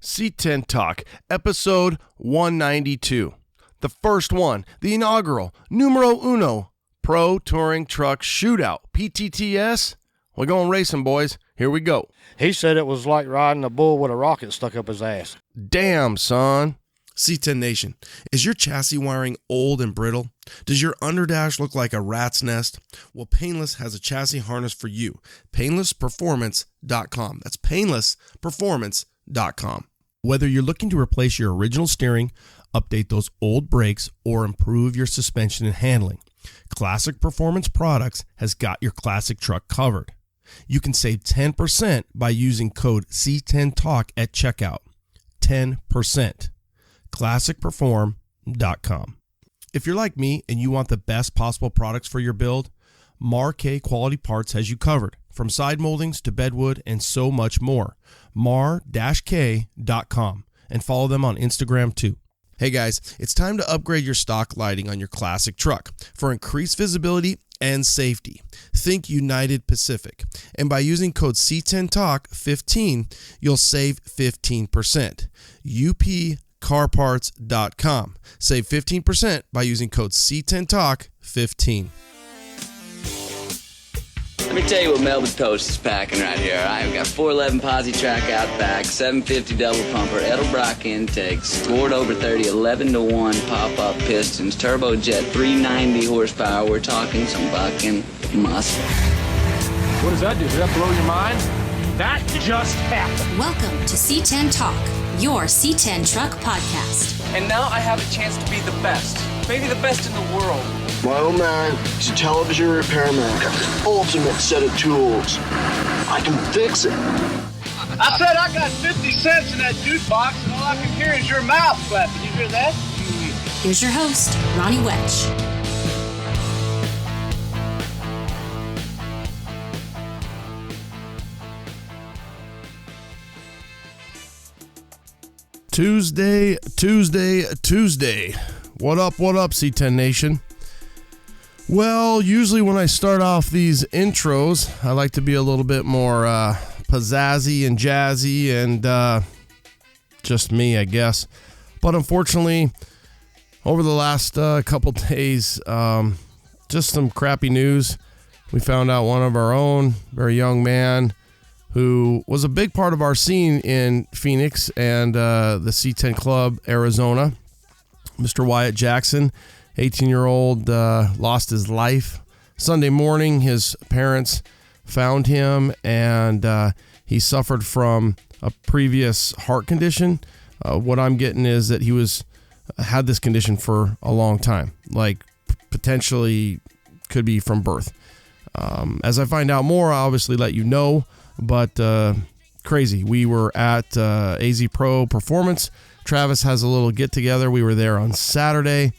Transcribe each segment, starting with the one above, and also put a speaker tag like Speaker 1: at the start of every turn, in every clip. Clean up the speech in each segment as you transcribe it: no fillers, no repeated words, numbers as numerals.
Speaker 1: C10 Talk, episode 192. The first one, the inaugural, numero uno, Pro Touring Truck Shootout, PTTS. We're going racing, boys. Here we go.
Speaker 2: He said it was like riding a bull with a rocket stuck up his ass.
Speaker 1: Damn, son.
Speaker 3: C10 Nation, is your chassis wiring old and brittle? Does your underdash look like a rat's nest? Well, Painless has a chassis harness for you. PainlessPerformance.com. That's PainlessPerformance.com. Whether you're looking to replace your original steering, update those old brakes, or improve your suspension and handling, Classic Performance Products has got your classic truck covered. You can save 10% by using code C10TALK at checkout. 10%. ClassicPerform.com. If you're like me and you want the best possible products for your build, Mar-K Quality Parts has you covered. From side moldings to bedwood and so much more. mar-k.com, and follow them on Instagram too. Hey guys, it's time to upgrade your stock lighting on your classic truck for increased visibility and safety. Think United Pacific. And by using code C10TALK15, you'll save 15%. upcarparts.com. Save 15% by using code C10TALK15.
Speaker 4: Let me tell you what Melba Toast is packing right here. I've got 411 posi track out back, 750 double pumper, Edelbrock intakes, scored over 30, 11-1 pop-up pistons, turbojet, 390 horsepower. We're talking some bucking muscle.
Speaker 5: What does that do? Does that blow your mind? That just happened.
Speaker 6: Welcome to C10 Talk, your C10 Truck podcast.
Speaker 7: And now I have a chance to be the best, maybe the best in the world.
Speaker 8: My old man is a television repairman. Got the ultimate set of tools. I can fix it.
Speaker 9: I said I got 50 cents in that jukebox, and all I can hear is your mouth flapping. You hear that?
Speaker 6: Here's your host, Ronnie Welch.
Speaker 1: Tuesday. What up, C10 Nation? Well, usually when I start off these intros, I like to be a little bit more pizzazzy and jazzy and just me, I guess. But unfortunately, over the last couple days, just some crappy news. We found out one of our own, very young man, who was a big part of our scene in Phoenix and the C10 Club, Arizona, Mr. Wyatt Jackson. 18-year-old lost his life. Sunday morning, his parents found him, and he suffered from a previous heart condition. What I'm getting is that he had this condition for a long time, like potentially could be from birth. As I find out more, I'll obviously let you know, but crazy. We were at AZ Pro Performance. Travis has a little get-together. We were there on Saturday.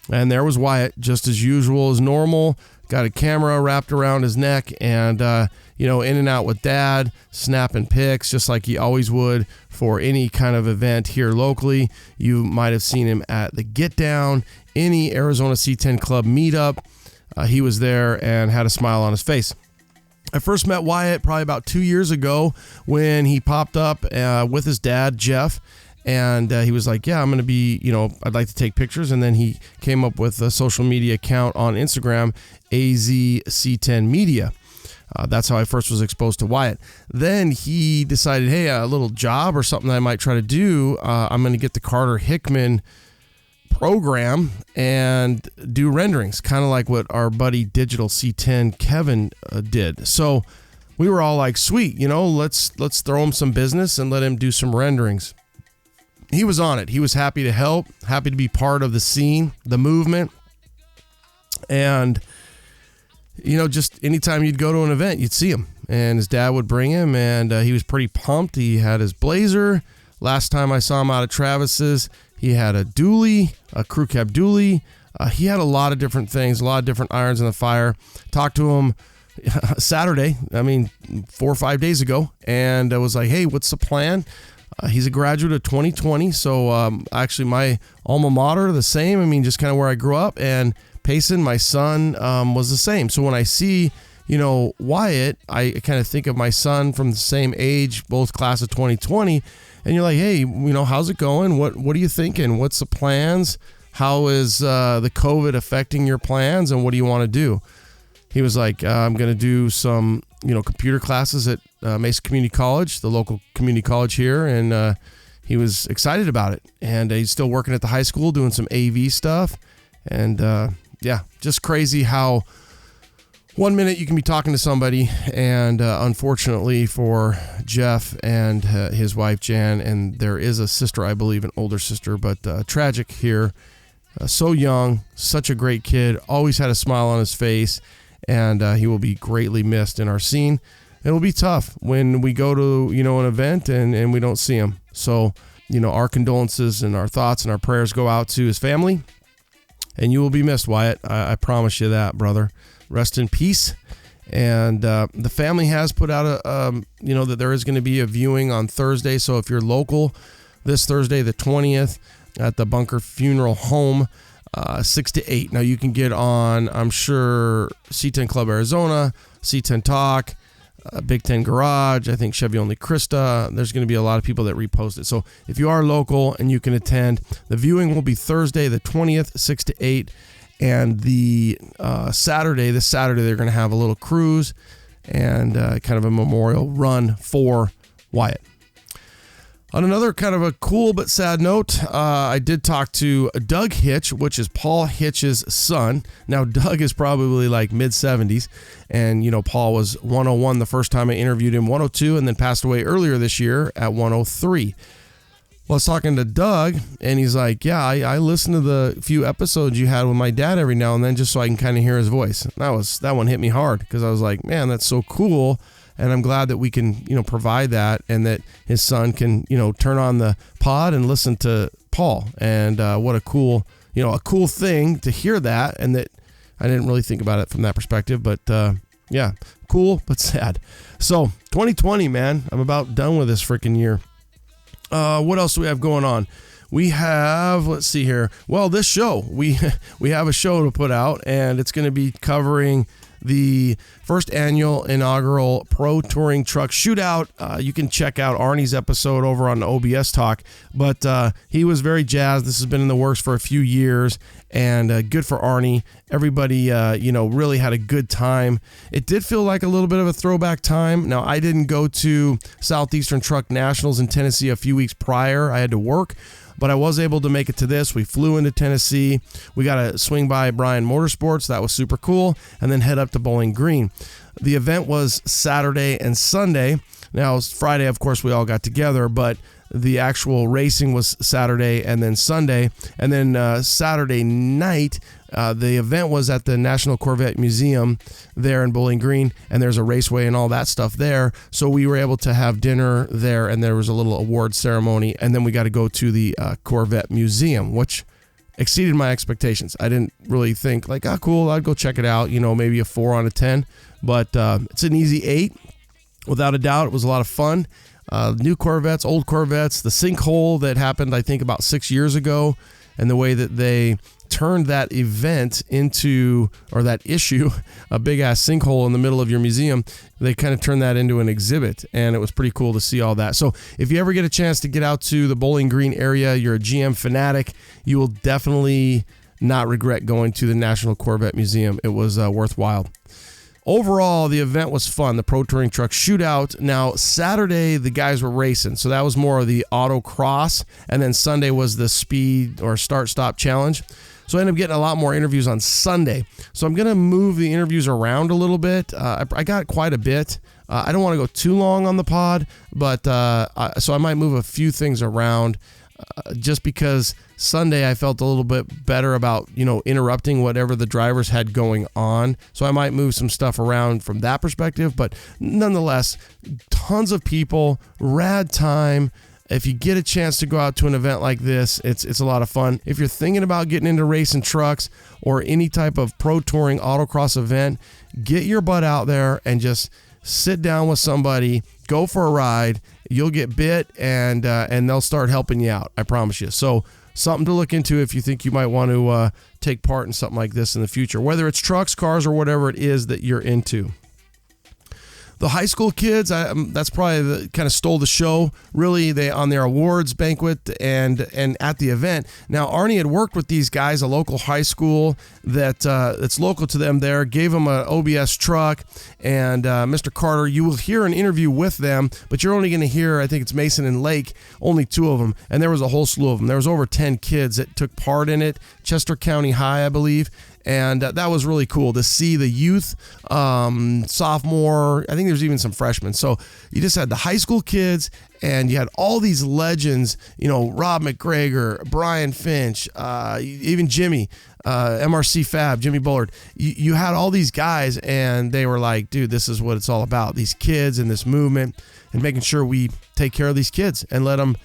Speaker 1: And there was Wyatt, just as usual, as normal, got a camera wrapped around his neck and, in and out with Dad, snapping pics, just like he always would for any kind of event here locally. You might have seen him at the Get Down, any Arizona C10 Club meetup. He was there and had a smile on his face. I first met Wyatt probably about 2 years ago when he popped up with his dad, Jeff. And he was like, yeah, I'm going to be, I'd like to take pictures. And then he came up with a social media account on Instagram, AZC10 Media. That's how I first was exposed to Wyatt. Then he decided, hey, a little job or something that I might try to do. I'm going to get the Carter Hickman program and do renderings, kind of like what our buddy Digital C10 Kevin did. So we were all like, sweet, let's throw him some business and let him do some renderings. He was on it. He was happy to help, happy to be part of the scene, the movement. And, just anytime you'd go to an event, you'd see him. And his dad would bring him, and he was pretty pumped. He had his Blazer. Last time I saw him out at Travis's, he had a dually, a crew cab dually. He had a lot of different things, a lot of different irons in the fire. Talked to him Saturday, 4 or 5 days ago, and I was like, hey, what's the plan? He's a graduate of 2020, so actually my alma mater, the same. Just kind of where I grew up. And Payson, my son, was the same. So when I see, Wyatt, I kind of think of my son from the same age, both class of 2020, and you're like, hey, how's it going? What are you thinking? What's the plans? How is the COVID affecting your plans, and what do you want to do? He was like, I'm going to do some, computer classes at Mesa Community College, the local community college here, and he was excited about it. And he's still working at the high school doing some AV stuff. And just crazy how 1 minute you can be talking to somebody, and unfortunately for Jeff and his wife Jan, and there is a sister, I believe, an older sister, but tragic here. So young, such a great kid, always had a smile on his face, and he will be greatly missed in our scene. It'll be tough when we go to an event and we don't see him. So our condolences and our thoughts and our prayers go out to his family, and you will be missed, Wyatt. I promise you that, brother. Rest in peace. And the family has put out that there is going to be a viewing on Thursday. So if you're local, this Thursday, the 20th, at the Bunker Funeral Home, 6 to 8. Now you can get on, I'm sure, C10 Club Arizona, C10 Talk, Big Ten Garage, I think Chevy Only Krista. There's going to be a lot of people that repost it. So if you are local and you can attend, the viewing will be Thursday, the 20th, 6 to 8. And the this Saturday, they're going to have a little cruise and kind of a memorial run for Wyatt. On another kind of a cool but sad note, I did talk to Doug Hitch, which is Paul Hitch's son. Now, Doug is probably like mid-70s, and, Paul was 101 the first time I interviewed him, 102, and then passed away earlier this year at 103. Well, I was talking to Doug, and he's like, yeah, I listen to the few episodes you had with my dad every now and then just so I can kind of hear his voice. And that one hit me hard because I was like, man, that's so cool. And I'm glad that we can, provide that, and that his son can, turn on the pod and listen to Paul. And what a cool thing to hear that. And that I didn't really think about it from that perspective, but cool, but sad. So 2020, man, I'm about done with this freaking year. What else do we have going on? We have, let's see here. Well, this show, we have a show to put out, and it's going to be covering the first annual inaugural Pro Touring Truck Shootout. You can check out Arnie's episode over on the OBS Talk, but he was very jazzed. This has been in the works for a few years, and good for Arnie. Everybody, really had a good time. It did feel like a little bit of a throwback time. Now, I didn't go to Southeastern Truck Nationals in Tennessee a few weeks prior. I had to work, but I was able to make it to this. We flew into Tennessee. We got to swing by Bryan Motorsports. That was super cool. And then head up to Bowling Green. The event was Saturday and Sunday. Now, Friday, of course, we all got together, but the actual racing was Saturday and then Sunday. And then Saturday night, the event was at the National Corvette Museum there in Bowling Green, and there's a raceway and all that stuff there. So we were able to have dinner there, and there was a little award ceremony, and then we got to go to the Corvette Museum, which exceeded my expectations. I didn't really think like, cool, I'd go check it out, maybe a 4 out of 10, but it's an easy 8. Without a doubt, it was a lot of fun. New Corvettes, old Corvettes, the sinkhole that happened, I think, about 6 years ago, and the way that they turned that event into, or that issue, a big ass sinkhole in the middle of your museum. They kind of turned that into an exhibit, and it was pretty cool to see all that. So if you ever get a chance to get out to the Bowling Green area, you're a GM fanatic, you will definitely not regret going to the National Corvette Museum. It was worthwhile. Overall, the event was fun, the Pro Touring Truck Shootout. Now, Saturday, the guys were racing, so that was more of the autocross, and then Sunday was the speed or start-stop challenge. So I ended up getting a lot more interviews on Sunday. So I'm going to move the interviews around a little bit. I got quite a bit. I don't want to go too long on the pod, but so I might move a few things around. Just because Sunday I felt a little bit better about, interrupting whatever the drivers had going on. So I might move some stuff around from that perspective. But nonetheless, tons of people, rad time. If you get a chance to go out to an event like this, it's a lot of fun. If you're thinking about getting into racing trucks or any type of pro touring autocross event, get your butt out there and just sit down with somebody, go for a ride. You'll get bit, and they'll start helping you out. I promise you. So something to look into if you think you might want to take part in something like this in the future, whether it's trucks, cars, or whatever it is that you're into. The high school kids, that's probably kind of stole the show. Really, they on their awards banquet and at the event. Now, Arnie had worked with these guys, a local high school that's local to them there, gave them an OBS truck. And Mr. Carter, you will hear an interview with them, but you're only going to hear, I think it's Mason and Lake, only 2 of them. And there was a whole slew of them. There was over 10 kids that took part in it. Chester County High, I believe. And that was really cool to see the youth, sophomore. I think there's even some freshmen. So you just had the high school kids, and you had all these legends, Rob McGregor, Brian Finch, even Jimmy, MRC Fab, Jimmy Bullard. You had all these guys, and they were like, dude, this is what it's all about. These kids and this movement and making sure we take care of these kids and let them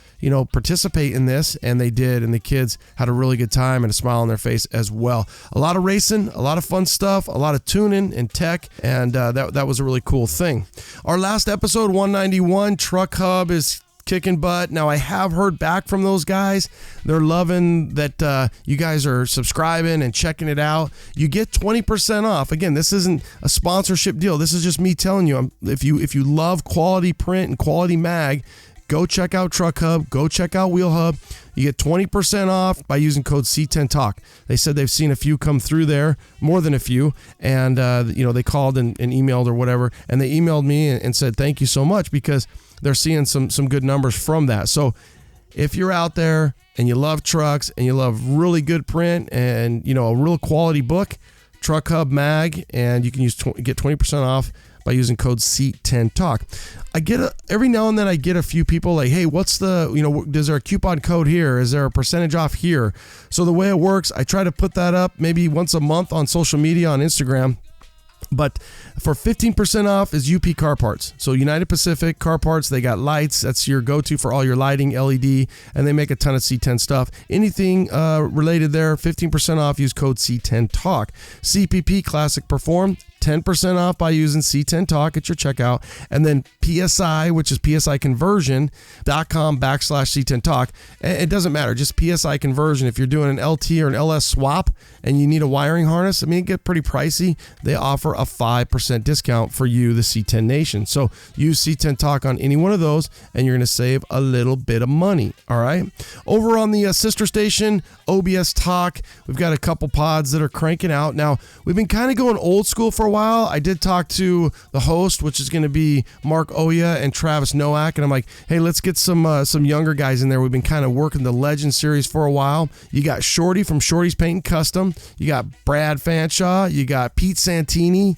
Speaker 1: participate in this, and they did, and the kids had a really good time and a smile on their face as well. A lot of racing, a lot of fun stuff, a lot of tuning and tech, and that was a really cool thing. Our last episode, 191, Truck Hub is kicking butt. Now, I have heard back from those guys. They're loving that you guys are subscribing and checking it out. You get 20% off. Again, this isn't a sponsorship deal. This is just me telling you, if you love quality print and quality mag, go check out Truck Hub. Go check out Wheel Hub. You get 20% off by using code C10Talk. They said they've seen a few come through there, more than a few, and they called and emailed or whatever, and they emailed me and said thank you so much because they're seeing some good numbers from that. So if you're out there and you love trucks and you love really good print and a real quality book, Truck Hub mag, and you can get 20% off by using code C10Talk. Every now and then I get a few people like, hey, what's is there a coupon code here? Is there a percentage off here? So the way it works, I try to put that up maybe once a month on social media, on Instagram. But for 15% off is UP Car Parts. So United Pacific Car Parts, they got lights. That's your go-to for all your lighting, LED, and they make a ton of C10 stuff. Anything related there, 15% off, use code C10Talk. CPP Classic Perform, 10% off by using C10 Talk at your checkout. And then PSI, which is psiconversion.com/C10 Talk. It doesn't matter, just PSI conversion. If you're doing an LT or an LS swap and you need a wiring harness, it get pretty pricey. They offer a 5% discount for you, the C10 Nation. So use C10 Talk on any one of those and you're going to save a little bit of money. All right. Over on the sister station, OBS Talk, we've got a couple pods that are cranking out. Now, we've been kind of going old school for a while. I did talk to the host, which is going to be Mark Oya and Travis Nowak, and I'm like, hey, let's get some younger guys in there. We've been kind of working the Legend series for a while. You got Shorty from Shorty's Paint and Custom. You got Brad Fanshaw. You got Pete Santini,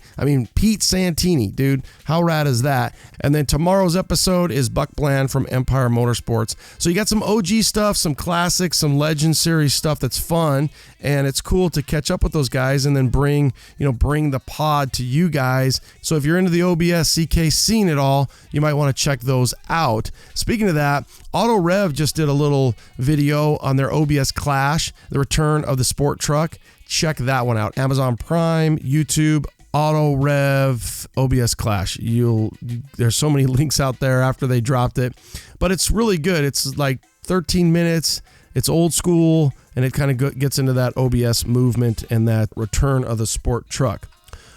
Speaker 1: dude. How rad is that? And then tomorrow's episode is Buck Bland from Empire Motorsports. So you got some OG stuff, some classics, some Legend series stuff that's fun, and it's cool to catch up with those guys and then bring the pod to you guys. So if you're into the OBS CK scene at all, you might want to check those out. Speaking of that, Auto Rev just did a little video on their OBS Clash, the return of the sport truck. Check that one out. Amazon Prime, YouTube, Auto Rev, OBS Clash. There's so many links out there after they dropped it, but it's really good. It's like 13 minutes. It's old school, and it kind of gets into that OBS movement and that return of the sport truck.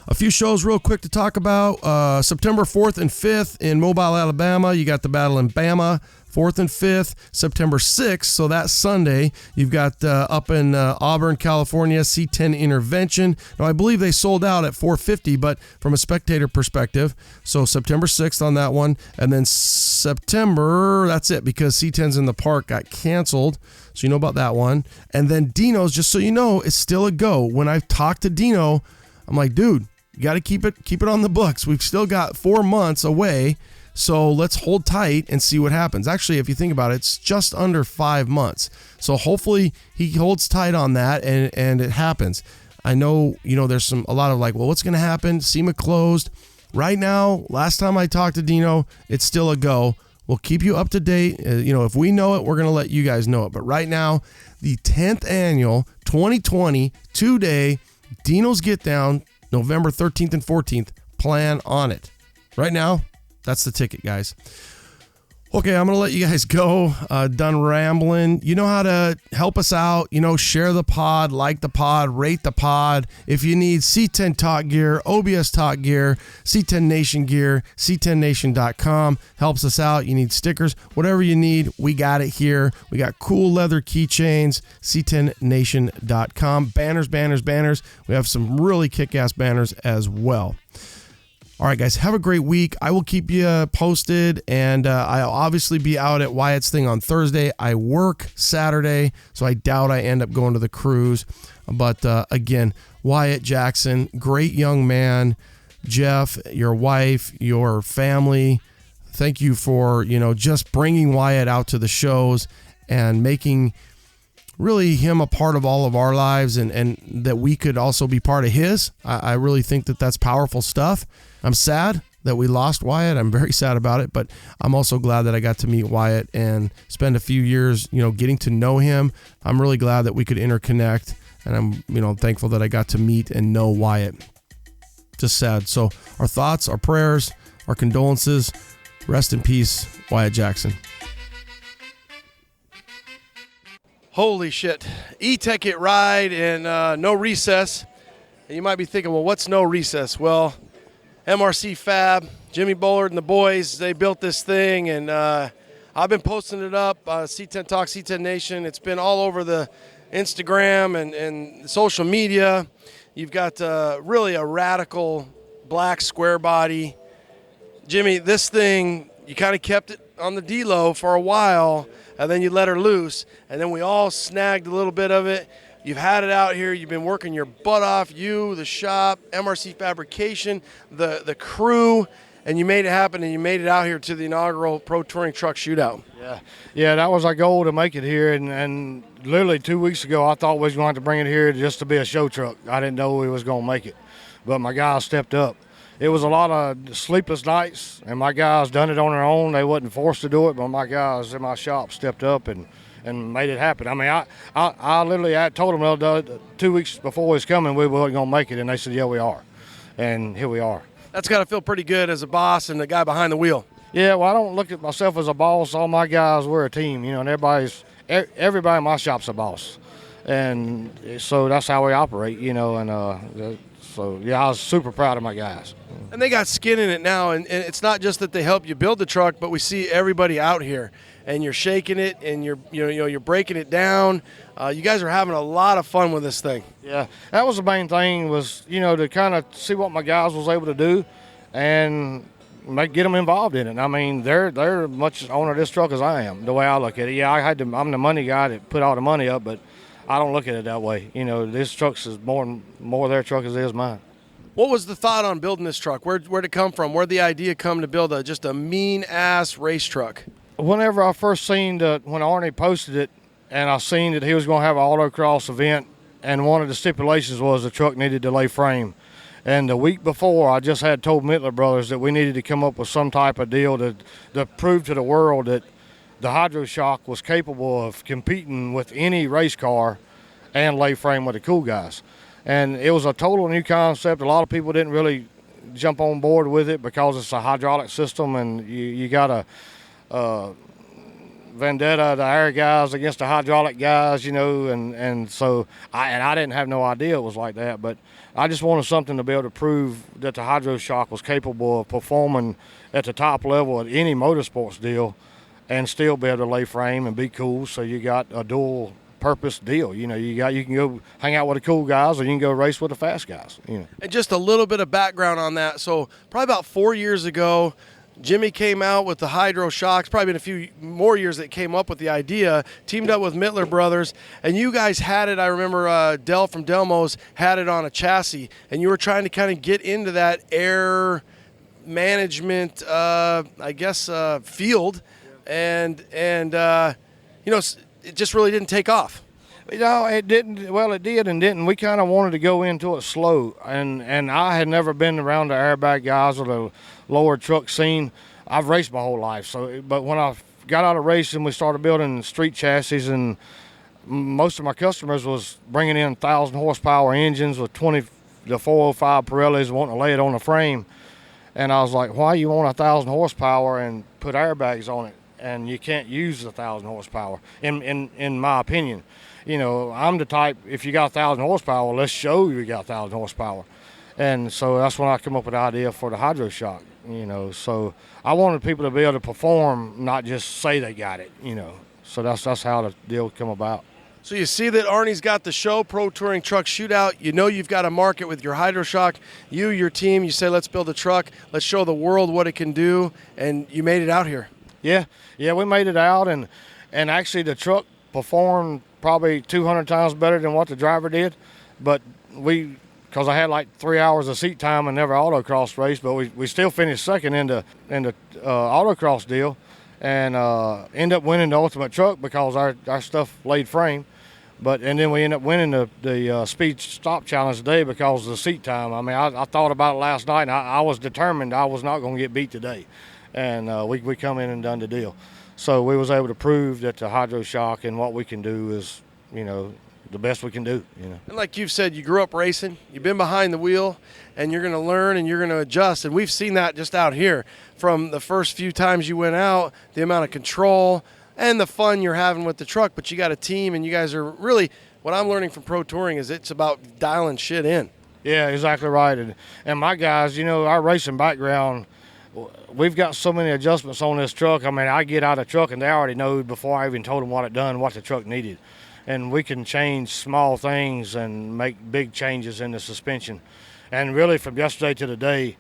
Speaker 1: A few shows real quick to talk about. September 4th and 5th in Mobile, Alabama. You got the Battle in Bama, 4th and 5th. September 6th, so that's Sunday, you've got up in Auburn, California, C10 Intervention. Now, I believe they sold out at $450, but from a spectator perspective, so September 6th on that one. And then September, that's it, because C10's in the Park got canceled, so you know about that one. And then Dino's, just so you know, is still a go. When I've talked to Dino, I'm like, dude, you got to keep it on the books. We've still got 4 months away, so let's hold tight and see what happens. Actually, if you think about it, it's just under 5 months. So hopefully he holds tight on that and it happens. I know, there's a lot of like, well, what's going to happen? SEMA closed. Right now, last time I talked to Dino, it's still a go. We'll keep you up to date. If we know it, we're going to let you guys know it. But right now, the 10th annual 2020 2-day Dino's Get Down, November 13th and 14th. Plan on it. Right now, that's the ticket, guys. Okay, I'm going to let you guys go. Done rambling. You know how to help us out. Share the pod, like the pod, rate the pod. If you need C10 Talk gear, OBS Talk gear, C10 Nation gear, C10Nation.com helps us out. You need stickers, whatever you need, we got it here. We got cool leather keychains, C10Nation.com. Banners. We have some really kick-ass banners as well. All right, guys, have a great week. I will keep you posted, and I'll obviously be out at Wyatt's thing on Thursday. I work Saturday, so I doubt I end up going to the cruise. But again, Wyatt Jackson, great young man. Jeff, your wife, your family, thank you for, just bringing Wyatt out to the shows and making really him a part of all of our lives, and that we could also be part of his. I really think that that's powerful stuff. I'm sad that we lost Wyatt. I'm very sad about it, but I'm also glad that I got to meet Wyatt and spend a few years, getting to know him. I'm really glad that we could interconnect, and I'm, thankful that I got to meet and know Wyatt. Just sad. So our thoughts, our prayers, our condolences. Rest in peace, Wyatt Jackson. Holy shit. E-Tech It ride and no recess. And you might be thinking, well, what's no recess? Well, MRC Fab, Jimmy Bullard and the boys, they built this thing, and I've been posting it up, C10 Talk, C10 Nation. It's been all over the Instagram and social media. You've got really a radical black square body. Jimmy, this thing, you kind of kept it on the D-low for a while, and then you let her loose, and then we all snagged a little bit of it. You've had it out here. You've been working your butt off, you, the shop, MRC Fabrication, the crew, and you made it happen, and you made it out here to the inaugural Pro Touring Truck Shootout.
Speaker 2: Yeah, that was our goal to make it here, and literally 2 weeks ago I thought we was going to bring it here just to be a show truck. I didn't know we was going to make it, but my guys stepped up. It was a lot of sleepless nights, and my guys done it on their own. They wasn't forced to do it, but my guys in my shop stepped up and made it happen. I mean, I literally told them 2 weeks before it was coming we weren't going to make it, and they said, yeah, we are. And here we are.
Speaker 1: That's got to feel pretty good as a boss and the guy behind the wheel.
Speaker 2: Yeah, well, I don't look at myself as a boss. All my guys, we're a team, and everybody in my shop's a boss. And so that's how we operate, so, yeah, I was super proud of my guys.
Speaker 1: And they got skin in it now, and it's not just that they help you build the truck, but we see everybody out here. And you're shaking it, and you're breaking it down. You guys are having a lot of fun with this thing.
Speaker 2: Yeah, that was the main thing was to kind of see what my guys was able to do, and get them involved in it. I mean, they're much owner of this truck as I am. The way I look at it, yeah, I'm the money guy that put all the money up, but I don't look at it that way. This truck is more their truck as it is mine.
Speaker 1: What was the thought on building this truck? Where'd it come from? Where'd the idea come to build just a mean ass race truck?
Speaker 2: Whenever I first seen when Arnie posted it, and I seen that he was going to have an autocross event, and one of the stipulations was the truck needed to lay frame. And the week before, I just had told Mittler Brothers that we needed to come up with some type of deal to prove to the world that the Hydro-Shock was capable of competing with any race car and lay frame with the cool guys. And it was a total new concept. A lot of people didn't really jump on board with it because it's a hydraulic system, and you got a vendetta, the air guys against the hydraulic guys, and so I didn't have no idea it was like that, but I just wanted something to be able to prove that the Hydro-Shock was capable of performing at the top level at any motorsports deal and still be able to lay frame and be cool. So you got a dual purpose deal. You can go hang out with the cool guys, or you can go race with the fast guys.
Speaker 1: And just a little bit of background on that. So probably about 4 years ago, Jimmy came out with the Hydro-Shocks. Probably been a few more years that came up with the idea, teamed up with Mittler Brothers, and you guys had it. I remember Del from Delmos had it on a chassis, and you were trying to kind of get into that air management, field, and it just really didn't take off.
Speaker 2: It didn't. Well, it did and didn't. We kind of wanted to go into it slow, and I had never been around the airbag guys or the lower truck scene. I've raced my whole life, but when I got out of racing, we started building street chassis, and most of my customers was bringing in 1,000 horsepower engines with 20 to 405 Pirellis, wanting to lay it on the frame. And I was like, why you want 1,000 horsepower and put airbags on it? and you can't use 1,000 horsepower, in my opinion. You know, I'm the type, if you got 1,000 horsepower, let's show you got 1,000 horsepower. And so that's when I come up with the idea for the hydro shock, you know. So I wanted people to be able to perform, not just say they got it, you know. So that's how the deal come about.
Speaker 1: So you see that Arnie's got the show, Pro Touring Truck Shootout. You know you've got a market with your hydro shock. You, your team, you say, let's build a truck. Let's show the world what it can do. And you made it out here.
Speaker 2: Yeah, we made it out. And actually the truck performed probably 200 times better than what the driver did. But because I had like 3 hours of seat time in every autocross race, but we still finished second in the autocross deal, and end up winning the ultimate truck because our stuff laid frame. And then we ended up winning the speed stop challenge today because of the seat time. I mean, I thought about it last night, and I was determined I was not going to get beat today. And we come in and done the deal. So we was able to prove that the hydro shock and what we can do is, you know, the best we can do, you know.
Speaker 1: And like you've said, you grew up racing, you've been behind the wheel, and you're going to learn and you're going to adjust. And we've seen that just out here from the first few times you went out, the amount of control and the fun you're having with the truck. But you got a team, and you guys are really, what I'm learning from Pro Touring is it's about dialing shit in.
Speaker 2: Yeah, exactly right. And my guys, you know, our racing background, we've got so many adjustments on this truck. I mean, I get out of the truck and they already know before I even told them what it done, what the truck needed. And we can change small things and make big changes in the suspension. And really from yesterday to today,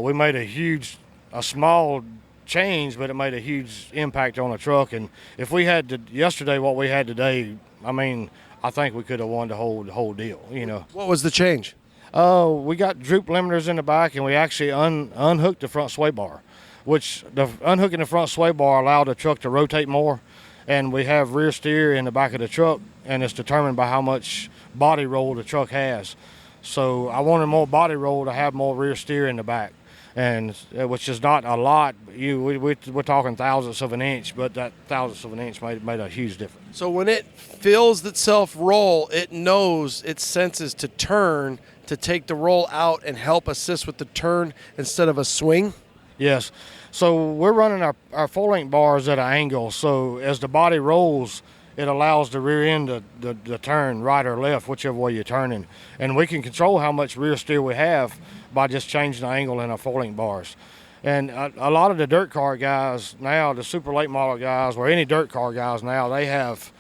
Speaker 2: we made a small change, but it made a huge impact on the truck. And if we had yesterday what we had today, I mean, I think we could have won the whole deal, you know.
Speaker 1: What was the change?
Speaker 2: We got droop limiters in the back, and we actually unhooked the front sway bar, which unhooking the front sway bar allowed the truck to rotate more. And we have rear steer in the back of the truck, and it's determined by how much body roll the truck has. So I wanted more body roll to have more rear steer in the back, and which is not a lot. We're talking thousandths of an inch, but that thousandths of an inch made a huge difference.
Speaker 1: So when it feels itself roll, it knows its senses to turn, to take the roll out and help assist with the turn instead of a swing?
Speaker 2: Yes. So we're running our full-length bars at an angle, so as the body rolls, it allows the rear end to turn right or left, whichever way you're turning. And we can control how much rear steer we have by just changing the angle in our full-length bars. And a lot of the dirt car guys now, the super late model guys, or any dirt car guys now, they have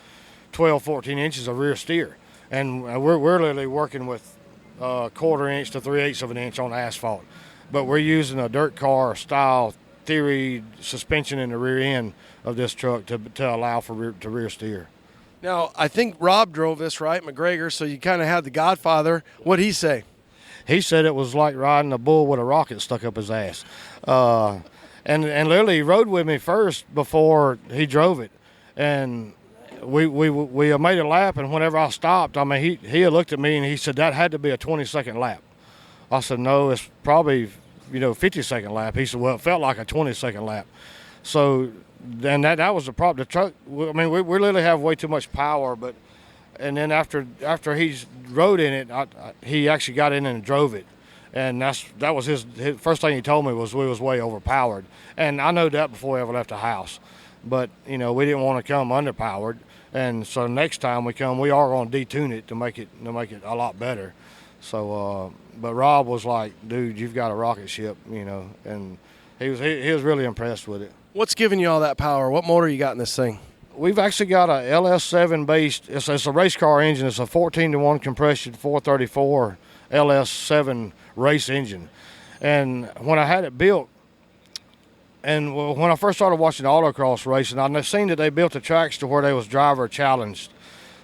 Speaker 2: 12, 14 inches of rear steer. And we're literally working with 1/4 inch to 3/8 of an inch on asphalt. But we're using a dirt car style theory suspension in the rear end of this truck to allow for rear steer.
Speaker 1: Now, I think Rob drove this, right, McGregor, so you kind of had the Godfather. What'd he say?
Speaker 2: He said it was like riding a bull with a rocket stuck up his ass. And literally he rode with me first before he drove it. And we made a lap, and whenever I stopped, I mean, he had looked at me and he said that had to be a 20-second lap. I said, no, it's probably, 50-second lap. He said, well, it felt like a 20-second lap. So then that was the problem. The truck, I mean, we literally have way too much power, and then after he's rode in it, he actually got in and drove it. And that was his first thing he told me was we was way overpowered. And I know that before we ever left the house. But, we didn't want to come underpowered. And so next time we come, we are going to detune it to make it a lot better. So, but Rob was like, dude, you've got a rocket ship, and he was really impressed with it.
Speaker 1: What's giving you all that power? What motor you got in this thing?
Speaker 2: We've actually got a LS7 based, it's a race car engine. It's a 14-to-1 compression 434 LS7 race engine. And when I had it built, and when I first started watching autocross racing, I seen that they built the tracks to where they was driver challenged.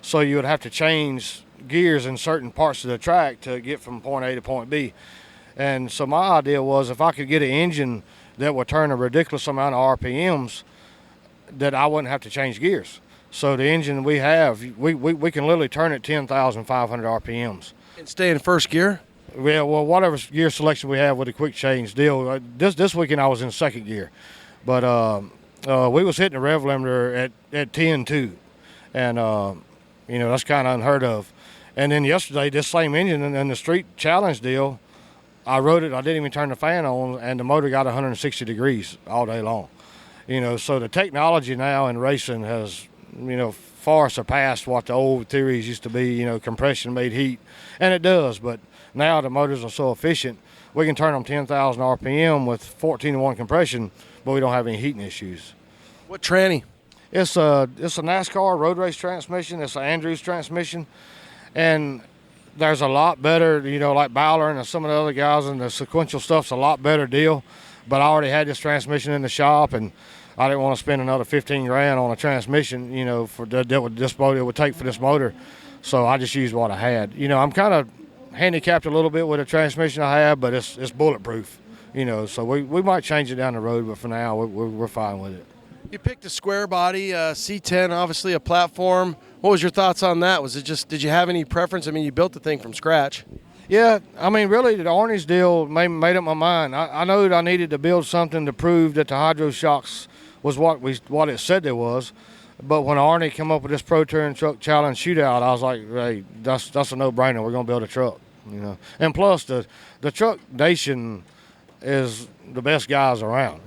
Speaker 2: So you would have to change gears in certain parts of the track to get from point A to point B. And so my idea was if I could get an engine that would turn a ridiculous amount of RPMs, that I wouldn't have to change gears. So the engine we have, we can literally turn it 10,500 RPMs.
Speaker 1: And stay in first gear?
Speaker 2: Yeah, well, whatever gear selection we have with a quick change deal. This weekend I was in second gear. But we was hitting the rev limiter at 10.2. And, that's kind of unheard of. And then yesterday, this same engine in the street challenge deal, I rode it, I didn't even turn the fan on, and the motor got 160 degrees all day long. So the technology now in racing has, far surpassed what the old theories used to be. Compression made heat, and it does. But now the motors are so efficient, we can turn them 10,000 RPM with 14-to-1 compression, but we don't have any heating issues.
Speaker 1: What tranny?
Speaker 2: It's a NASCAR road race transmission. It's an Andrews transmission, and there's a lot better, like Bowler and some of the other guys, and the sequential stuff's a lot better deal. But I already had this transmission in the shop, and I didn't want to spend another $15,000 on a transmission, for it would take for this motor. So I just used what I had. I'm kind of handicapped a little bit with the transmission I have, but it's bulletproof. So we might change it down the road, but for now we're fine with it.
Speaker 1: You picked a square body, C10, obviously a platform. What was your thoughts on that? Was it just, did you have any preference? I mean, you built the thing from scratch.
Speaker 2: Yeah, really, the Arnie's deal made up my mind. I know that I needed to build something to prove that the Hydro Shocks was what it said it was. But when Arnie came up with this Pro Touring Truck Challenge Shootout, I was like, hey, that's a no-brainer. We're going to build a truck, And plus, the truck nation is the best guys around,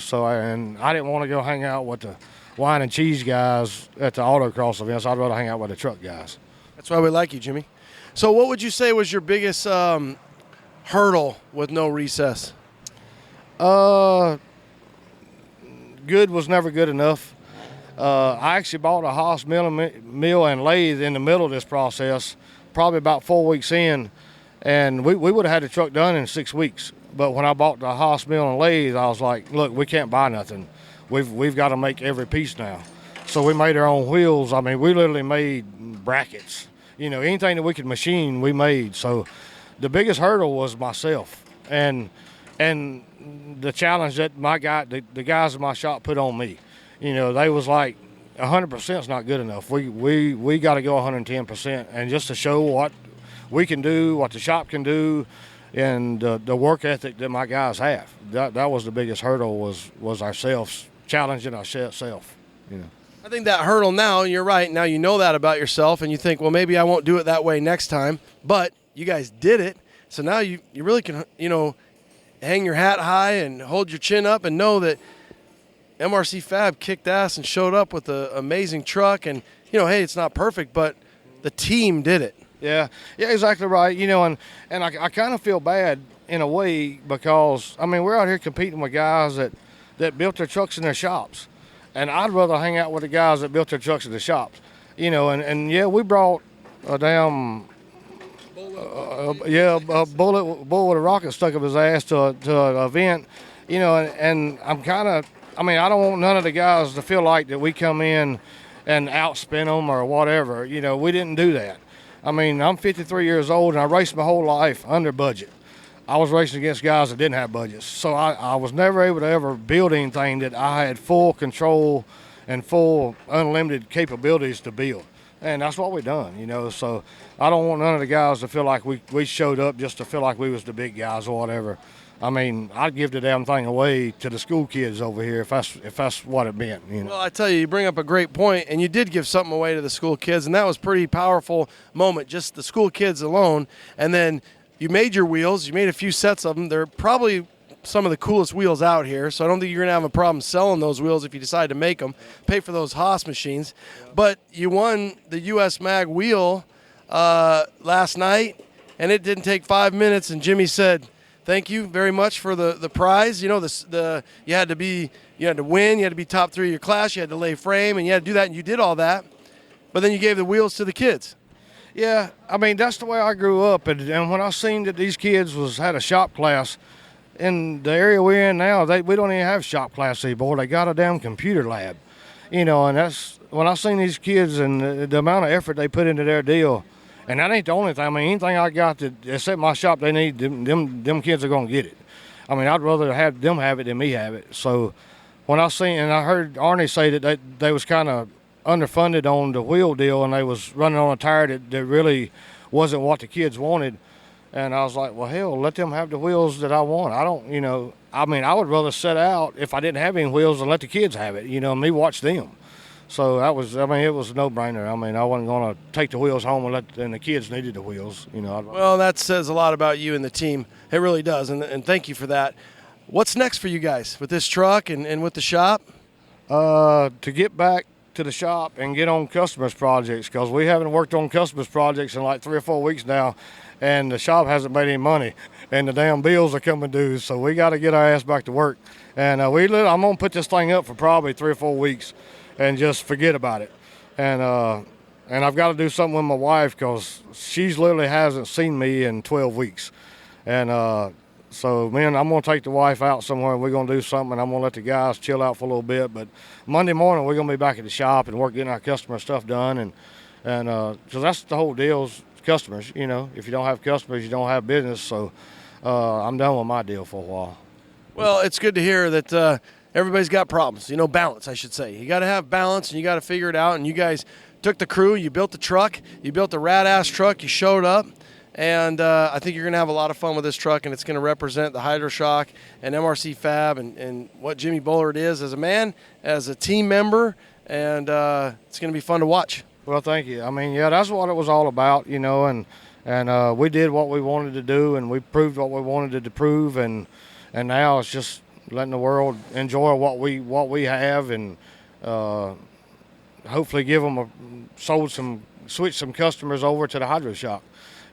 Speaker 2: So I didn't want to go hang out with the wine and cheese guys at the autocross events. I'd rather hang out with the truck guys.
Speaker 1: That's why we like you, Jimmy. So what would you say was your biggest hurdle with no recess?
Speaker 2: Good was never good enough. I actually bought a Haas mill and lathe in the middle of this process, probably about 4 weeks in, and we would have had the truck done in 6 weeks. But when I bought the Haas mill and lathe, I was like, look, we can't buy nothing. We've got to make every piece now. So we made our own wheels. I mean, we literally made brackets. Anything that we could machine, we made. So the biggest hurdle was myself and the challenge that the guys in my shop put on me. They was like, 100% is not good enough. We got to go 110%, and just to show what we can do, what the shop can do, and the work ethic that my guys have. That was the biggest hurdle was ourselves, challenging ourselves.
Speaker 1: I think that hurdle now, and you're right, now you know that about yourself, and you think, well, maybe I won't do it that way next time. But you guys did it, so now you really can, hang your hat high and hold your chin up and know that MRC Fab kicked ass and showed up with an amazing truck. And, hey, it's not perfect, but the team did it.
Speaker 2: Yeah, exactly right. And I kind of feel bad in a way because, we're out here competing with guys that built their trucks in their shops. And I'd rather hang out with the guys that built their trucks in the shops. We brought a damn a bullet with a rocket stuck up his ass to an event, and I'm kind of, I don't want none of the guys to feel like that we come in and outspin them or whatever. We didn't do that. I'm 53 years old and I raced my whole life under budget. I was racing against guys that didn't have budgets. So I was never able to ever build anything that I had full control and full unlimited capabilities to build. And that's what we done, So I don't want none of the guys to feel like we showed up just to feel like we was the big guys or whatever. I'd give the damn thing away to the school kids over here if that's what it meant,
Speaker 1: Well, I tell you bring up a great point, and you did give something away to the school kids, and that was a pretty powerful moment, just the school kids alone. And then you made your wheels. You made a few sets of them. They're probably some of the coolest wheels out here, so I don't think you're going to have a problem selling those wheels if you decide to make them. Pay for those Haas machines. But you won the U.S. Mag wheel last night, and it didn't take 5 minutes, and Jimmy said, thank you very much for the prize. You had to win, you had to be top 3 of your class, you had to lay frame, and you had to do that, and you did all that. But then you gave the wheels to the kids.
Speaker 2: Yeah, that's the way I grew up, and when I seen that these kids had a shop class in the area we're in now, we don't even have shop class anymore. They got a damn computer lab, and that's when I seen these kids and the amount of effort they put into their deal. And that ain't the only thing. Anything I got that's at my shop they need, them kids are gonna get it. I'd rather have them have it than me have it. So when I seen, and I heard Arnie say that they was kind of underfunded on the wheel deal, and they was running on a tire that really wasn't what the kids wanted. And I was like, well, hell, let them have the wheels that I want. I don't, I would rather set out if I didn't have any wheels and let the kids have it, me watch them. So that was, it was a no-brainer. I wasn't going to take the wheels home and the kids needed the wheels,
Speaker 1: Well, that says a lot about you and the team. It really does, and thank you for that. What's next for you guys with this truck and with the shop?
Speaker 2: To get back to the shop and get on customers' projects, because we haven't worked on customers' projects in like 3 or 4 weeks now, and the shop hasn't made any money, and the damn bills are coming due, so we got to get our ass back to work. And I'm going to put this thing up for probably 3 or 4 weeks and just forget about it. And I've got to do something with my wife, because she's literally hasn't seen me in 12 weeks. And so, man, I'm going to take the wife out somewhere, and we're going to do something, and I'm going to let the guys chill out for a little bit. But Monday morning, we're going to be back at the shop and work getting our customer stuff done. And because that's the whole deal is customers. You know, if you don't have customers, you don't have business. So I'm done with my deal for a while.
Speaker 3: Well, it's good to hear that everybody's got problems. You know, balance, I should say. You got to have balance, and you got to figure it out. And you guys took the crew, you built the truck, you built a rad-ass truck, you showed up. And I think you're going to have a lot of fun with this truck, and it's going to represent the Hydroshock and MRC Fab and what Jimmy Bullard is as a man, as a team member, and it's going to be fun to watch.
Speaker 2: Well, thank you. I mean, yeah, that's what it was all about, you know, and we did what we wanted to do, and we proved what we wanted to prove, and now it's just letting the world enjoy what we have, and hopefully switch some customers over to the Hydroshock.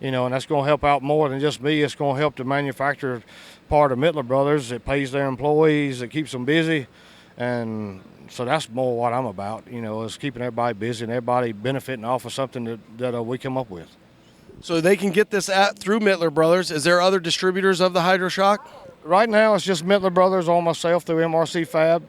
Speaker 2: You know, and that's going to help out more than just me. It's going to help the manufacturer part of Mittler Brothers. It pays their employees. It keeps them busy. And so that's more what I'm about, you know, is keeping everybody busy and everybody benefiting off of something that we come up with.
Speaker 3: So they can get this through Mittler Brothers. Is there other distributors of the Hydroshock?
Speaker 2: Right now, it's just Mittler Brothers on myself through MRC Fab.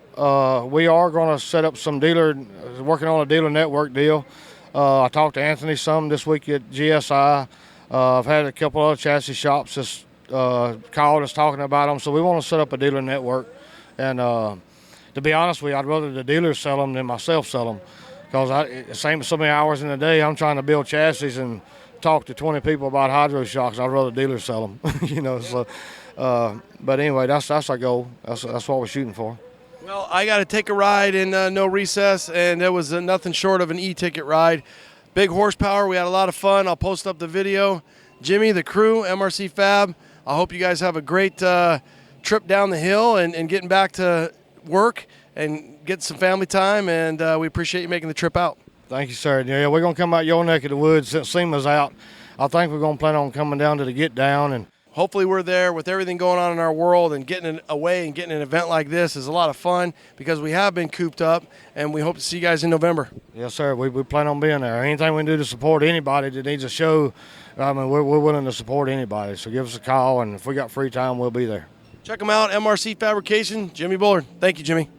Speaker 2: We are going to set up working on a dealer network deal. I talked to Anthony some this week at GSI. I've had a couple other chassis shops just called us talking about them, so we want to set up a dealer network. And to be honest with you, I'd rather the dealers sell them than myself sell them, because so many hours in a day I'm trying to build chassis and talk to 20 people about Hydroshocks. I'd rather dealers sell them, you know. So, but anyway, that's our goal. That's what we're shooting for.
Speaker 3: Well, I got to take a ride in No Recess, and it was nothing short of an e-ticket ride. Big horsepower. We had a lot of fun. I'll post up the video. Jimmy, the crew, MRC Fab, I hope you guys have a great trip down the hill and getting back to work and getting some family time, and we appreciate you making the trip out.
Speaker 2: Thank you, sir. Yeah, we're going to come out your neck of the woods since SEMA's out. I think we're going to plan on coming down to the Get Down, and
Speaker 3: hopefully we're there with everything going on in our world, and getting away and getting an event like this is a lot of fun because we have been cooped up, and we hope to see you guys in November.
Speaker 2: Yes, sir. We plan on being there. Anything we can do to support anybody that needs a show, I mean, we're willing to support anybody. So give us a call, and if we got free time, we'll be there.
Speaker 3: Check them out, MRC Fabrication, Jimmy Bullard. Thank you, Jimmy.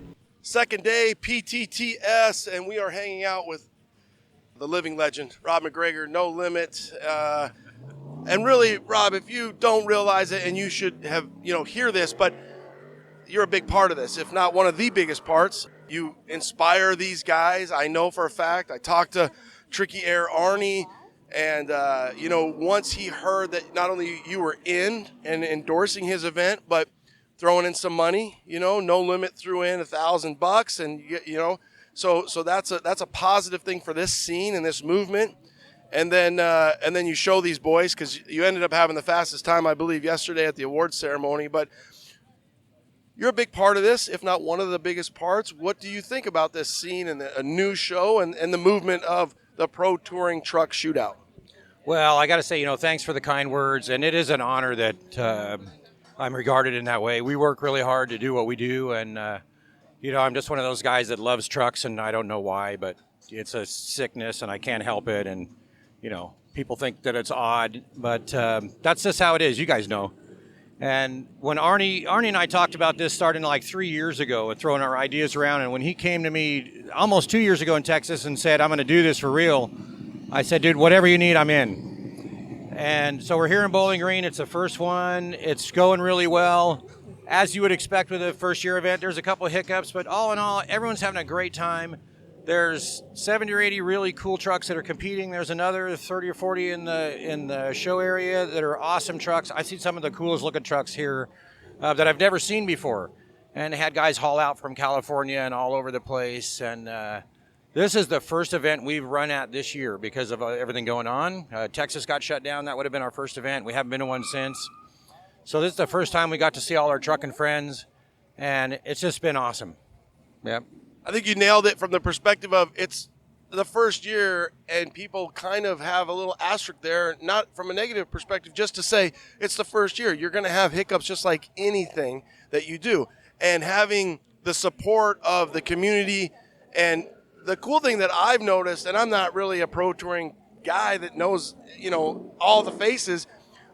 Speaker 3: Second day, PTTS, and we are hanging out with the living legend, Rob McGregor, No Limit. And really, Rob, if you don't realize it, and you should have, hear this, but you're a big part of this, if not one of the biggest parts. You inspire these guys, I know for a fact. I talked to Tricky Air Arnie, and, once he heard that not only you were in and endorsing his event, but throwing in some money, No Limit threw in $1,000, and, so that's a positive thing for this scene and this movement. And then you show these boys, because you ended up having the fastest time, I believe, yesterday at the awards ceremony. But you're a big part of this, if not one of the biggest parts. What do you think about this scene and a new show and the movement of the Pro Touring Truck Shootout?
Speaker 10: Well, I got to say, thanks for the kind words. And it is an honor that I'm regarded in that way. We work really hard to do what we do. And, I'm just one of those guys that loves trucks, and I don't know why, but it's a sickness and I can't help it. And people think that it's odd, but that's just how it is. You guys know. And when Arnie and I talked about this starting like 3 years ago and throwing our ideas around, and when he came to me almost 2 years ago in Texas and said, I'm going to do this for real, I said, dude, whatever you need, I'm in. And so we're here in Bowling Green. It's the first one. It's going really well. As you would expect with a first-year event, there's a couple of hiccups, but all in all, everyone's having a great time. There's 70 or 80 really cool trucks that are competing. There's another 30 or 40 in the show area that are awesome trucks. I see some of the coolest looking trucks here that I've never seen before. And they had guys haul out from California and all over the place. And this is the first event we've run at this year because of everything going on. Texas got shut down. That would have been our first event. We haven't been to one since. So this is the first time we got to see all our trucking friends. And it's just been awesome. Yep.
Speaker 1: I think you nailed it from the perspective of it's the first year, and people kind of have a little asterisk there, not from a negative perspective, just to say it's the first year. You're going to have hiccups just like anything that you do. And having the support of the community, and the cool thing that I've noticed, and I'm not really a pro touring guy that knows, all the faces,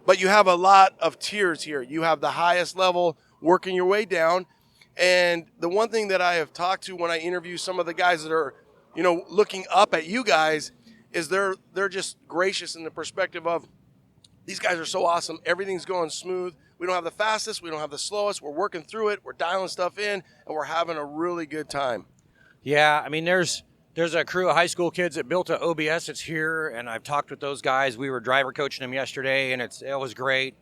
Speaker 1: but you have a lot of tiers here. You have the highest level working your way down. And the one thing that I have talked to when I interview some of the guys that are, looking up at you guys, is they're just gracious in the perspective of, these guys are so awesome. Everything's going smooth. We don't have the fastest. We don't have the slowest. We're working through it. We're dialing stuff in, and we're having a really good time.
Speaker 10: Yeah, I mean, there's a crew of high school kids that built an OBS. It's here, and I've talked with those guys. We were driver coaching them yesterday, and it was great.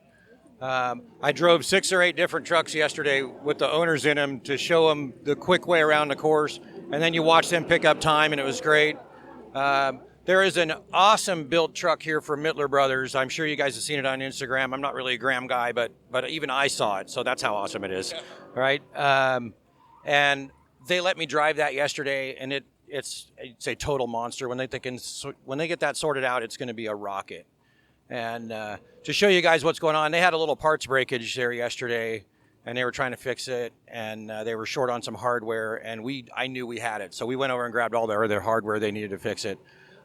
Speaker 10: I drove 6 or 8 different trucks yesterday with the owners in them to show them the quick way around the course, and then you watch them pick up time, and it was great. There is an awesome built truck here from Mittler Brothers. I'm sure you guys have seen it on Instagram. I'm not really a Graham guy, but even I saw it, so that's how awesome it is, right? And they let me drive that yesterday, and it's a total monster. When they get that sorted out, it's going to be a rocket. And to show you guys what's going on, they had a little parts breakage there yesterday, and they were trying to fix it, and they were short on some hardware, and I knew we had it, so we went over and grabbed all their hardware they needed to fix it.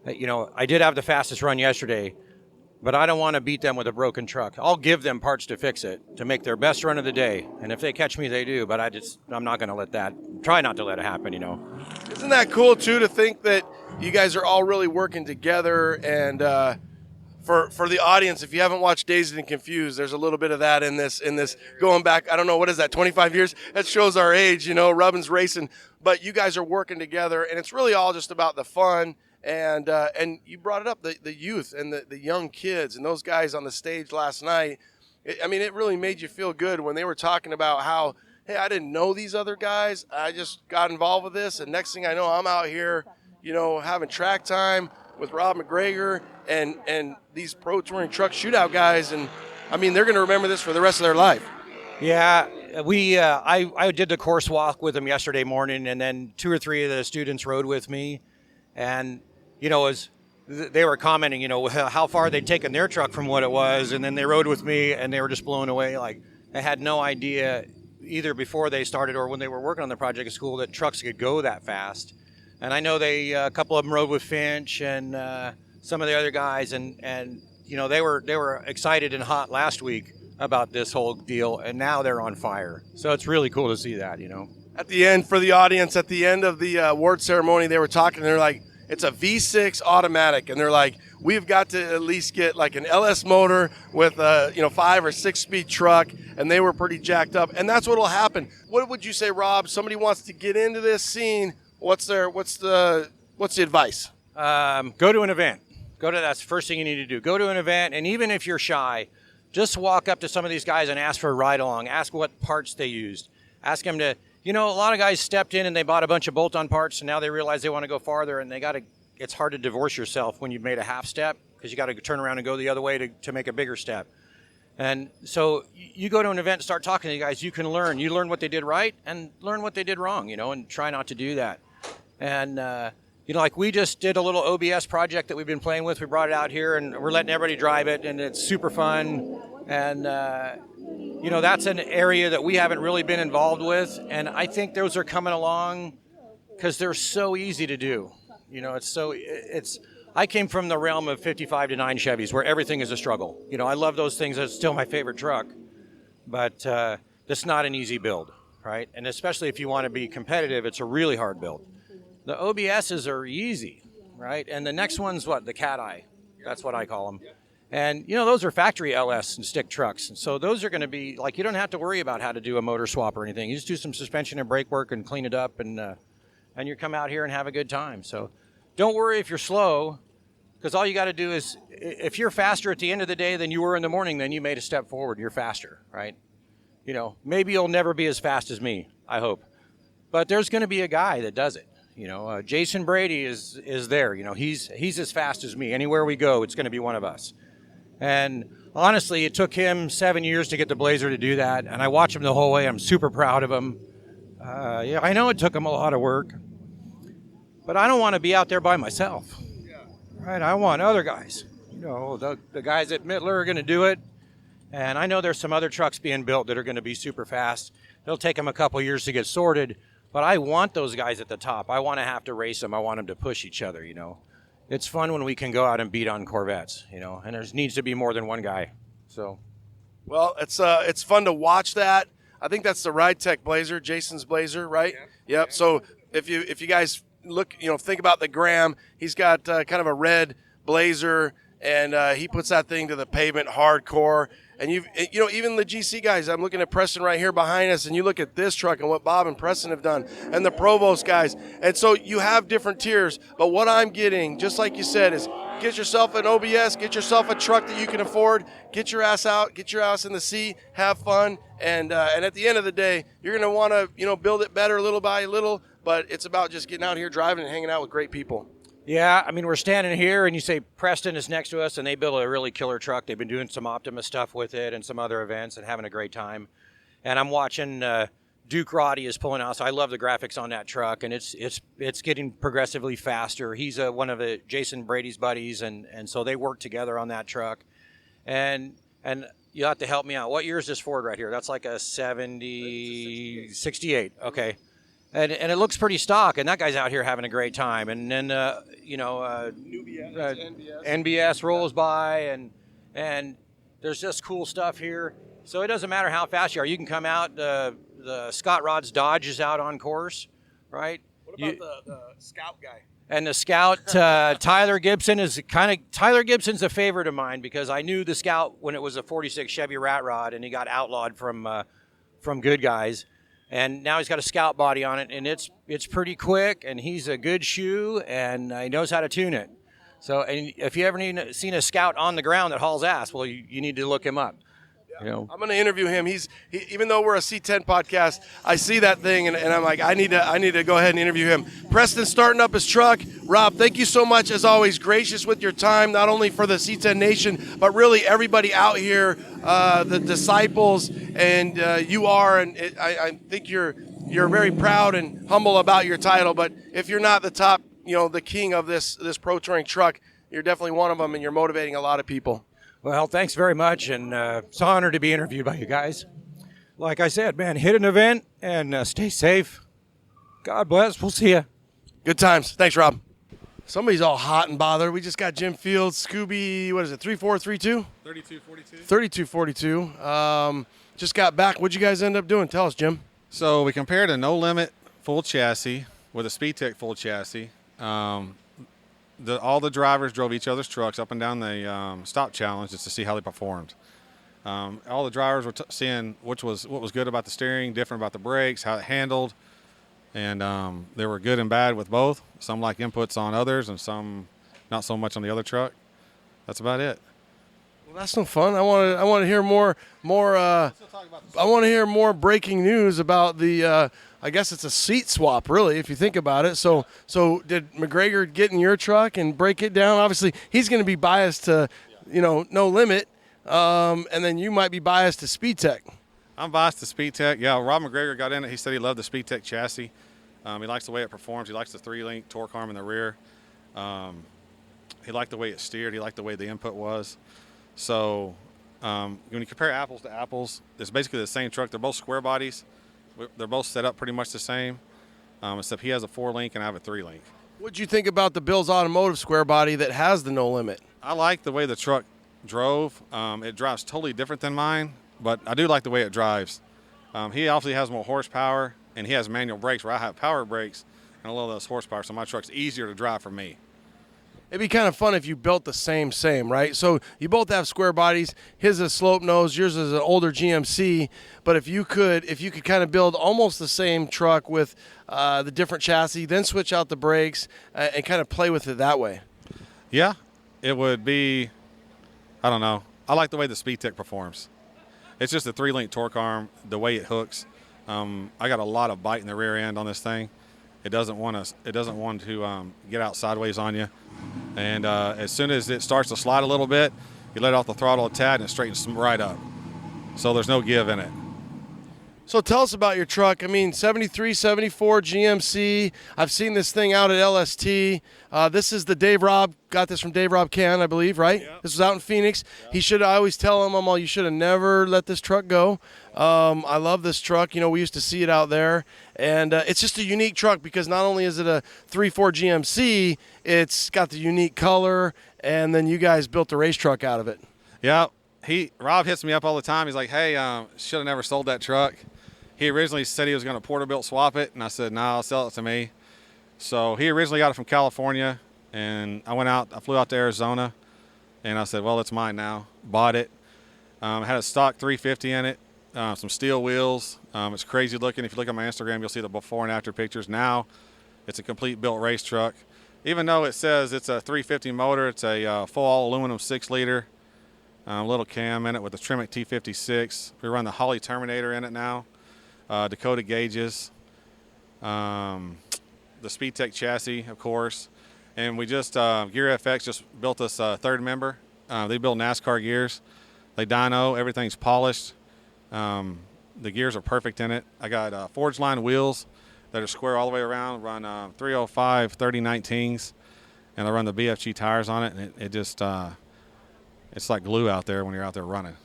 Speaker 10: I did have the fastest run yesterday, but I don't want to beat them with a broken truck. I'll give them parts to fix it, to make their best run of the day, and if they catch me, they do, but I'm not going to try not to let it happen,
Speaker 1: Isn't that cool, too, to think that you guys are all really working together? And for the audience, if you haven't watched Dazed and Confused, there's a little bit of that in this going back, I don't know, what is that, 25 years? That shows our age, Rubbin's racing. But you guys are working together, and it's really all just about the fun. And you brought it up, the youth and the young kids and those guys on the stage last night. It really made you feel good when they were talking about how, hey, I didn't know these other guys. I just got involved with this, and next thing I know, I'm out here, having track time with Rob McGregor and these pro touring truck shootout guys. And, they're going to remember this for the rest of their life.
Speaker 10: Yeah, I did the course walk with them yesterday morning, and then 2 or 3 of the students rode with me. And, as they were commenting, how far they'd taken their truck from what it was, and then they rode with me, and they were just blown away. Like, they had no idea, either before they started or when they were working on the project at school, that trucks could go that fast. And I know a couple of them rode with Finch and some of the other guys, and they were excited and hot last week about this whole deal, and now they're on fire. So it's really cool to see that,
Speaker 1: At the end, for the audience, at the end of the award ceremony, they were talking, and they're like, it's a V6 automatic, and they're like, we've got to at least get like an LS motor with a 5 or 6 speed truck, and they were pretty jacked up, and that's what'll happen. What would you say, Rob? Somebody wants to get into this scene. What's the advice?
Speaker 10: Go to an event. That's the first thing you need to do. Go to an event, and even if you're shy, just walk up to some of these guys and ask for a ride along. Ask what parts they used. Ask them to. A lot of guys stepped in and they bought a bunch of bolt-on parts, and now they realize they want to go farther, and it's hard to divorce yourself when you've made a half step, because you got to turn around and go the other way to make a bigger step. And so you go to an event and start talking to the guys, you can learn. You learn what they did right and learn what they did wrong, and try not to do that. And, like we just did a little OBS project that we've been playing with. We brought it out here, and we're letting everybody drive it, and it's super fun. And, that's an area that we haven't really been involved with. And I think those are coming along because they're so easy to do. I came from the realm of 55 to 9 Chevys where everything is a struggle. I love those things. It's still my favorite truck. But it's not an easy build, right? And especially if you want to be competitive, it's a really hard build. The OBSs are easy, right? And the next one's the cat eye. That's what I call them. And, those are factory LS and stick trucks. And so those are going to be, you don't have to worry about how to do a motor swap or anything. You just do some suspension and brake work and clean it up, and you come out here and have a good time. So don't worry if you're slow, because all you got to do is, if you're faster at the end of the day than you were in the morning, then you made a step forward. You're faster, right? Maybe you'll never be as fast as me, I hope. But there's going to be a guy that does it. Jason Brady is there. He's as fast as me. Anywhere we go, it's going to be one of us. And honestly, it took him 7 years to get the Blazer to do that. And I watch him the whole way. I'm super proud of him. I know it took him a lot of work, but I don't want to be out there by myself. Right? I want other guys. You know, the guys at Mittler are going to do it. And I know there's some other trucks being built that are going to be super fast. It'll take them a couple years to get sorted, but I want those guys at the top. I want to have to race them. I want them to push each other, you know. It's fun when we can go out and beat on Corvettes, you know, and there needs to be more than one guy. So,
Speaker 1: well, it's fun to watch that. I think that's the Ride Tech Blazer, Jason's Blazer, right? Yeah. Yep. So if you guys look, you know, think about the Graham, he's got kind of a red Blazer, and he puts that thing to the pavement hardcore. And you know, even the GC guys, I'm looking at Preston right here behind us, and you look at this truck and what Bob and Preston have done, and the Provost guys. And so you have different tiers, but what I'm getting, just like you said, is get yourself an OBS, get yourself a truck that you can afford, get your ass out, get your ass in the seat, have fun, and at the end of the day, you're going to want to, you know, build it better little by little, but it's about just getting out here driving and hanging out with great people.
Speaker 10: Yeah, I mean, we're standing here, and you say Preston is next to us, and they built a really killer truck. They've been doing some Optima stuff with it and some other events and having a great time. And I'm watching Duke Roddy is pulling out. So I love the graphics on that truck, and it's getting progressively faster. He's one of Jason Brady's buddies, and so they work together on that truck. And you have to help me out. What year is this Ford right here? That's like a 68. Okay. And it looks pretty stock, and that guy's out here having a great time. And then, NBS rolls by, and there's just cool stuff here. So it doesn't matter how fast you are. You can come out. The Scott Rod's Dodge is out on course, right?
Speaker 1: What about the Scout guy?
Speaker 10: And the Scout, Tyler Gibson's a favorite of mine because I knew the Scout when it was a 46 Chevy Rat Rod, and he got outlawed from good guys. And now he's got a Scout body on it, and it's pretty quick, and he's a good shoe, and he knows how to tune it. So, and if you ever seen a Scout on the ground that hauls ass, well, you need to look him up. You know,
Speaker 1: I'm going to interview him. Even though we're a C10 podcast, I see that thing, and I'm like, I need to go ahead and interview him. Preston's starting up his truck. Rob, thank you so much, as always, gracious with your time, not only for the C10 Nation, but really everybody out here, the disciples, and you are, and I think you're very proud and humble about your title. But if you're not the top, you know, the king of this pro touring truck, you're definitely one of them, and you're motivating a lot of people.
Speaker 10: Well, thanks very much, and it's an honor to be interviewed by you guys. Like I said, man, hit an event and stay safe. God bless. We'll see you.
Speaker 1: Good times. Thanks, Rob. Somebody's all hot and bothered. We just got Jim Fields, Scooby, what is it, 3432? 3242. Just got back. What'd you guys end up doing? Tell us, Jim.
Speaker 11: So we compared a No Limit full chassis with a SpeedTech full chassis. All the drivers drove each other's trucks up and down the stop challenge just to see how they performed. All the drivers were seeing what was good about the steering, different about the brakes, how it handled, and they were good and bad with both. Some like inputs on others, and some not so much on the other truck. That's about it.
Speaker 1: Well, that's no fun. I want to hear more. I want to hear more breaking news about the. I guess it's a seat swap, really, if you think about it. So did McGregor get in your truck and break it down? Obviously, he's going to be biased to, No Limit, and then you might be biased to SpeedTech.
Speaker 11: I'm biased to SpeedTech. Yeah, Rob McGregor got in it. He said he loved the SpeedTech chassis. He likes the way it performs. He likes the 3-link torque arm in the rear. He liked the way it steered. He liked the way the input was. So when you compare apples to apples, it's basically the same truck. They're both square bodies. They're both set up pretty much the same, except he has a 4-link and I have a 3-link.
Speaker 1: What'd you think about the Bill's Automotive square body that has the No Limit?
Speaker 11: I like the way the truck drove. It drives totally different than mine, but I do like the way it drives. He obviously has more horsepower, and he has manual brakes where I have power brakes and a little less horsepower, so my truck's easier to drive for me.
Speaker 1: It'd be kind of fun if you built the same, right? So you both have square bodies. His is slope nose, yours is an older GMC. But if you could kind of build almost the same truck with the different chassis, then switch out the brakes and kind of play with it that way.
Speaker 11: Yeah, it would be. I don't know. I like the way the SpeedTech performs. It's just the 3-link torque arm, the way it hooks. I got a lot of bite in the rear end on this thing. It doesn't want to get out sideways on you. And as soon as it starts to slide a little bit, you let off the throttle a tad and it straightens right up. So there's no give in it.
Speaker 1: So tell us about your truck. I mean, 73, 74 GMC. I've seen this thing out at LST. This is the Dave Robb. Got this from Dave Robb Can, I believe, right? Yep. This was out in Phoenix. Yep. I always tell him, you should have never let this truck go. I love this truck. We used to see it out there. And it's just a unique truck because not only is it a 3.4 GMC, it's got the unique color, and then you guys built a race truck out of it.
Speaker 11: Yeah. Rob hits me up all the time. He's like, hey, should have never sold that truck. He originally said he was going to Porterbuilt swap it, and I said, no, I'll sell it to me. So he originally got it from California, and I flew out to Arizona, and I said, well, it's mine now. Bought it. Had a stock 350 in it, some steel wheels. It's crazy looking. If you look at my Instagram, you'll see the before and after pictures. Now it's a complete built race truck. Even though it says it's a 350 motor, it's a full all-aluminum 6-liter. Little cam in it with a Tremec T56. We run the Holley Terminator in it now. Dakota gauges, the SpeedTech chassis, of course, and we just Gear FX just built us a third member. They build NASCAR gears. They dyno, everything's polished. The gears are perfect in it. I got forged line wheels that are square all the way around. Run 305 3019s, and I run the BFG tires on it, and it just it's like glue out there when you're out there running.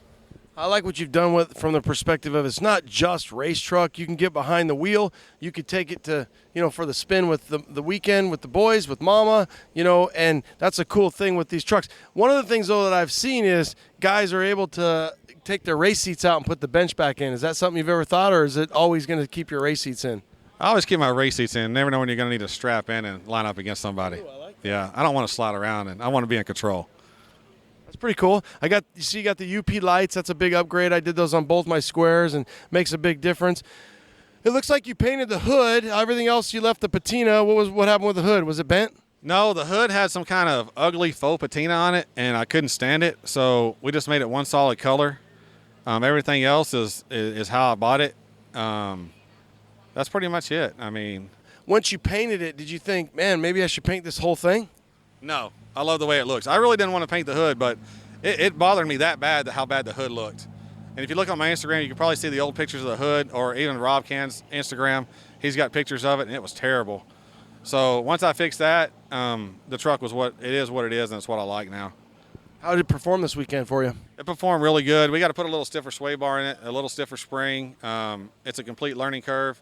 Speaker 1: I like what you've done from the perspective of it's not just race truck. You can get behind the wheel. You could take it to, for the spin with the weekend with the boys, with mama, and that's a cool thing with these trucks. One of the things, though, that I've seen is guys are able to take their race seats out and put the bench back in. Is that something you've ever thought, or is it always going to keep your race seats in?
Speaker 11: I always keep my race seats in. Never know when you're going to need to strap in and line up against somebody. Ooh, I like that. Yeah, I don't want to slide around, and I want to be in control.
Speaker 1: That's pretty cool. You got the UP lights. That's a big upgrade. I did those on both my squares and makes a big difference. It looks like you painted the hood. Everything else you left the patina. What happened with the hood? Was it bent?
Speaker 11: No, the hood had some kind of ugly faux patina on it, and I couldn't stand it. So we just made it one solid color. Everything else is how I bought it. That's pretty much it. I mean,
Speaker 1: once you painted it, did you think, man, maybe I should paint this whole thing?
Speaker 11: No. I love the way it looks. I really didn't want to paint the hood, but it bothered me that bad how bad the hood looked. And if you look on my Instagram, you can probably see the old pictures of the hood, or even Rob Can's Instagram. He's got pictures of it, and it was terrible. So once I fixed that, the truck was what it is, and it's what I like now.
Speaker 1: How did it perform this weekend for you?
Speaker 11: It performed really good. We got to put a little stiffer sway bar in it, a little stiffer spring. It's a complete learning curve.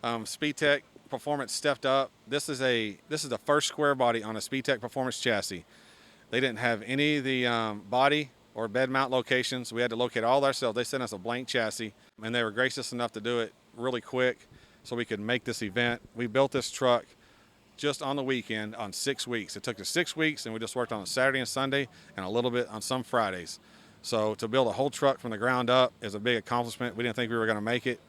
Speaker 11: SpeedTech Performance stepped up. This is the first square body on a SpeedTech Performance chassis. They didn't have any of the body or bed mount locations. We had to locate all ourselves. They sent us a blank chassis, and they were gracious enough to do it really quick so we could make this event. We built this truck just on the weekend on 6 weeks. It took us 6 weeks, and we just worked on a Saturday and Sunday and a little bit on some Fridays. So to build a whole truck from the ground up is a big accomplishment. We didn't think we were going to make it.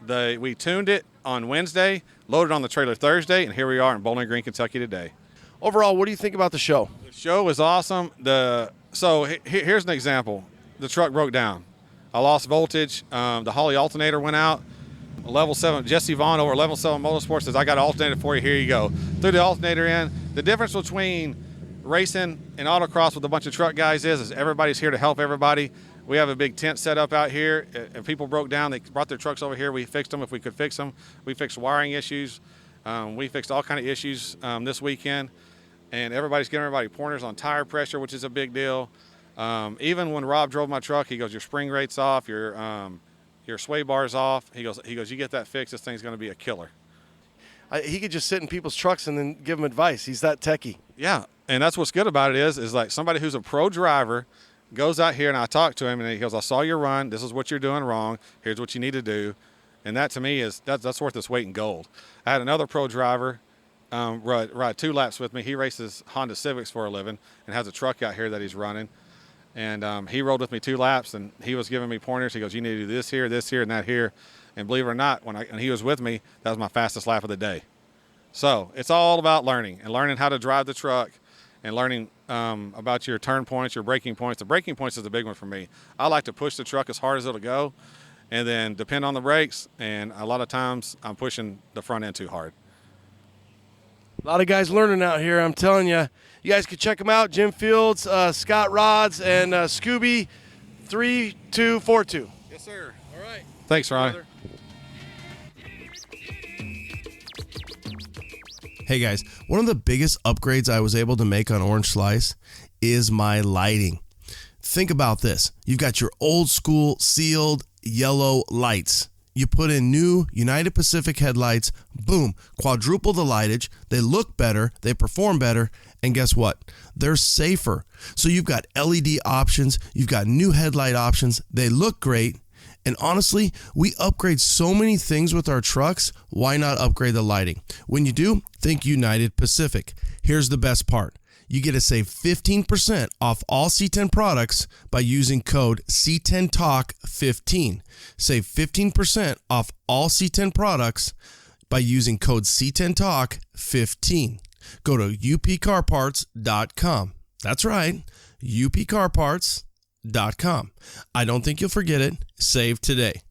Speaker 11: We tuned it on Wednesday, loaded on the trailer Thursday, and here we are in Bowling Green, Kentucky today.
Speaker 1: Overall, what do you think about the show?
Speaker 11: The show was awesome. Here's an example. The truck broke down. I lost voltage. The Holley alternator went out. Level 7, Jesse Vaughn over Level 7 Motorsports says, I got an alternator for you. Here you go. Threw the alternator in. The difference between racing and autocross with a bunch of truck guys is everybody's here to help everybody. We have a big tent set up out here. If people broke down, they brought their trucks over here. We fixed them if we could fix them. We fixed wiring issues. We fixed all kind of issues this weekend. And everybody's giving everybody pointers on tire pressure, which is a big deal. Even when Rob drove my truck, he goes, your spring rate's off, your sway bar's off. He goes, you get that fixed, this thing's going to be a killer.
Speaker 1: He could just sit in people's trucks and then give them advice. He's that techie.
Speaker 11: Yeah, and that's what's good about it is like somebody who's a pro driver goes out here, and I talk to him, and he goes, I saw your run. This is what you're doing wrong. Here's what you need to do. And that, to me, that's worth its weight in gold. I had another pro driver ride 2 laps with me. He races Honda Civics for a living and has a truck out here that he's running. And he rode with me 2 laps, and he was giving me pointers. He goes, you need to do this here, and that here. And believe it or not, when he was with me, that was my fastest lap of the day. So it's all about learning and learning how to drive the truck and learning about your turn points, your braking points. The braking points is the big one for me. I like to push the truck as hard as it'll go and then depend on the brakes. And a lot of times I'm pushing the front end too hard.
Speaker 1: A lot of guys learning out here, I'm telling you. You guys can check them out. Jim Fields, Scott Rods, and Scooby 3242.
Speaker 11: Yes, sir.
Speaker 1: All right.
Speaker 11: Thanks, Ronnie.
Speaker 1: Hey guys, one of the biggest upgrades I was able to make on Orange Slice is my lighting. Think about this. You've got your old school sealed yellow lights. You put in new United Pacific headlights, boom, quadruple the lightage. They look better, they perform better, and guess what? They're safer. So you've got LED options, you've got new headlight options. They look great. And honestly, we upgrade so many things with our trucks. Why not upgrade the lighting? When you do, think United Pacific. Here's the best part. You get to save 15% off all C10 products by using code C10TALK15. Save 15% off all C10 products by using code C10TALK15. Go to upcarparts.com. That's right, upcarparts.com. I don't think you'll forget it. Save today.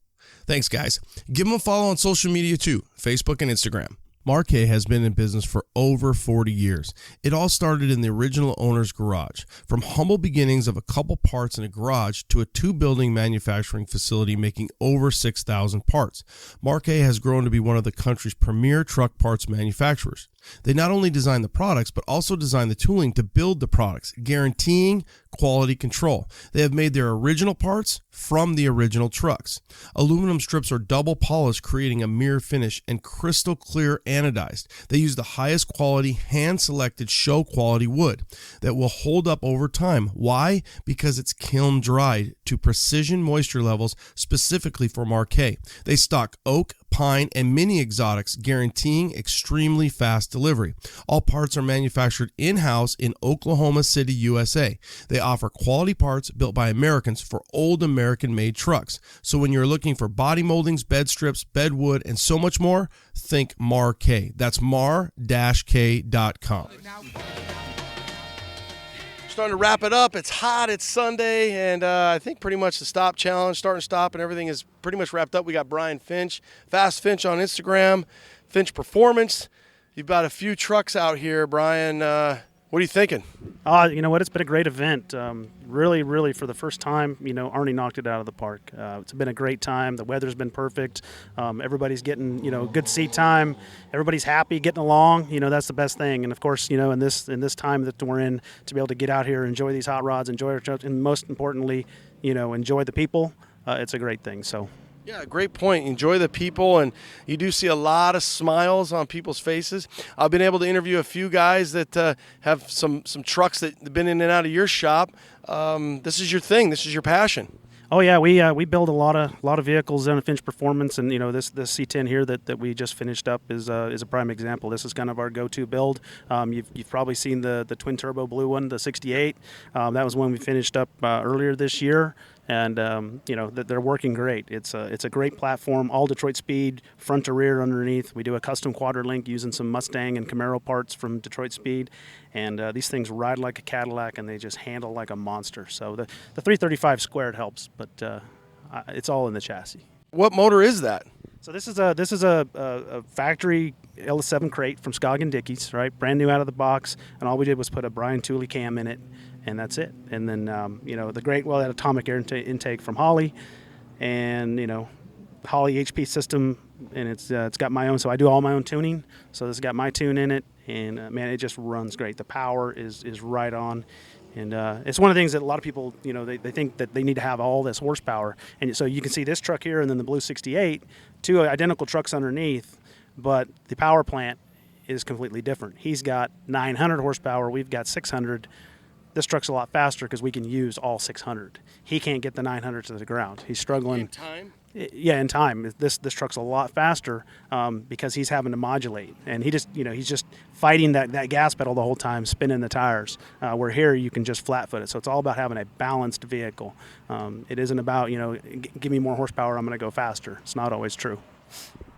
Speaker 1: Thanks, guys. Give them a follow on social media too, Facebook and Instagram. Marquet has been in business for over 40 years. It all started in the original owner's garage. From humble beginnings of a couple parts in a garage to a 2-building manufacturing facility making over 6,000 parts, Marquet has grown to be one of the country's premier truck parts manufacturers. They not only design the products, but also design the tooling to build the products, guaranteeing quality control. They have made their original parts from the original trucks. Aluminum strips are double polished, creating a mirror finish, and crystal clear anodized. They use the highest quality, hand-selected show quality wood that will hold up over time. Why? Because it's kiln dried to precision moisture levels specifically for Marquet. They stock oak, pine, and mini exotics, guaranteeing extremely fast delivery. All parts are manufactured in-house in Oklahoma City, USA. They offer quality parts built by Americans for old American-made trucks. So when you're looking for body moldings, bed strips, bed wood, and so much more, think Marquet. That's mar-k.com. Starting to wrap it up. It's hot. It's Sunday, and I think pretty much the stop challenge, start and stop, and everything is pretty much wrapped up. We got Brian Finch, Fast Finch on Instagram, Finch Performance. You've got a few trucks out here, Brian. What are you thinking?
Speaker 12: You know what? It's been a great event. Really, for the first time, Arnie knocked it out of the park. It's been a great time. The weather's been perfect. Everybody's getting, good seat time. Everybody's happy, getting along. That's the best thing. And of course, in this time that we're in, to be able to get out here, enjoy these hot rods, enjoy our trucks, and most importantly, enjoy the people. It's a great thing. So.
Speaker 1: Yeah, great point. Enjoy the people, and you do see a lot of smiles on people's faces. I've been able to interview a few guys that have some trucks that have been in and out of your shop. This is your thing. This is your passion.
Speaker 12: Oh yeah, we build a lot of vehicles in a Finch Performance, and this C10 here that we just finished up is a prime example. This is kind of our go-to build. You've probably seen the twin turbo blue one, the 68. That was one we finished up earlier this year. And they're working great. It's a great platform, all Detroit Speed, front to rear underneath. We do a custom quadrillink using some Mustang and Camaro parts from Detroit Speed, and these things ride like a Cadillac, and they just handle like a monster. So the 335 squared helps, but it's all in the chassis.
Speaker 1: What motor is that?
Speaker 12: So this is a factory L7 crate from Scoggin Dickies, right? Brand new out of the box, and all we did was put a Brian Tooley cam in it. And that's it. And then, the great, that atomic air intake from Holley, and, Holley HP system, and it's got my own, so I do all my own tuning. So this has got my tune in it, and, man, it just runs great. The power is right on. And it's one of the things that a lot of people, they think that they need to have all this horsepower. And so you can see this truck here and then the Blue 68, two identical trucks underneath, but the power plant is completely different. He's got 900 horsepower. We've got 600. This truck's a lot faster because we can use all 600. He can't get the 900 to the ground. He's struggling.
Speaker 1: In time?
Speaker 12: Yeah, in time. This truck's a lot faster because he's having to modulate, and he's just fighting that gas pedal the whole time, spinning the tires. Where here you can just flat foot it. So it's all about having a balanced vehicle. It isn't about give me more horsepower, I'm going to go faster. It's not always true.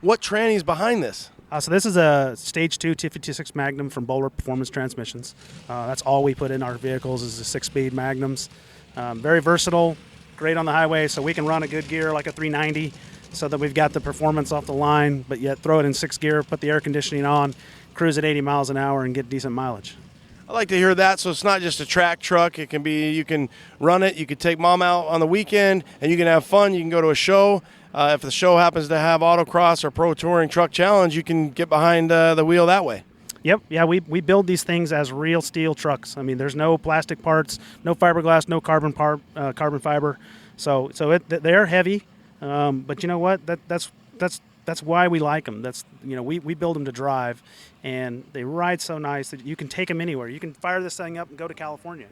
Speaker 1: What tranny's behind this?
Speaker 12: So this is a Stage 2 T56 Magnum from Bulwark Performance Transmissions. That's all we put in our vehicles is the 6-speed Magnums. Very versatile, great on the highway, so we can run a good gear like a 390 so that we've got the performance off the line, but yet throw it in 6th gear, put the air conditioning on, cruise at 80 miles an hour, and get decent mileage.
Speaker 1: I like to hear that. So it's not just a track truck. It can be, you can run it, you can take mom out on the weekend, and you can have fun. You can go to a show. if the show happens to have autocross or pro touring truck challenge, you can get behind the wheel that way.
Speaker 12: Yep. Yeah, we build these things as real steel trucks. I mean, there's no plastic parts, no fiberglass, no carbon fiber. So they're heavy, but you know what? That's why we like them. We build them to drive, and they ride so nice that you can take them anywhere. You can fire this thing up and go to California.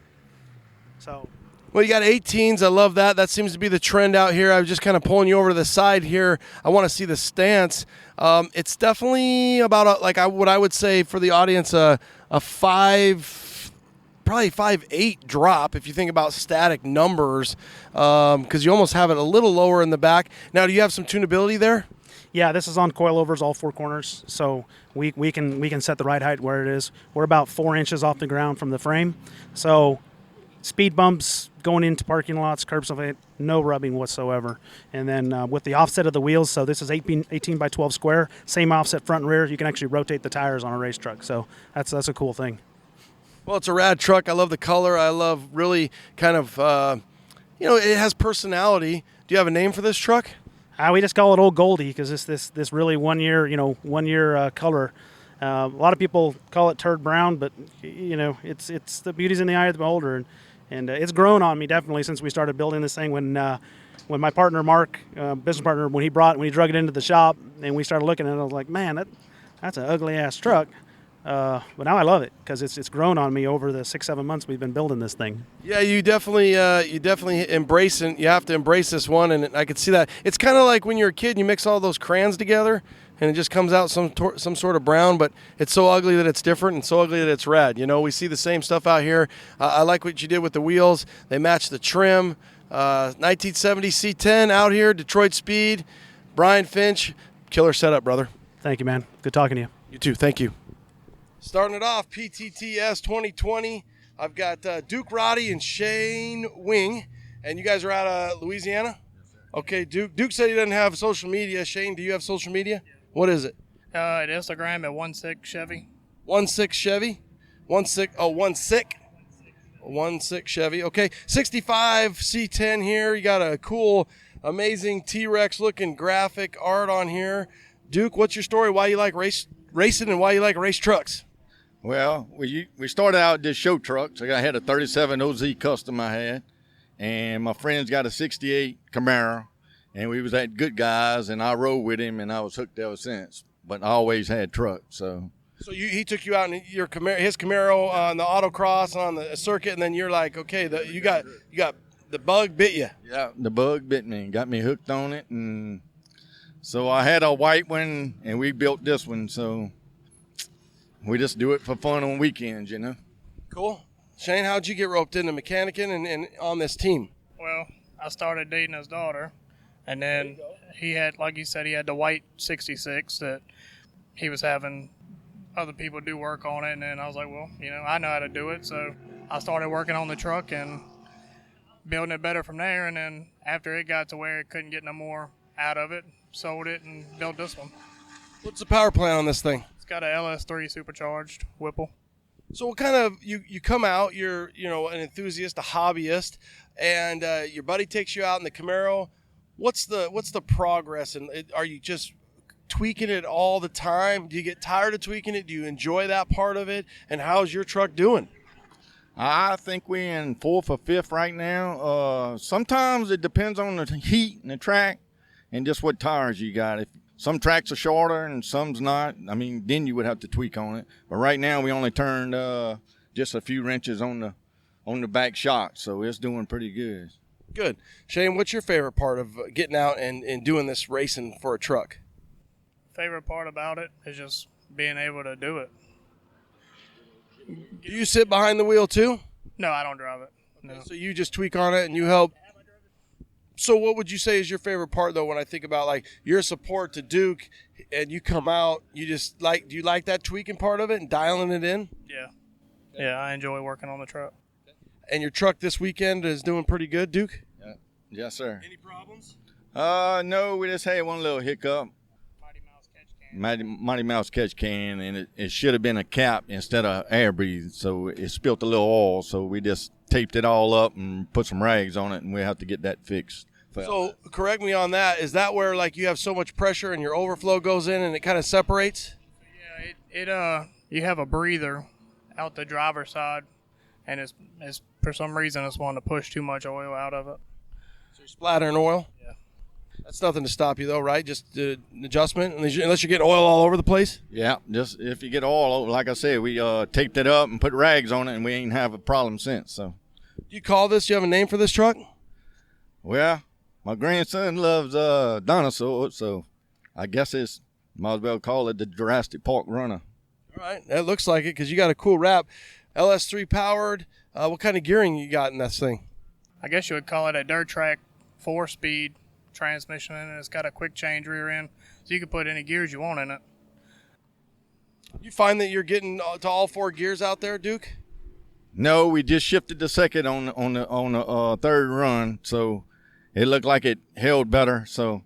Speaker 12: So.
Speaker 1: Well, you got 18s. I love that. That seems to be the trend out here. I was just kind of pulling you over to the side here. I want to see the stance. It's definitely about what I would say for the audience, a 5'8" drop if you think about static numbers, because you almost have it a little lower in the back. Now, do you have some tunability there?
Speaker 12: Yeah, this is on coilovers, all four corners, so we can set the ride height where it is. We're about 4 inches off the ground from the frame, so speed bumps going into parking lots, curbs, no rubbing whatsoever. And then with the offset of the wheels, so this is 18 by 12 square, same offset front and rear. You can actually rotate the tires on a race truck, so that's a cool thing.
Speaker 1: Well, it's a rad truck. I love the color. I love really kind of, it has personality. Do you have a name for this truck?
Speaker 12: We just call it Old Goldie because this really 1 year, 1 year color. A lot of people call it turd brown, but it's the beauty's in the eye of the beholder, and it's grown on me definitely since we started building this thing. When my partner Mark, business partner, when he drug it into the shop and we started looking at it, I was like, man, that's an ugly ass truck. But now I love it because it's grown on me over the 6-7 months we've been building this thing.
Speaker 1: Yeah, you definitely embrace it. You have to embrace this one, and I could see that. It's kind of like when you're a kid, and you mix all those crayons together, and it just comes out some sort of brown. But it's so ugly that it's different, and so ugly that it's red. We see the same stuff out here. I like what you did with the wheels. They match the trim. 1970 C10 out here, Detroit Speed. Brian Finch, killer setup, brother.
Speaker 12: Thank you, man. Good talking to you.
Speaker 1: You too. Thank you. Starting it off, PTTS 2020. I've got Duke Roddy and Shane Wing, and you guys are out of Louisiana? Okay, Duke said he doesn't have social media. Shane, do you have social media? What is it?
Speaker 13: At Instagram at 16 Chevy.
Speaker 1: 16 Chevy? 16 Chevy. Okay, 65 C10 here. You got a cool, amazing T-Rex looking graphic art on here. Duke, what's your story? Why you like racing and why you like race trucks?
Speaker 14: Well, we started out just show trucks. I had a 37 OZ Custom I had, and my friend's got a 68 Camaro, and we was at Good Guys, and I rode with him, and I was hooked ever since. But I always had trucks, so. So
Speaker 1: he took you out in his Camaro on the autocross on the circuit, and then you're like, okay, you got the bug bit you.
Speaker 14: Yeah, the bug bit me, got me hooked on it, and so I had a white one, and we built this one, so. We just do it for fun on weekends,
Speaker 1: Cool. Shane, how'd you get roped into mechanicking and on this team?
Speaker 13: Well, I started dating his daughter, and then he had, like you said, he had the white 66 that he was having other people do work on it, and then I was like, well, I know how to do it, so I started working on the truck and building it better from there, and then after it got to where it couldn't get no more out of it, sold it and built this one.
Speaker 1: What's the power plant on this thing?
Speaker 13: It's got a LS3 supercharged Whipple.
Speaker 1: So what kind of, you come out, you're, an enthusiast, a hobbyist, and your buddy takes you out in the Camaro. What's the progress? And are you just tweaking it all the time? Do you get tired of tweaking it? Do you enjoy that part of it? And how's your truck doing?
Speaker 14: I think we're in 4th or 5th right now. Sometimes it depends on the heat and the track and just what tires you got. If some tracks are shorter and some's not, then you would have to tweak on it. But right now we only turned just a few wrenches on the back shock, so it's doing pretty good.
Speaker 1: Good. Shane, what's your favorite part of getting out and doing this racing for a truck?
Speaker 13: Favorite part about it is just being able to do it.
Speaker 1: Do you sit behind the wheel too?
Speaker 13: No, I don't drive it. No.
Speaker 1: So you just tweak on it and you help. So what would you say is your favorite part, though, when I think about, like, your support to Duke and you come out, do you like that tweaking part of it and dialing it in?
Speaker 13: Yeah. Yeah, I enjoy working on the truck.
Speaker 1: And your truck this weekend is doing pretty good, Duke?
Speaker 14: Yeah. Yes, sir.
Speaker 1: Any problems?
Speaker 14: No, we just had one little hiccup. Mighty Mouse catch can, and it should have been a cap instead of air breathe, so it spilled a little oil, so we just taped it all up and put some rags on it, and we have to get that fixed
Speaker 1: So correct me on that. Is that where like you have so much pressure and your overflow goes in and it kind of separates?
Speaker 13: Yeah, you have a breather out the driver's side, and it's for some reason it's wanting to push too much oil out of it.
Speaker 1: So you're splattering oil?
Speaker 13: Yeah.
Speaker 1: That's nothing to stop you though, right? Just an adjustment, unless you're getting oil all over the place?
Speaker 14: Yeah, just if you get oil, like I said, we taped it up and put rags on it, and we ain't have a problem since. So,
Speaker 1: do you call this? Do you have a name for this truck?
Speaker 14: Well, my grandson loves dinosaurs, so I guess might as well call it the Jurassic Park Runner.
Speaker 1: All right, that looks like it because you got a cool wrap. LS3 powered. What kind of gearing you got in this thing?
Speaker 13: I guess you would call it a dirt track 4-speed transmission, and it's got a quick change rear end, so you can put any gears you want in it.
Speaker 1: You find that you're getting to all 4 gears out there, Duke?
Speaker 14: No, we just shifted the second on the third run, so it looked like it held better. So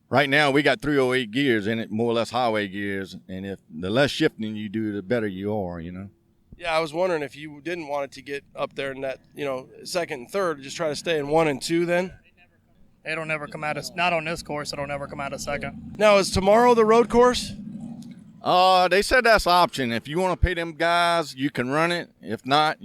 Speaker 14: right now we got 308 gears in it, more or less highway gears, and if the less shifting you do, the better you are,
Speaker 1: Yeah, I was wondering if you didn't want it to get up there in that, second and third, just try to stay in 1 and 2 then?
Speaker 13: It'll never come out not on this course, it'll never come out of second.
Speaker 1: Now, is tomorrow the road course?
Speaker 14: They said that's an option. If you want to pay them guys, you can run it. If not,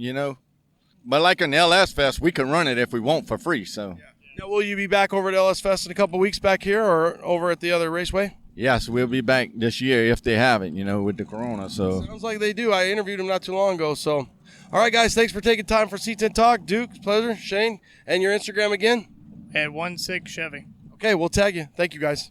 Speaker 14: But like in the LS Fest, we can run it if we want for free, so.
Speaker 1: Yeah. Now, will you be back over at LS Fest in a couple weeks back here or over at the other raceway?
Speaker 14: Yes, we'll be back this year if they have it, with the corona, so.
Speaker 1: Sounds like they do. I interviewed them not too long ago, so. All right, guys, thanks for taking time for C10 Talk. Duke, pleasure. Shane, and your Instagram again?
Speaker 13: At 1.6 Chevy.
Speaker 1: Okay, we'll tag you. Thank you, guys.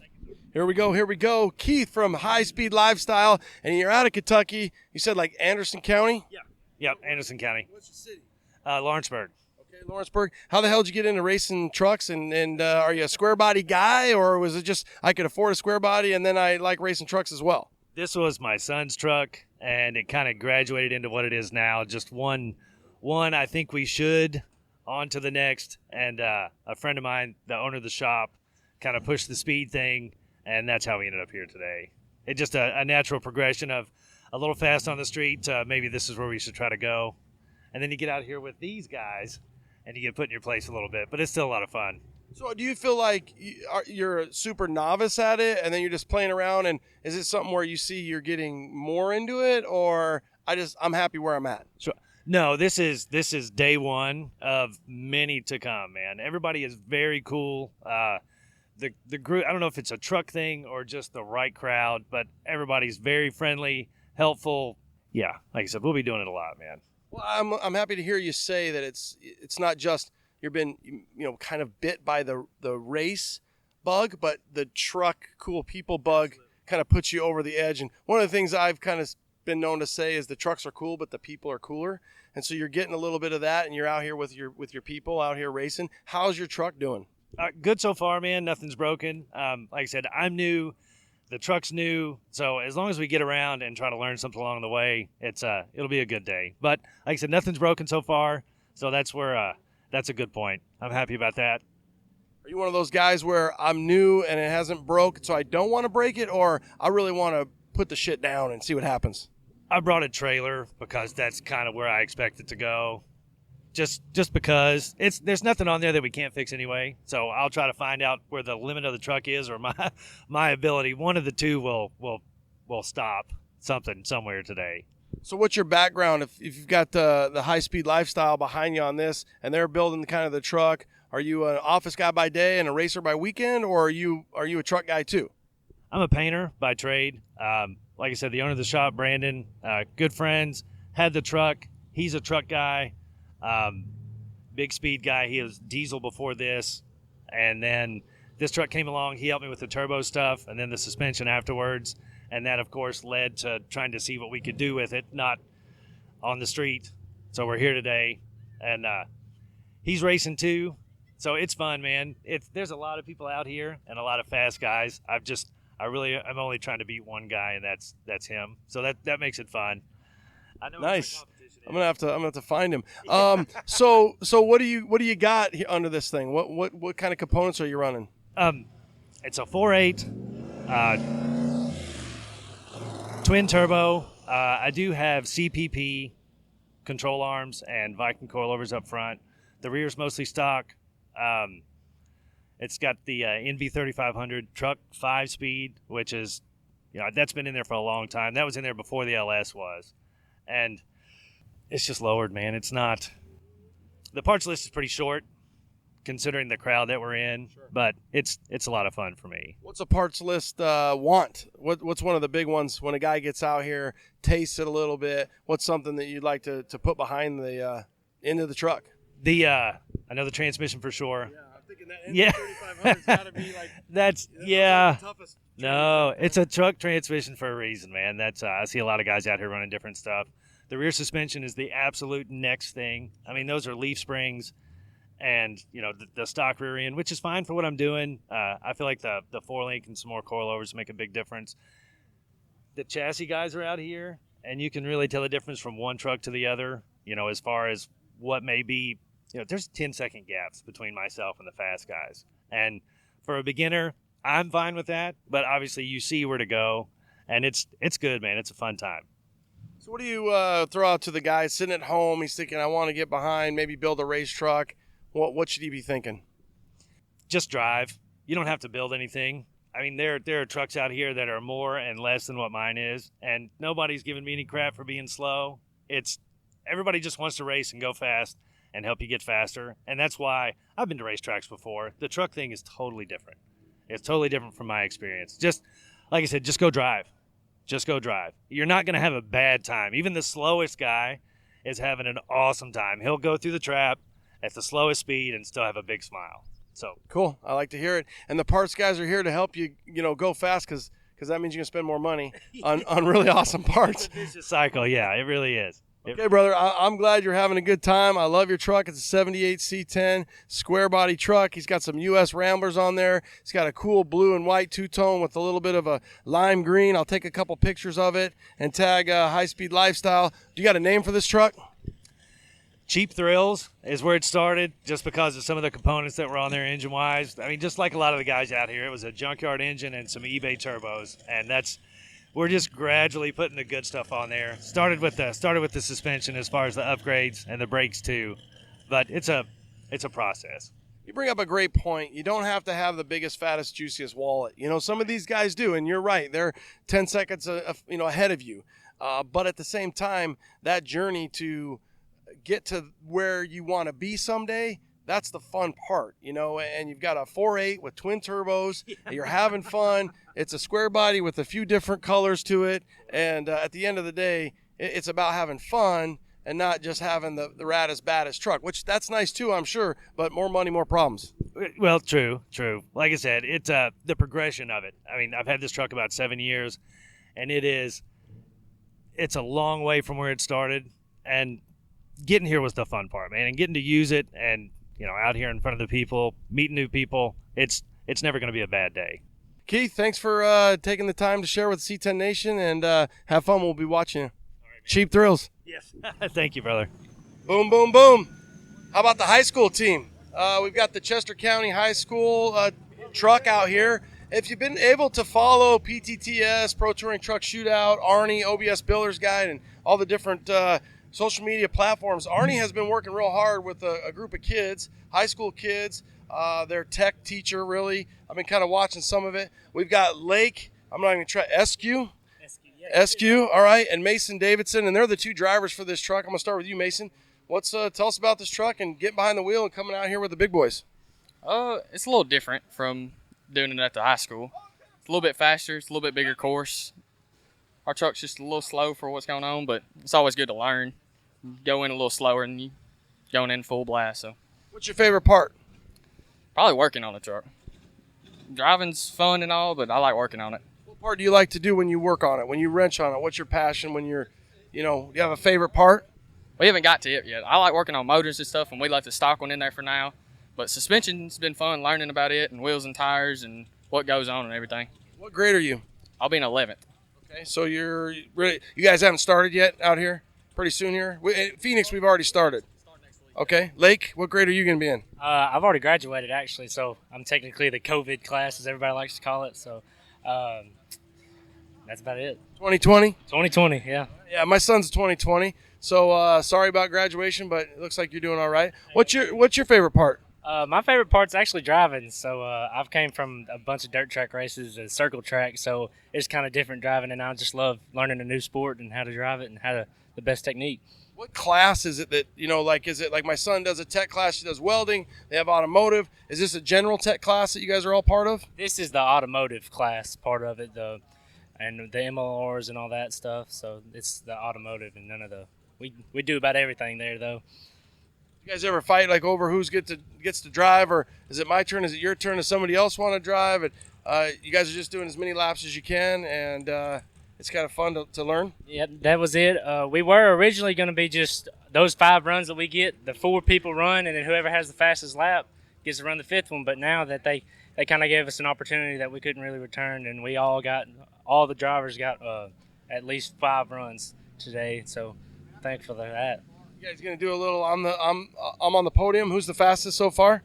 Speaker 1: Here we go. Keith from High Speed Lifestyle, and you're out of Kentucky. You said like Anderson County?
Speaker 15: Yeah. Yep, Anderson County.
Speaker 1: What's the city?
Speaker 15: Lawrenceburg.
Speaker 1: Okay, Lawrenceburg. How the hell did you get into racing trucks, and are you a square body guy, or was it just I could afford a square body and then I like racing trucks as well?
Speaker 15: This was my son's truck, and it kind of graduated into what it is now. Just one I think we should, on to the next, and a friend of mine, the owner of the shop, kind of pushed the speed thing, and that's how we ended up here today. It's just a natural progression of a little fast on the street to maybe this is where we should try to go. And then you get out here with these guys, and you get put in your place a little bit, but it's still a lot of fun.
Speaker 1: So do you feel like you're a super novice at it, and then you're just playing around, and is it something where you see you're getting more into it, or I'm happy where I'm at?
Speaker 15: Sure. No, this is day one of many to come, man. Everybody is very cool. The group, I don't know if it's a truck thing or just the right crowd, but everybody's very friendly, helpful. Yeah, like I said, we'll be doing it a lot, man.
Speaker 1: Well, I'm happy to hear you say that it's not just you've been kind of bit by the race bug, but the truck cool people bug kind of puts you over the edge. And one of the things I've kind of been known to say is the trucks are cool, but the people are cooler. And so you're getting a little bit of that, and you're out here with your people out here racing. How's your truck doing?
Speaker 15: Good so far, man. Nothing's broken. Like I said, I'm new. The truck's new. So as long as we get around and try to learn something along the way, it'll be a good day. But like I said, nothing's broken so far. So that's where that's a good point. I'm happy about that.
Speaker 1: Are you one of those guys where I'm new and it hasn't broke, so I don't want to break it, or I really want to put the shit down and see what happens?
Speaker 15: I brought a trailer because that's kind of where I expect it to go. Just because there's nothing on there that we can't fix anyway. So I'll try to find out where the limit of the truck is, or my ability. One of the two will stop something somewhere today.
Speaker 1: So what's your background? If you've got the High Speed Lifestyle behind you on this, and they're building kind of the truck, are you an office guy by day and a racer by weekend, or are you a truck guy too?
Speaker 15: I'm a painter by trade. Like I said, the owner of the shop, Brandon, good friends, had the truck. He's a truck guy, big speed guy. He was diesel before this, and then this truck came along. He helped me with the turbo stuff, and then the suspension afterwards. And that, of course, led to trying to see what we could do with it, not on the street. So we're here today, and he's racing too. So it's fun, man. There's a lot of people out here and a lot of fast guys. I'm only trying to beat one guy, and that's him. So that makes it fun. I know.
Speaker 1: Nice. I'm gonna have to find him. So what do you got under this thing? What kind of components are you running?
Speaker 15: It's a 4.8 twin turbo. I do have CPP control arms and Viking coilovers up front. The rear's mostly stock. It's got the NV3500 truck 5-speed, which is, that's been in there for a long time. That was in there before the LS was. And it's just lowered, man. It's not – the parts list is pretty short considering the crowd that we're in, but it's a lot of fun for me.
Speaker 3: What's a parts list want? What's one of the big ones when a guy gets out here, tastes it a little bit? What's something that you'd like to put behind the end of the truck?
Speaker 15: I know the transmission for sure.
Speaker 3: Yeah, I'm thinking that
Speaker 15: Yeah.
Speaker 3: NV3500's got to be like –
Speaker 15: That's
Speaker 3: the toughest.
Speaker 15: No, it's a truck transmission for a reason, man. That's I see a lot of guys out here running different stuff. The rear suspension is the absolute next thing. I mean, those are leaf springs and, the stock rear end, which is fine for what I'm doing. I feel like the 4-link and some more coilovers make a big difference. The chassis guys are out here, and you can really tell the difference from one truck to the other, as far as what may be, there's 10-second gaps between myself and the fast guys. And for a beginner, I'm fine with that, but obviously you see where to go, and it's good, man. It's a fun time.
Speaker 3: So what do you throw out to the guy sitting at home? He's thinking, I want to get behind, maybe build a race truck. What should he be thinking?
Speaker 15: Just drive. You don't have to build anything. I mean, there are trucks out here that are more and less than what mine is, and nobody's giving me any crap for being slow. Everybody just wants to race and go fast and help you get faster, and that's why I've been to racetracks before. The truck thing is totally different. It's totally different from my experience. Just, like I said, just go drive. Just go drive. You're not going to have a bad time. Even the slowest guy is having an awesome time. He'll go through the trap at the slowest speed and still have a big smile. So
Speaker 3: cool. I like to hear it. And the parts guys are here to help you, go fast because that means you can spend more money on really awesome parts.
Speaker 15: It's a vicious cycle. Yeah, it really is.
Speaker 3: Okay, brother, I'm glad you're having a good time. I love your truck. It's a 78 C10 square body truck. He's got some U.S. Ramblers on there. He's got a cool blue and white two-tone with a little bit of a lime green. I'll take a couple pictures of it and tag High Speed Lifestyle. Do you got a name for this truck?
Speaker 15: Cheap Thrills is where it started, just because of some of the components that were on there engine-wise. I mean, just like a lot of the guys out here, it was a junkyard engine and some eBay turbos, and we're just gradually putting the good stuff on there. Started with the suspension as far as the upgrades and the brakes too, but it's a process.
Speaker 3: You bring up a great point. You don't have to have the biggest, fattest, juiciest wallet. Some of these guys do, and you're right. They're 10 seconds ahead of you. But at the same time, that journey to get to where you want to be someday, that's the fun part, and you've got a 4.8 with twin turbos. You're having fun. It's a square body with a few different colors to it. And at the end of the day, it's about having fun and not just having the raddest, baddest truck, which that's nice too, I'm sure, but more money, more problems.
Speaker 15: Well, true. Like I said, it's the progression of it. I mean, I've had this truck about 7 years, and it's a long way from where it started. And getting here was the fun part, man, and getting to use it and, out here in front of the people, meeting new people, it's never going to be a bad day.
Speaker 3: Keith, thanks for taking the time to share with C10 Nation, and have fun. We'll be watching you. Right, Cheap Thrills.
Speaker 15: Yes. Thank you, brother.
Speaker 3: Boom, boom, boom. How about the high school team? We've got the Chester County High School truck out here. If you've been able to follow PTTS, Pro Touring Truck Shootout, Arnie, OBS Builder's Guide, and all the different social media platforms, Arnie has been working real hard with a group of kids, high school kids, their tech teacher, really. I've been kind of watching some of it. We've got Lake, I'm not even trying, SQ, all right, and Mason Davidson, and they're the two drivers for this truck. I'm going to start with you, Mason. Tell us about this truck and getting behind the wheel and coming out here with the big boys.
Speaker 16: It's a little different from doing it at the high school. It's a little bit faster. It's a little bit bigger course. Our truck's just a little slow for what's going on, but it's always good to learn. Go in a little slower than you going in full blast. So,
Speaker 3: what's your favorite part?
Speaker 16: Probably working on the truck. Driving's fun and all, but I like working on it.
Speaker 3: What part do you like to do when you work on it, when you wrench on it? What's your passion when you're, do you have a favorite part?
Speaker 16: We haven't got to it yet. I like working on motors and stuff, and we left the stock one in there for now. But suspension's been fun, learning about it, and wheels and tires and what goes on and everything.
Speaker 3: What grade are you?
Speaker 16: I'll be in 11th.
Speaker 3: Okay, so you guys haven't started yet out here? Pretty soon here? Phoenix, we've already started. Okay. Lake, what grade are you going to be in?
Speaker 17: I've already graduated, actually, so I'm technically the COVID class, as everybody likes to call it. So that's about it.
Speaker 3: 2020?
Speaker 17: 2020, yeah.
Speaker 3: Yeah, my son's 2020. So sorry about graduation, but it looks like you're doing all right. What's your favorite part?
Speaker 17: My favorite part's actually driving. So I've came from a bunch of dirt track races and circle track, so it's kind of different driving, and I just love learning a new sport and how to drive it and the best technique.
Speaker 1: What class is it that, like, is it like my son does a tech class, he does welding, they have automotive. Is this a general tech class that you guys are all part of?
Speaker 17: This is the automotive class part of it, and the MLRs and all that stuff. So it's the automotive and none of we do about everything there, though.
Speaker 1: You guys ever fight like over who's gets to drive, or is it my turn? Is it your turn? Does somebody else want to drive? And you guys are just doing as many laps as you can, and it's kind of fun to learn.
Speaker 17: Yep, that was it. We were originally going to be just those 5 runs that we get, the 4 people run, and then whoever has the fastest lap gets to run the 5th one. But now that they kind of gave us an opportunity that we couldn't really return, and all the drivers got at least 5 runs today. So thankful for that.
Speaker 1: You guys gonna do a little? I'm on the podium. Who's the fastest so far?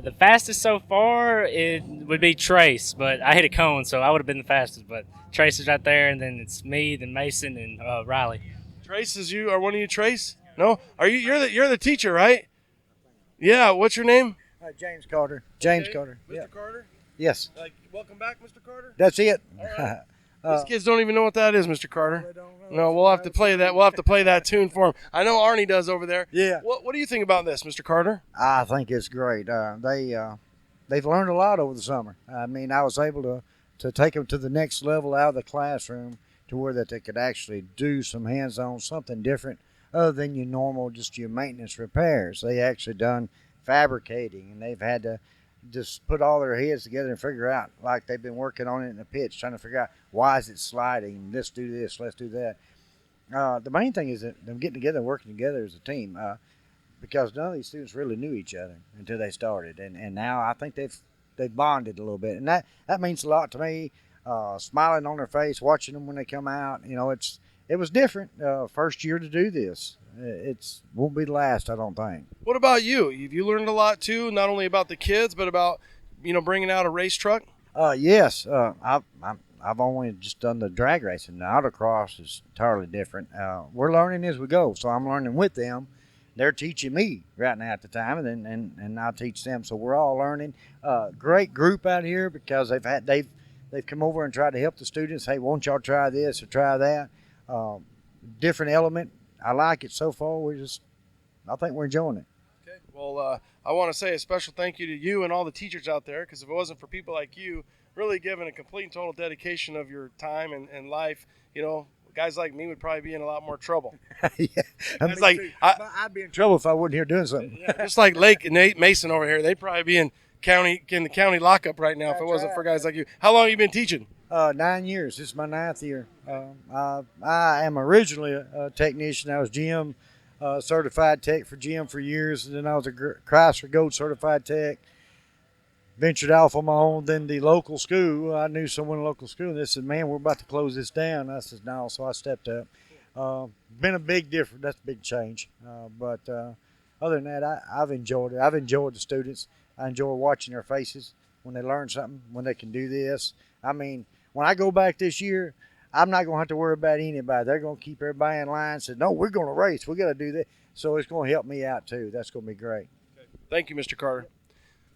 Speaker 17: The fastest so far it would be Trace, but I hit a cone, so I would have been the fastest. But Trace is right there, and then it's me, then Mason, and Riley.
Speaker 1: Trace, is you? Are one of you Trace? No? Are you? You're the teacher, right? Yeah. What's your name?
Speaker 18: James Carter. James
Speaker 1: Okay.
Speaker 18: Carter.
Speaker 1: Mr.
Speaker 18: Yeah.
Speaker 1: Carter.
Speaker 18: Yes.
Speaker 1: Welcome back, Mr. Carter.
Speaker 18: That's it.
Speaker 1: All right. These kids don't even know what that is, Mr. Carter. No, we'll have to play that. We'll have to play that tune for them. I know Arnie does over there.
Speaker 18: Yeah.
Speaker 1: What do you think about this, Mr. Carter?
Speaker 18: I think it's great. They've learned a lot over the summer. I mean, I was able to take them to the next level out of the classroom to where that they could actually do some hands-on, something different other than your normal, just your maintenance repairs. They actually done fabricating, and they've had to just put all their heads together and figure out, like they've been working on it in the pits, trying to figure out why is it sliding, let's do this, let's do that. The main thing is that them getting together and working together as a team, because none of these students really knew each other until they started, and now I think they've bonded a little bit, and that means a lot to me. Smiling on their face, watching them when they come out, it was different. First year to do this. It won't be the last, I don't think.
Speaker 1: What about you? Have you learned a lot too, not only about the kids, but about bringing out a race truck?
Speaker 18: Yes. I've only just done the drag racing. The autocross is entirely different. We're learning as we go, so I'm learning with them. They're teaching me right now at the time, and I teach them. So we're all learning. Great group out here because they've come over and tried to help the students. Hey, won't y'all try this or try that? Different element. I like it so far. I think we're enjoying it.
Speaker 1: Okay. Well, I want to say a special thank you to you and all the teachers out there, because if it wasn't for people like you really giving a complete and total dedication of your time and life, guys like me would probably be in a lot more trouble.
Speaker 18: Yeah,
Speaker 1: it's like
Speaker 18: I'd be in trouble if I wasn't here doing something.
Speaker 1: Yeah, just like Lake and Nate Mason over here, they'd probably be in the county lockup right now if it wasn't for guys like you. How long have you been teaching?
Speaker 18: 9 years. This is my 9th year. I am originally a technician. I was GM certified tech for GM for years, and then I was a Chrysler Gold certified tech. Ventured off on my own. Then the local school, I knew someone in the local school, and they said, "Man, we're about to close this down." I said, "No," so I stepped up. Been a big difference. That's a big change. But other than that, I've enjoyed it. I've enjoyed the students. I enjoy watching their faces when they learn something, when they can do this. I mean, when I go back this year, I'm not going to have to worry about anybody. They're going to keep everybody in line and say, "No, we're going to race. We got to do that." So it's going to help me out too. That's going to be great.
Speaker 1: Thank you, Mr. Carter.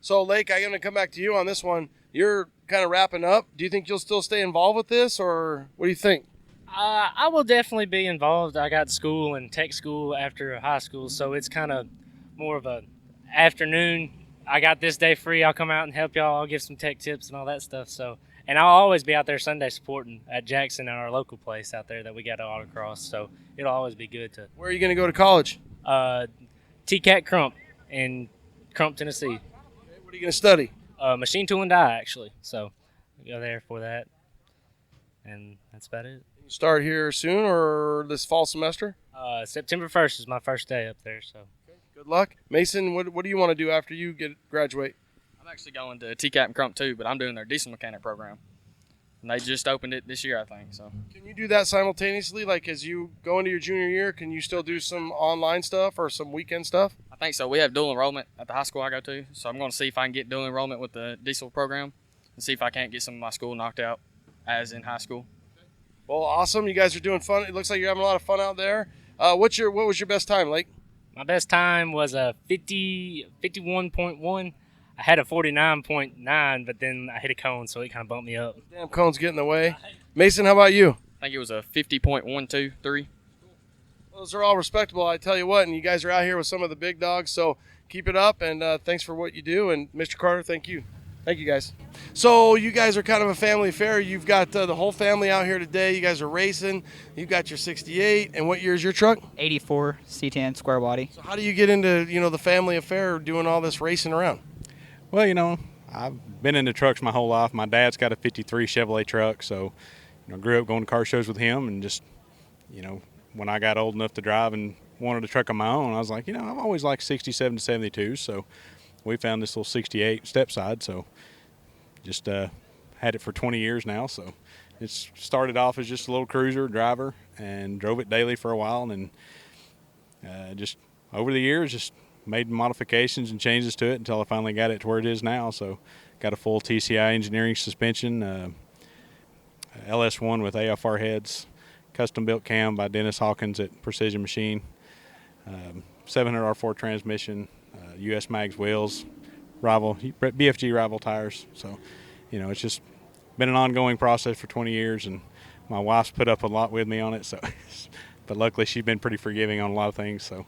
Speaker 1: So, Lake, I'm going to come back to you on this one. You're kind of wrapping up. Do you think you'll still stay involved with this, or what do you think?
Speaker 17: I will definitely be involved. I got school and tech school after high school, so it's kind of more of a afternoon. I got this day free. I'll come out and help y'all. I'll give some tech tips and all that stuff. And I'll always be out there Sunday supporting at Jackson, our local place out there that we got autocross. So it'll always be good to.
Speaker 1: Where are you going to go to college?
Speaker 17: TCAT Crump in Crump, Tennessee.
Speaker 1: What are you going to study?
Speaker 17: Machine tool and die, actually. So I go there for that, and that's about it.
Speaker 1: You start here soon or this fall semester?
Speaker 17: September 1st is my first day up there. So
Speaker 1: good luck. Mason, what do you want to do after you graduate?
Speaker 16: I'm actually going to TCAP and Crump too, but I'm doing their diesel mechanic program. And they just opened it this year, I think. So
Speaker 1: can you do that simultaneously? Like as you go into your junior year, can you still do some online stuff or some weekend stuff?
Speaker 16: I think so. We have dual enrollment at the high school I go to, so I'm going to see if I can get dual enrollment with the diesel program and see if I can't get some of my school knocked out as in high school.
Speaker 1: Well, awesome. You guys are doing fun. It looks like you're having a lot of fun out there. What was your best time, Lake?
Speaker 17: My best time was a 51.1. I had a 49.9, but then I hit a cone, so it kind of bumped me up.
Speaker 1: Damn cone's getting in the way. Mason, how about you?
Speaker 16: I think it was a 50.123.
Speaker 1: Those are all respectable, I tell you what, and you guys are out here with some of the big dogs, so keep it up, and thanks for what you do. And Mr. Carter, thank you. Thank you, guys. So you guys are kind of a family affair. You've got the whole family out here today. You guys are racing. You've got your 68. And what year is your truck?
Speaker 19: 84 C10 square body.
Speaker 1: So how do you get into, the family affair doing all this racing around?
Speaker 11: Well, I've been into trucks my whole life. My dad's got a 53 Chevrolet truck, so grew up going to car shows with him, and just, when I got old enough to drive and wanted a truck of my own, I was like, I've always liked 67 to 72, so we found this little 68 step side, so just had it for 20 years now. So it started off as just a little cruiser driver and drove it daily for a while, and then just over the years just made modifications and changes to it until I finally got it to where it is now. So got a full TCI engineering suspension, LS1 with AFR heads, custom built cam by Dennis Hawkins at Precision Machine, 700 R4 transmission, US Mags wheels, BFG rival tires. So, it's just been an ongoing process for 20 years, and my wife's put up a lot with me on it. So, but luckily she's been pretty forgiving on a lot of things. So,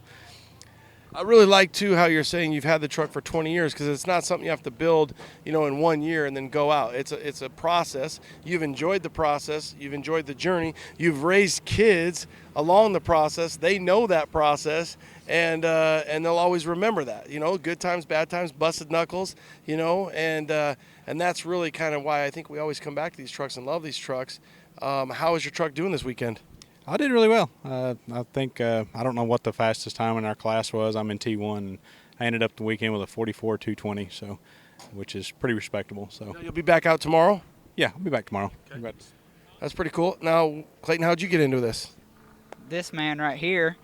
Speaker 1: I really like, too, how you're saying you've had the truck for 20 years, because it's not something you have to build, in 1 year and then go out. It's a process. You've enjoyed the process. You've enjoyed the journey. You've raised kids along the process. They know that process, and they'll always remember that. Good times, bad times, busted knuckles, and that's really kind of why I think we always come back to these trucks and love these trucks. How is your truck doing this weekend?
Speaker 11: I did really well. I think, I don't know what the fastest time in our class was. I'm in T1, and I ended up the weekend with a 44.220, so, which is pretty respectable. So
Speaker 1: you'll be back out tomorrow?
Speaker 11: Yeah, I'll be back tomorrow.
Speaker 1: Okay. That's pretty cool. Now, Clayton, how'd you get into this?
Speaker 19: This man right here,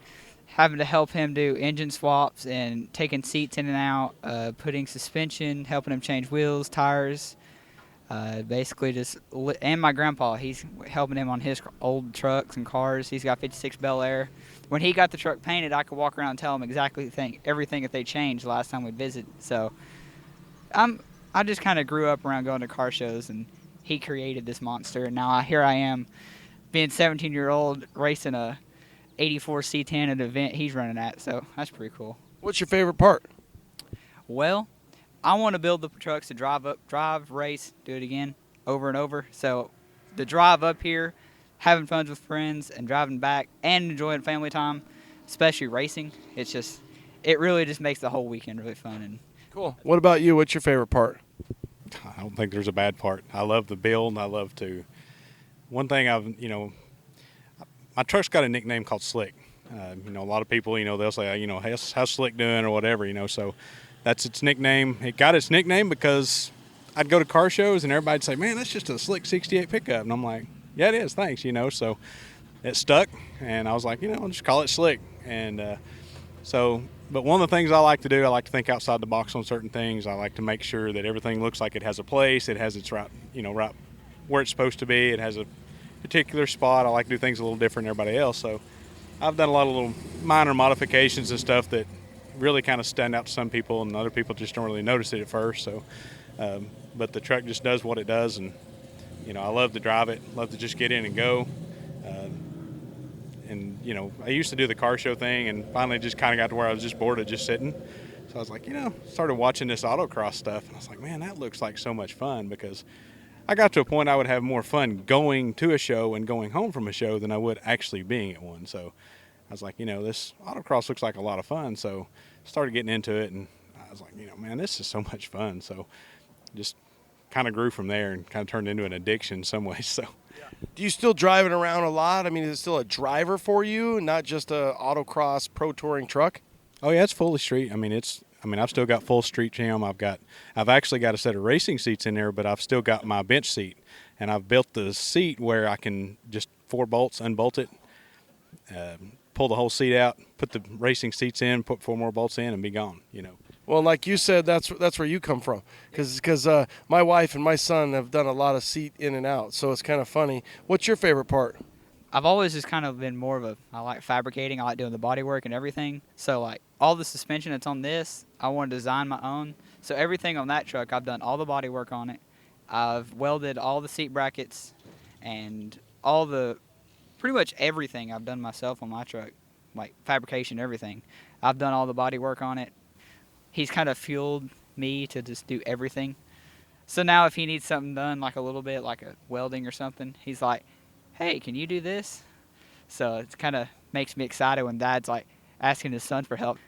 Speaker 19: having to help him do engine swaps and taking seats in and out, putting suspension, helping him change wheels, tires. Basically just, and my grandpa, he's helping him on his old trucks and cars. He's got 56 Bel Air. When he got the truck painted, I could walk around and tell him exactly everything that they changed last time we visited. So I just kind of grew up around going to car shows, and he created this monster. And now here I am, being 17-year-old, racing a 84 C10 at an event he's running at. So that's pretty cool.
Speaker 1: What's your favorite part?
Speaker 19: Well, I want to build the trucks to drive, race, do it again, over and over. So the drive up here, having fun with friends, and driving back, and enjoying family time, especially racing, it really just makes the whole weekend really fun. And
Speaker 1: cool. What about you? What's your favorite part?
Speaker 11: I don't think there's a bad part. I love the build. I love to. One thing my truck's got a nickname called Slick. A lot of people, they'll say, hey, how's Slick doing or whatever, so. That's its nickname. It got its nickname because I'd go to car shows and everybody'd say, man, that's just a Slick 68 pickup. And I'm like, yeah, it is, thanks, So it stuck, and I was like, I'll just call it Slick. And but one of the things I like to do, I like to think outside the box on certain things. I like to make sure that everything looks like it has a place. It has its right where it's supposed to be. It has a particular spot. I like to do things a little different than everybody else. So I've done a lot of little minor modifications and stuff that really kind of stand out to some people, and other people just don't really notice it at first. So, but the truck just does what it does, and I love to drive it, love to just get in and go. And I used to do the car show thing, and finally just kind of got to where I was just bored of just sitting. So I was like, started watching this autocross stuff, and I was like, man, that looks like so much fun, because I got to a point I would have more fun going to a show and going home from a show than I would actually being at one. So I was like, this autocross looks like a lot of fun. So started getting into it, and I was like, man, this is so much fun. So just kind of grew from there and kind of turned into an addiction in some ways. So,
Speaker 1: do you still drive it around a lot? I mean, is it still a driver for you, not just a autocross pro touring truck?
Speaker 11: Oh yeah, it's fully street. I've still got full street jam. I've actually got a set of racing seats in there, but I've still got my bench seat, and I've built the seat where I can just 4 bolts, unbolt it, pull the whole seat out, put the racing seats in, put 4 more bolts in, and be gone.
Speaker 1: Well, like you said, that's where you come from, because my wife and my son have done a lot of seat in and out, so it's kind of funny. What's your favorite part?
Speaker 19: I've always just kind of been more of I like fabricating. I like doing the body work and everything. So like all the suspension that's on this, I want to design my own. So everything on that truck, I've done all the body work on it. I've welded all the seat brackets and pretty much everything I've done myself on my truck, like fabrication, everything. I've done all the body work on it. He's kind of fueled me to just do everything. So now if he needs something done, like a little bit, like a welding or something, he's like, hey, can you do this? So it kind of makes me excited when Dad's like asking his son for help.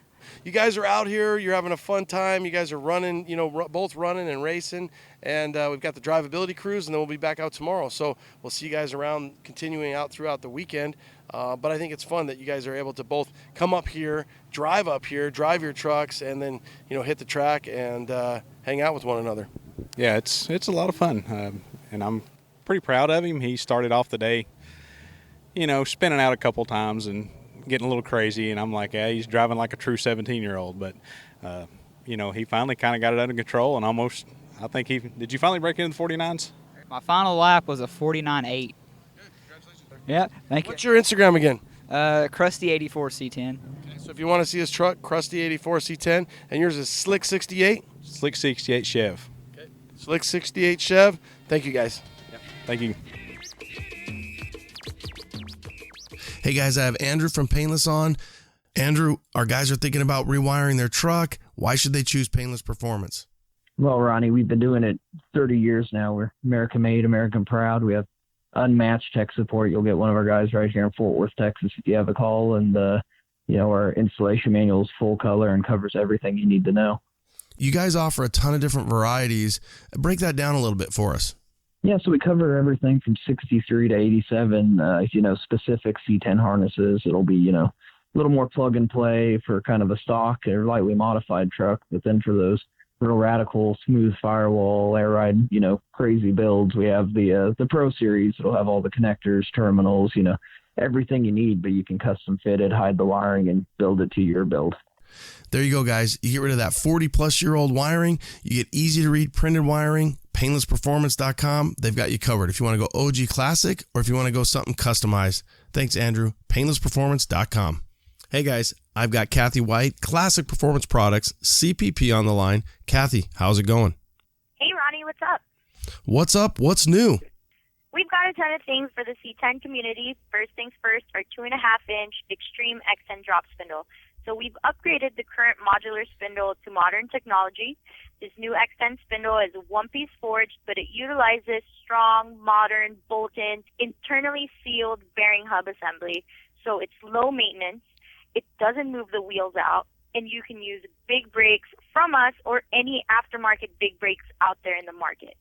Speaker 1: You guys are out here. You're having a fun time. You guys are running, both running and racing. And we've got the drivability cruise, and then we'll be back out tomorrow. So we'll see you guys around, continuing out throughout the weekend. But I think it's fun that you guys are able to both come up here, drive your trucks, and then, hit the track and hang out with one another.
Speaker 11: Yeah, it's a lot of fun. And I'm pretty proud of him. He started off the day, spinning out a couple times and getting a little crazy, and I'm like, yeah, he's driving like a true 17-year-old. But, he finally kind of got it under control, and almost, I think did you finally break into the 49s?
Speaker 19: My final lap was a 49.8. Yeah, thank you.
Speaker 1: What's your Instagram again?
Speaker 19: Krusty84 C10.
Speaker 1: Okay, so if you want to see his truck, Krusty84 C10, and yours is Slick 68?
Speaker 11: Slick 68 Chev.
Speaker 1: Okay, Slick 68 Chev. Thank you, guys.
Speaker 11: Yep. Thank you.
Speaker 3: Hey guys, I have Andrew from Painless on. Andrew, our guys are thinking about rewiring their truck. Why should they choose Painless Performance?
Speaker 20: Well, Ronnie, we've been doing it 30 years now. We're American made, American proud. We have unmatched tech support. You'll get one of our guys right here in Fort Worth, Texas, if you have a call. And, our installation manual is full color and covers everything you need to know.
Speaker 3: You guys offer a ton of different varieties. Break that down a little bit for us.
Speaker 20: Yeah, so we cover everything from 63 to 87, specific C10 harnesses. It'll be, a little more plug and play for kind of a stock or lightly modified truck. But then for those real radical, smooth firewall, air ride, crazy builds, we have the Pro Series. It'll have all the connectors, terminals, everything you need, but you can custom fit it, hide the wiring, and build it to your build.
Speaker 3: There you go, guys. You get rid of that 40-plus-year-old wiring. You get easy-to-read printed wiring. Painlessperformance.com. They've got you covered if you want to go OG Classic or if you want to go something customized. Thanks, Andrew. Painlessperformance.com. Hey, guys. I've got Kathy White, Classic Performance Products, CPP on the line. Kathy, how's it going?
Speaker 21: Hey, Ronnie. What's up?
Speaker 3: What's up? What's new?
Speaker 21: We've got a ton of things for the C10 community. First things first, our 2.5-inch Extreme X10 drop spindle. So we've upgraded the current modular spindle to modern technology. This new X10 spindle is a one-piece forged, but it utilizes strong, modern, bolt-in, internally sealed bearing hub assembly. So it's low maintenance. It doesn't move the wheels out, and you can use big brakes from us or any aftermarket big brakes out there in the market.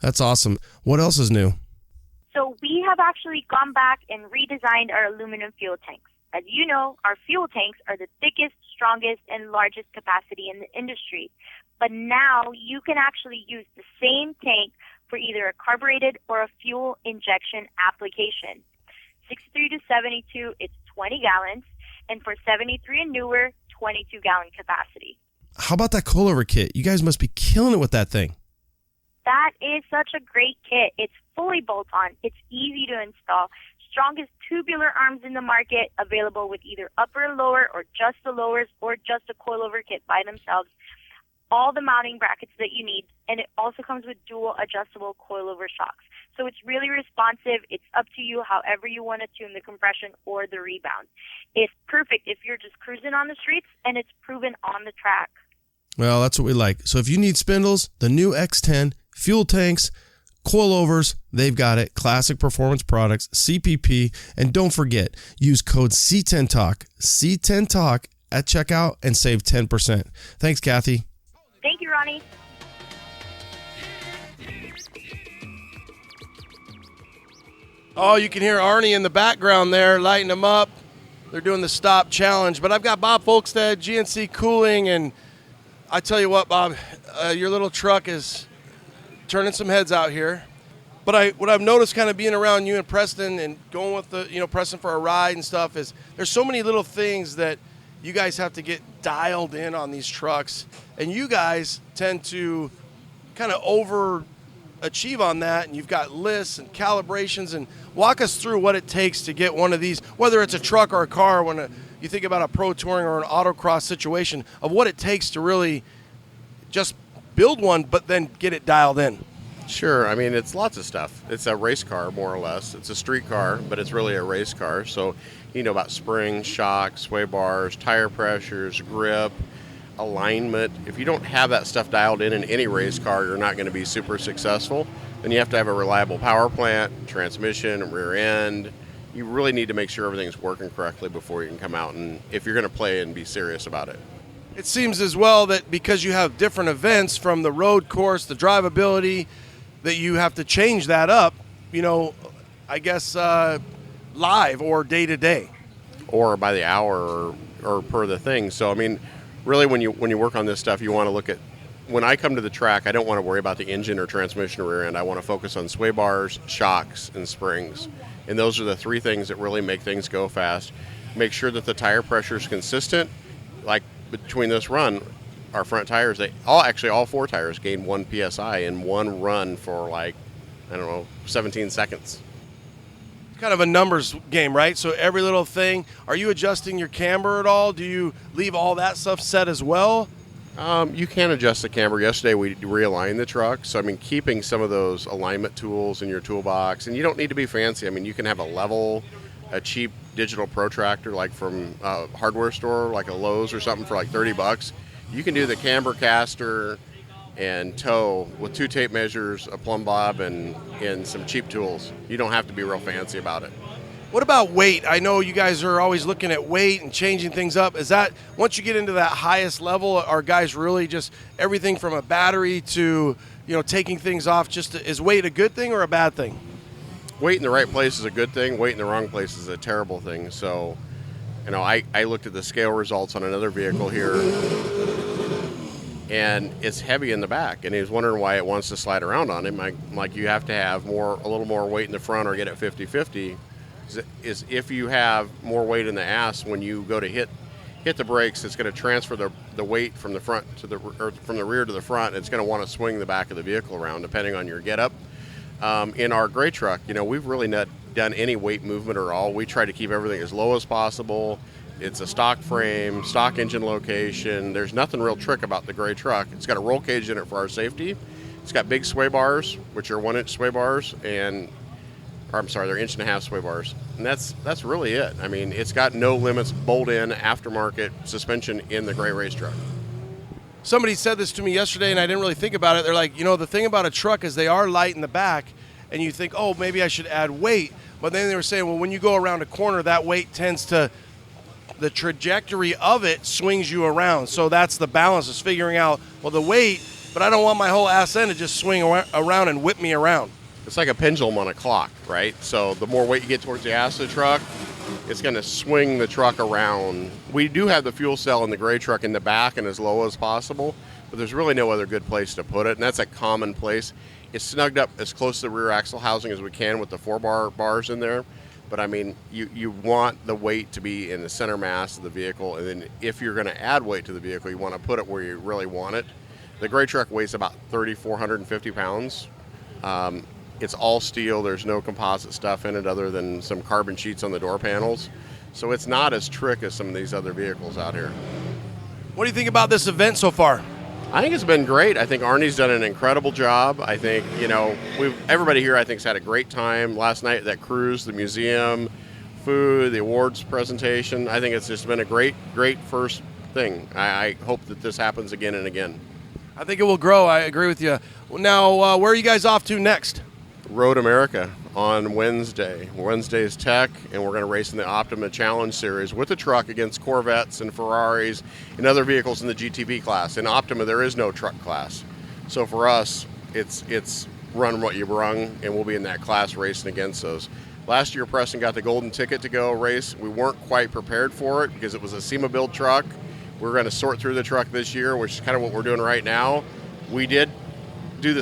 Speaker 3: That's awesome. What else is new?
Speaker 21: So we have actually gone back and redesigned our aluminum fuel tanks. As you know, our fuel tanks are the thickest, strongest, and largest capacity in the industry. But now you can actually use the same tank for either a carbureted or a fuel injection application. 63 to 72, it's 20 gallons, and for 73 and newer, 22-gallon capacity.
Speaker 3: How about that Coilover Kit? You guys must be killing it with that thing.
Speaker 21: That is such a great kit. It's fully bolt-on. It's easy to install. Strongest tubular arms in the market, available with either upper and lower or just the lowers or just a coilover kit by themselves. All the mounting brackets that you need, and it also comes with dual adjustable coilover shocks. So it's really responsive. It's up to you however you want to tune the compression or the rebound. It's perfect if you're just cruising on the streets, and it's proven on the track.
Speaker 3: Well, that's what we like. So if you need spindles, the new X10, fuel tanks, coilovers, they've got it. Classic Performance Products, CPP. And don't forget, use code C10TALK, C10TALK at checkout and save 10%. Thanks, Kathy.
Speaker 21: Thank you, Ronnie.
Speaker 1: Oh, you can hear Arnie in the background there, lighting them up. They're doing the stop challenge. But I've got Bob Folkstead, GNC Cooling, and I tell you what, Bob, your little truck is turning some heads out here. But what I've noticed kind of being around you and Preston and going with the, Preston for a ride and stuff is there's so many little things that you guys have to get dialed in on these trucks. And you guys tend to kind of achieve on that, and you've got lists and calibrations, and walk us through what it takes to get one of these, whether it's a truck or a car, when you think about a pro touring or an autocross situation, of what it takes to really just build one, but then get it dialed in.
Speaker 4: Sure. I mean, it's lots of stuff. It's a race car, more or less. It's a street car, but it's really a race car. So you know about springs, shocks, sway bars, tire pressures, grip, alignment. If you don't have that stuff dialed in any race car, you're not going to be super successful. Then you have to have a reliable power plant, transmission, rear end. You really need to make sure everything's working correctly before you can come out, and if you're going to play and be serious about it.
Speaker 1: It seems as well that because you have different events, from the road course, the drivability, that you have to change that up, I guess live or day to day.
Speaker 4: Or by the hour or per the thing. So, I mean, really when you work on this stuff, you want to look at, when I come to the track, I don't want to worry about the engine or transmission or rear end. I want to focus on sway bars, shocks, and springs. And those are the three things that really make things go fast. Make sure that the tire pressure is consistent. Like between this run, our front tires, all four tires gained 1 PSI in one run for 17 seconds.
Speaker 1: It's kind of a numbers game, right? So every little thing, are you adjusting your camber at all? Do you leave all that stuff set as well?
Speaker 4: You can adjust the camber. Yesterday we realigned the truck. So, I mean, keeping some of those alignment tools in your toolbox, and you don't need to be fancy. I mean, you can have a cheap digital protractor like from a hardware store, like a Lowe's or something, for like $30. You can do the camber caster and toe with 2 tape measures, a plumb bob, and some cheap tools. You don't have to be real fancy about it.
Speaker 1: What about weight? I know you guys are always looking at weight and changing things up. Is that, once you get into that highest level, are guys really just everything from a battery to, taking things off? Is weight a good thing or a bad thing?
Speaker 4: Weight in the right place is a good thing. Weight in the wrong place is a terrible thing. So, I looked at the scale results on another vehicle here, and it's heavy in the back, and he was wondering why it wants to slide around on him. I'm like, you have to have a little more weight in the front or get it 50-50. Is if you have more weight in the ass, when you go to hit the brakes, it's going to transfer the weight from the front from the rear to the front. It's going to want to swing the back of the vehicle around, depending on your getup. In our gray truck, we've really not done any weight movement at all. We try to keep everything as low as possible. It's a stock frame, stock engine location. There's nothing real trick about the gray truck. It's got a roll cage in it for our safety. It's got big sway bars, which are 1-inch sway bars, they're 1.5-inch sway bars. And that's really it. I mean, it's got no limits, bolt-in, aftermarket suspension in the gray race truck.
Speaker 1: Somebody said this to me yesterday, and I didn't really think about it. They're like, the thing about a truck is they are light in the back, and you think, oh, maybe I should add weight. But then they were saying, well, when you go around a corner, that weight tends to, the trajectory of it swings you around. So that's the balance, is figuring out, well, the weight, but I don't want my whole ass end to just swing around and whip me around.
Speaker 4: It's like a pendulum on a clock, right? So the more weight you get towards the ass of the truck, it's going to swing the truck around. We do have the fuel cell in the gray truck in the back and as low as possible, but there's really no other good place to put it, and that's a common place. It's snugged up as close to the rear axle housing as we can with the 4-bar bars in there. But, I mean, you want the weight to be in the center mass of the vehicle, and then if you're going to add weight to the vehicle, you want to put it where you really want it. The gray truck weighs about 3,450 pounds. It's all steel. There's no composite stuff in it other than some carbon sheets on the door panels. So it's not as trick as some of these other vehicles out here.
Speaker 1: What do you think about this event so far?
Speaker 4: I think it's been great. I think Arnie's done an incredible job. I think, everybody here I think has had a great time. Last night, that cruise, the museum, food, the awards presentation. I think it's just been a great first thing. I hope that this happens again and again.
Speaker 1: I think it will grow. I agree with you. Now, where are you guys off to next?
Speaker 4: Road America on Wednesday. Wednesday's Tech, and we're going to race in the Optima Challenge Series with the truck against Corvettes and Ferraris and other vehicles in the GTV class. In Optima, there is no truck class. So for us, it's run what you brung, and we'll be in that class racing against those. Last year, Preston got the golden ticket to go race. We weren't quite prepared for it because it was a SEMA build truck. We're going to sort through the truck this year, which is kind of what we're doing right now. We did do the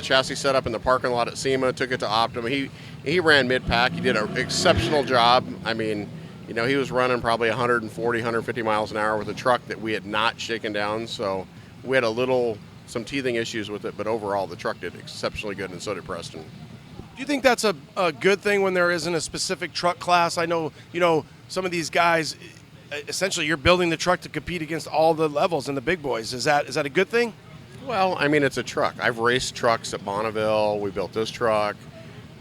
Speaker 4: chassis setup in the parking lot at SEMA, took it to Optima. He ran mid-pack. He did an exceptional job. I mean, he was running probably 140, 150 miles an hour with a truck that we had not shaken down. So we had a little some teething issues with it, but overall the truck did exceptionally good, and so did Preston.
Speaker 1: Do you think that's a good thing when there isn't a specific truck class? I know, some of these guys, essentially you're building the truck to compete against all the levels and the big boys. Is that a good thing?
Speaker 4: Well, I mean, it's a truck. I've raced trucks at Bonneville. We built this truck.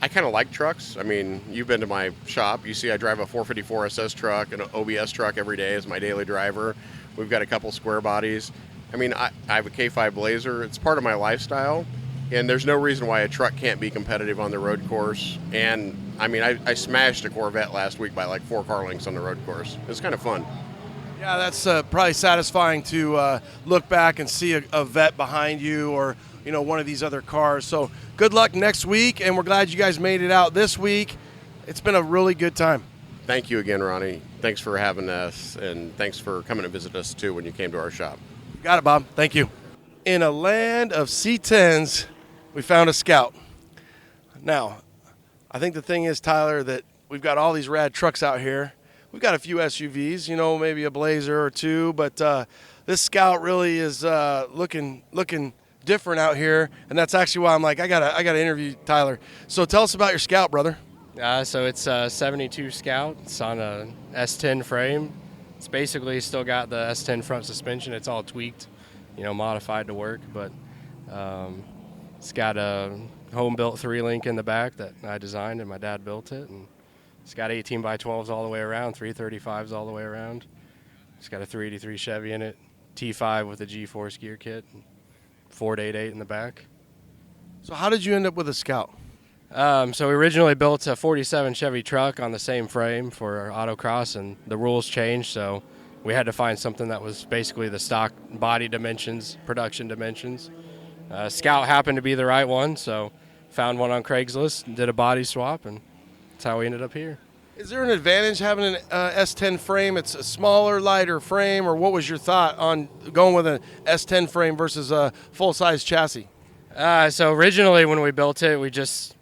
Speaker 4: I kind of like trucks. I mean, you've been to my shop. You see I drive a 454 SS truck and an OBS truck every day as my daily driver. We've got a couple square bodies. I mean, I have a K5 Blazer. It's part of my lifestyle. And there's no reason why a truck can't be competitive on the road course. And, I mean, I smashed a Corvette last week by like 4 car lengths on the road course. It was kind of fun.
Speaker 1: Yeah, that's probably satisfying to look back and see a vet behind you or, one of these other cars. So good luck next week, and we're glad you guys made it out this week. It's been a really good time.
Speaker 4: Thank you again, Ronnie. Thanks for having us, and thanks for coming to visit us, too, when you came to our shop.
Speaker 1: Got it, Bob. Thank you. In a land of C10s, we found a Scout. Now, I think the thing is, Tyler, that we've got all these rad trucks out here. We've got a few SUVs, maybe a Blazer or two, but this Scout really is looking different out here, and that's actually why I'm like, I gotta interview Tyler. So tell us about your Scout, brother.
Speaker 5: So it's a 72 Scout. It's on a S10 frame. It's basically still got the S10 front suspension. It's all tweaked, modified to work, but it's got a home-built 3-link in the back that I designed and my dad built it, and it's got 18x12s all the way around, 335s all the way around. It's got a 383 Chevy in it, T5 with a G-Force gear kit, 488 in the back.
Speaker 1: So how did you end up with a Scout?
Speaker 5: So we originally built a 47 Chevy truck on the same frame for autocross, and the rules changed, so we had to find something that was basically the stock body dimensions, production dimensions. Scout happened to be the right one, so found one on Craigslist, did a body swap, and that's how we ended up here.
Speaker 1: Is there an advantage having an S10 frame? It's a smaller, lighter frame, or what was your thought on going with an S10 frame versus a full-size chassis?
Speaker 5: So originally when we built it, we just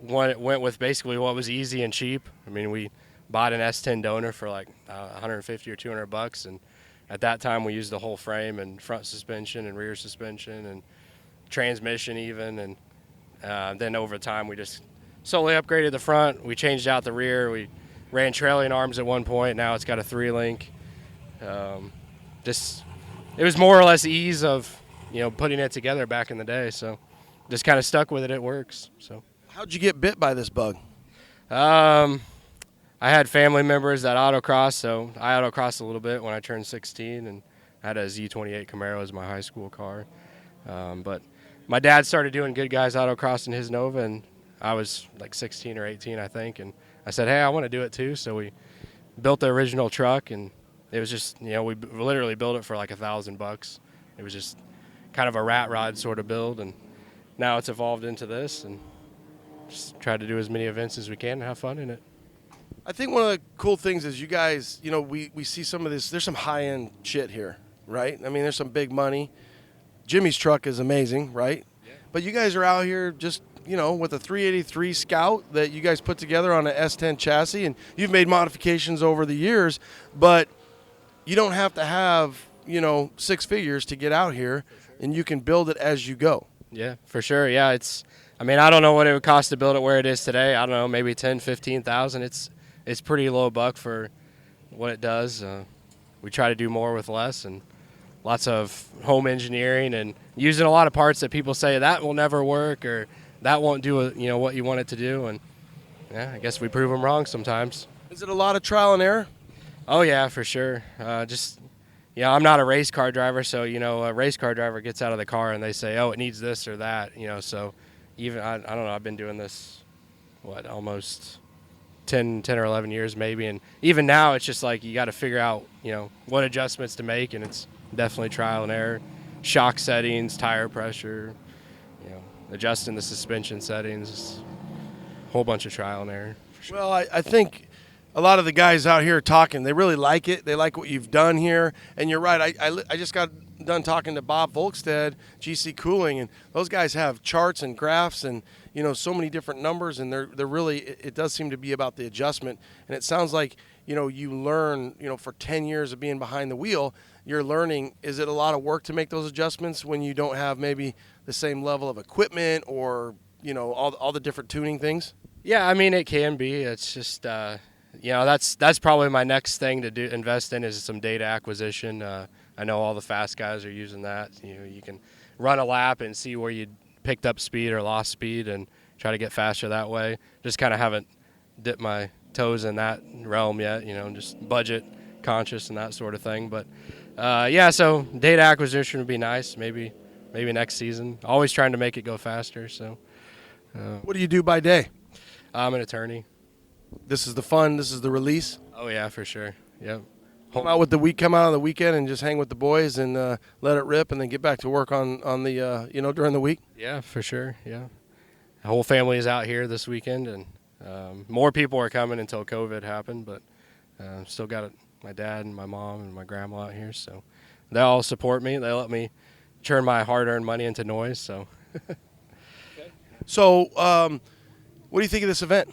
Speaker 5: went with basically what was easy and cheap. I mean, we bought an S10 donor for like $150 or $200, and at that time we used the whole frame and front suspension and rear suspension and transmission even, and then over time we just slowly upgraded the front. We changed out the rear. We ran trailing arms at one point. Now it's got a 3-link. It was more or less ease of putting it together back in the day. So just kind of stuck with it. It works. So
Speaker 1: how'd you get bit by this bug?
Speaker 5: I had family members that autocross, so I autocrossed a little bit when I turned 16, and I had a Z28 Camaro as my high school car. But my dad started doing Good Guys autocross in his Nova, and I was like 16 or 18, I think, and I said, hey, I want to do it too. So we built the original truck, and it was just, we literally built it for like $1,000. It was just kind of a rat rod sort of build, and now it's evolved into this, and just try to do as many events as we can and have fun in it.
Speaker 1: I think one of the cool things is you guys, we see some of this, there's some high-end shit here, right? I mean, there's some big money. Jimmy's truck is amazing, right? Yeah. But you guys are out here just, with a 383 Scout that you guys put together on an S10 chassis, and you've made modifications over the years, but you don't have to have, 6 figures to get out here, and you can build it as you go.
Speaker 5: Yeah, for sure. Yeah, I don't know what it would cost to build it where it is today. I don't know, maybe $10,000, $15,000. It's pretty low buck for what it does. We try to do more with less, and lots of home engineering and using a lot of parts that people say that will never work or that won't do what you want it to do. And yeah, I guess we prove them wrong sometimes.
Speaker 1: Is it a lot of trial and error?
Speaker 5: Oh yeah, for sure. I'm not a race car driver, so a race car driver gets out of the car and they say, oh, it needs this or that. So even I don't know. I've been doing this almost 10 or 11 years maybe, and even now it's just like you got to figure out what adjustments to make, and it's definitely trial and error. Shock settings, tire pressure, adjusting the suspension settings, a whole bunch of trial and error.
Speaker 1: Sure. Well, I think a lot of the guys out here talking, they really like it. They like what you've done here, and you're right. I just got done talking to Bob Volkstead, GC Cooling, and those guys have charts and graphs and so many different numbers, and they're really, it does seem to be about the adjustment. And it sounds like you learn for 10 years of being behind the wheel, you're learning, is it a lot of work to make those adjustments when you don't have maybe the same level of equipment or, all the different tuning things?
Speaker 5: Yeah, I mean, it can be. It's just, that's probably my next thing to invest in is some data acquisition. I know all the fast guys are using that. You can run a lap and see where you picked up speed or lost speed and try to get faster that way. Just kind of haven't dipped my toes in that realm yet, just budget conscious and that sort of thing. But so data acquisition would be nice. Maybe next season. Always trying to make it go faster. So,
Speaker 1: what do you do by day?
Speaker 5: I'm an attorney.
Speaker 1: This is the fun. This is the release.
Speaker 5: Oh yeah, for sure. Yep.
Speaker 1: Come out on the weekend and just hang with the boys and let it rip, and then get back to work on the during the week.
Speaker 5: Yeah, for sure. Yeah, the whole family is out here this weekend, and more people are coming until COVID happened. But still got my dad and my mom and my grandma out here, so they all support me. They let me turn my hard-earned money into noise. So,
Speaker 1: what do you think of this event?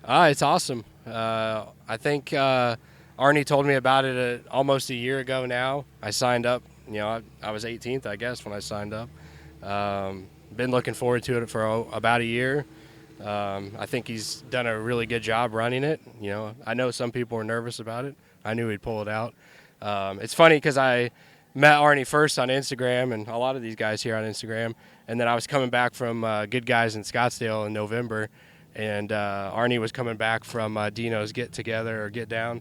Speaker 5: It's awesome. I think Arnie told me about it almost a year ago now. I signed up. I was 18th, I guess, when I signed up. Been looking forward to it for about a year. I think he's done a really good job running it. I know some people were nervous about it. I knew he'd pull it out. It's funny because I met Arnie first on Instagram, and a lot of these guys here on Instagram, and then I was coming back from Good Guys in Scottsdale in November, and Arnie was coming back from Dino's Get Together or Get Down,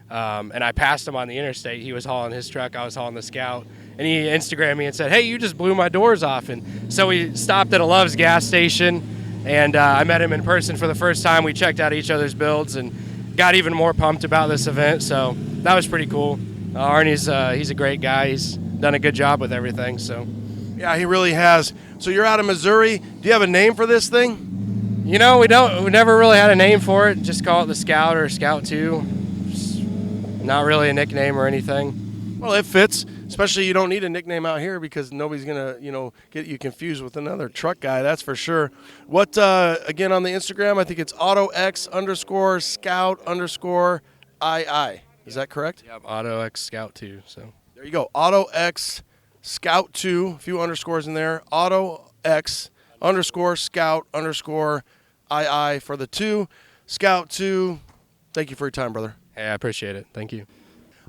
Speaker 5: and I passed him on the interstate. He was hauling his truck, I was hauling the Scout, and he Instagrammed me and said, "Hey, you just blew my doors off." And so we stopped at a Love's gas station, and I met him in person for the first time. We checked out each other's builds and got even more pumped about this event, so that was pretty cool. Arnie's he's a great guy. He's done a good job with everything. So,
Speaker 1: yeah, he really has. So you're out of Missouri. Do you have a name for this thing?
Speaker 5: We never really had a name for it. Just call it the Scout or Scout 2. Not really a nickname or anything.
Speaker 1: Well, it fits. Especially you don't need a nickname out here because nobody's gonna get you confused with another truck guy. That's for sure. What again on the Instagram? I think it's AutoX_Scout_II. Is that correct?
Speaker 5: Yep, AutoX Scout 2. So
Speaker 1: there you go. AutoX Scout 2. A few underscores in there. AutoX_Scout_II for the 2. Scout 2. Thank you for your time, brother.
Speaker 5: Hey, I appreciate it. Thank you.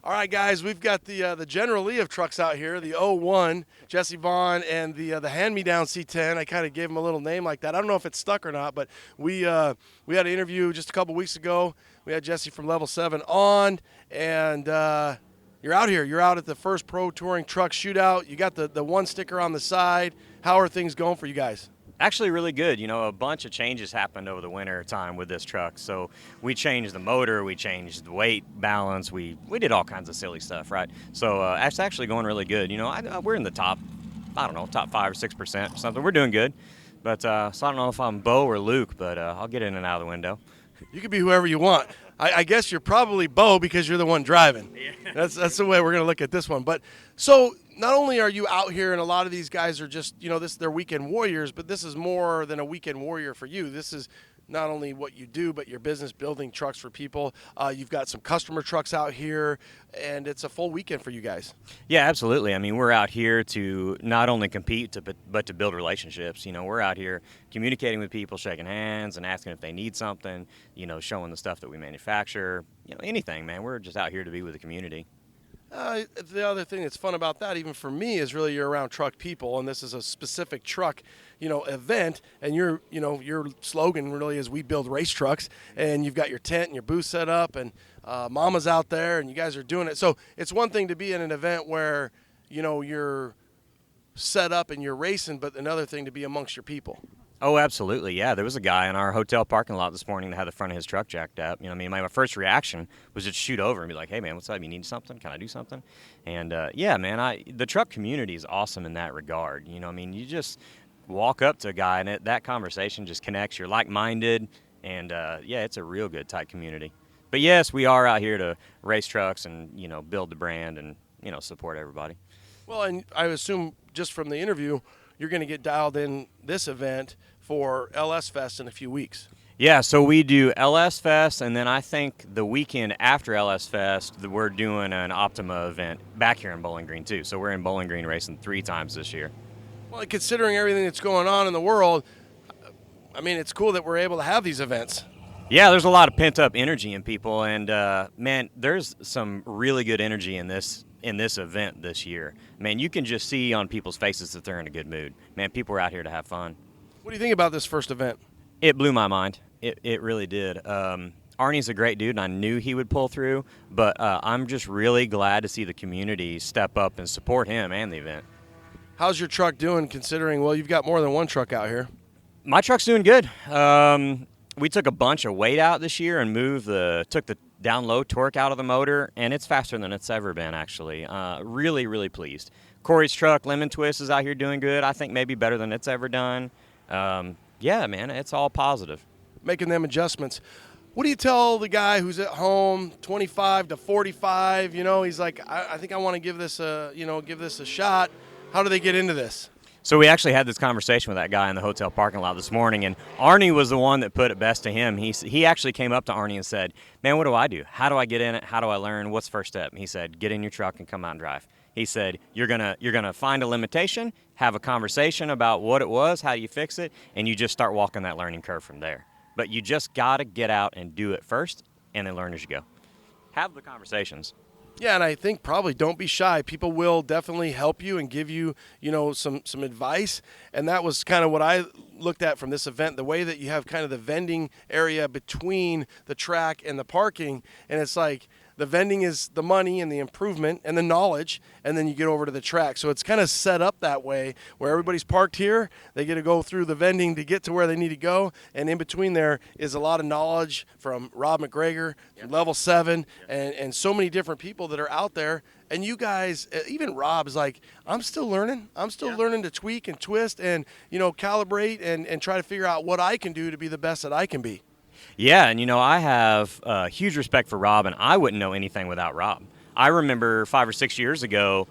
Speaker 1: All right, guys, we've got the General Lee of trucks out here, the 01, Jesse Vaughn, and the hand-me-down C10. I kind of gave him a little name like that. I don't know if it's stuck or not, but we had an interview just a couple weeks ago. We had Jesse from Level 7 on, and you're out here. You're out at the first Pro Touring Truck Shootout. You got the one sticker on the side. How are things going for you guys?
Speaker 7: Actually really good. A bunch of changes happened over the winter time with this truck. So we changed the motor, we changed the weight balance, we did all kinds of silly stuff, right? So it's actually going really good. We're in the top 5 or 6% or something. We're doing good. But so I don't know if I'm Bo or Luke, but I'll get in and out of the window.
Speaker 1: You can be whoever you want. I guess you're probably Bo because you're the one driving.
Speaker 7: Yeah.
Speaker 1: That's the way we're going to look at this one. But so not only are you out here, and a lot of these guys are just, they're weekend warriors, but this is more than a weekend warrior for you. This is not only what you do, but your business building trucks for people. You've got some customer trucks out here, and it's a full weekend for you guys.
Speaker 7: Yeah, absolutely. I mean, we're out here to not only compete, but to build relationships. We're out here communicating with people, shaking hands, and asking if they need something, showing the stuff that we manufacture, anything, man. We're just out here to be with the community.
Speaker 1: The other thing that's fun about that, even for me, is really you're around truck people, and this is a specific truck, event, and your slogan really is "We build race trucks," and you've got your tent and your booth set up, and Mama's out there, and you guys are doing it. So it's one thing to be in an event where you're set up and you're racing, but another thing to be amongst your people.
Speaker 7: Oh, absolutely. Yeah, there was a guy in our hotel parking lot this morning that had the front of his truck jacked up. My first reaction was just shoot over and be like, "Hey, man, what's up? You need something? Can I do something?" And yeah, man, the truck community is awesome in that regard. You just walk up to a guy and that conversation just connects. You're like-minded, and yeah, it's a real good tight community. But yes, we are out here to race trucks and build the brand and support everybody.
Speaker 1: Well, and I assume just from the interview, you're going to get dialed in this event for LS Fest in a few weeks.
Speaker 7: Yeah, so we do LS Fest, and then I think the weekend after LS Fest, we're doing an Optima event back here in Bowling Green, too. So we're in Bowling Green racing 3 times this year.
Speaker 1: Well, considering everything that's going on in the world, I mean, it's cool that we're able to have these events.
Speaker 7: Yeah, there's a lot of pent-up energy in people, and, man, there's some really good energy in this event this year. Man, you can just see on people's faces that they're in a good mood. Man, people are out here to have fun.
Speaker 1: What do you think about this first event?
Speaker 7: It blew my mind. It really did. Arnie's a great dude, and I knew he would pull through, but I'm just really glad to see the community step up and support him and the event.
Speaker 1: How's your truck doing considering, well, you've got more than one truck out here?
Speaker 7: My truck's doing good. We took a bunch of weight out this year and took the down low torque out of the motor, and it's faster than it's ever been, actually. Really, really pleased. Corey's truck, Lemon Twist, is out here doing good. I think maybe better than it's ever done. Yeah, man, it's all positive.
Speaker 1: Making them adjustments. What do you tell the guy who's at home, 25 to 45, he's like, I think I want to give this a shot. How do they get into this?
Speaker 7: So we actually had this conversation with that guy in the hotel parking lot this morning, and Arnie was the one that put it best to him. He actually came up to Arnie and said, man, what do I do? How do I get in it? How do I learn? What's the first step? And he said, get in your truck and come out and drive. He said, you're gonna find a limitation, have a conversation about what it was, how you fix it, and you just start walking that learning curve from there. But you just got to get out and do it first, and then learn as you go. Have the conversations.
Speaker 1: Yeah, and I think probably don't be shy. People will definitely help you and give you, some advice. And that was kind of what I looked at from this event, the way that you have kind of the vending area between the track and the parking. And it's like the vending is the money and the improvement and the knowledge, and then you get over to the track. So it's kind of set up that way where everybody's parked here. They get to go through the vending to get to where they need to go. And in between there is a lot of knowledge from Rob McGregor, from Level 7, and so many different people that are out there. And you guys, even Rob is like, I'm still learning. I'm still learning to tweak and twist and, calibrate and try to figure out what I can do to be the best that I can be.
Speaker 7: Yeah, and I have huge respect for Rob, and I wouldn't know anything without Rob. I remember 5 or 6 years ago,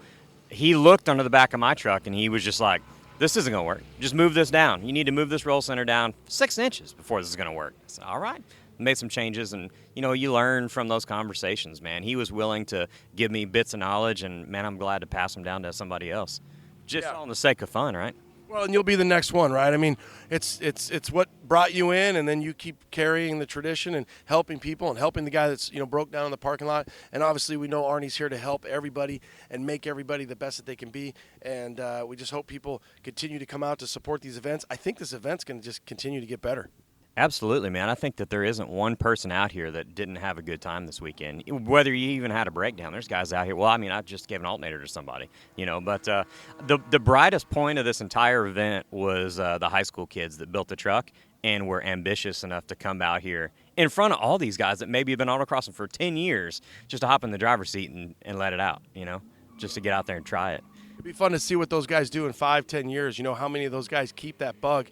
Speaker 7: he looked under the back of my truck, and he was just like, this isn't going to work. Just move this down. You need to move this roll center down 6 inches before this is going to work. I said, all right. Made some changes, and, you learn from those conversations, man. He was willing to give me bits of knowledge, and, man, I'm glad to pass them down to somebody else. Just on the sake of fun, right?
Speaker 1: Well, and you'll be the next one, right? I mean, it's what brought you in, and then you keep carrying the tradition and helping people and helping the guy that's, broke down in the parking lot. And obviously we know Arnie's here to help everybody and make everybody the best that they can be. And we just hope people continue to come out to support these events. I think this event's going to just continue to get better.
Speaker 7: Absolutely, man. I think that there isn't one person out here that didn't have a good time this weekend, whether you even had a breakdown. There's guys out here. Well, I mean, I just gave an alternator to somebody, but the brightest point of this entire event was the high school kids that built the truck and were ambitious enough to come out here in front of all these guys that maybe have been autocrossing for 10 years just to hop in the driver's seat and let it out, just to get out there and try it.
Speaker 1: It'd be fun to see what those guys do in 5-10 years. How many of those guys keep that bug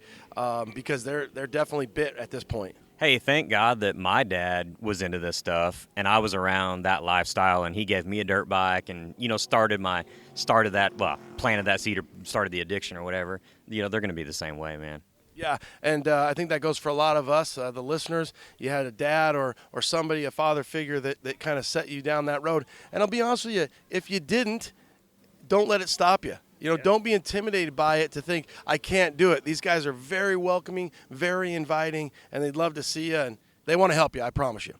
Speaker 1: because they're definitely bit at this point.
Speaker 7: Hey, thank God that my dad was into this stuff and I was around that lifestyle, and he gave me a dirt bike and, planted that seed or started the addiction or whatever. They're going to be the same way, man.
Speaker 1: Yeah, and I think that goes for a lot of us, the listeners. You had a dad or somebody, a father figure that kind of set you down that road. And I'll be honest with you, if you didn't, don't let it stop you. Don't be intimidated by it to think, I can't do it. These guys are very welcoming, very inviting, and they'd love to see you, and they want to help you, I promise you.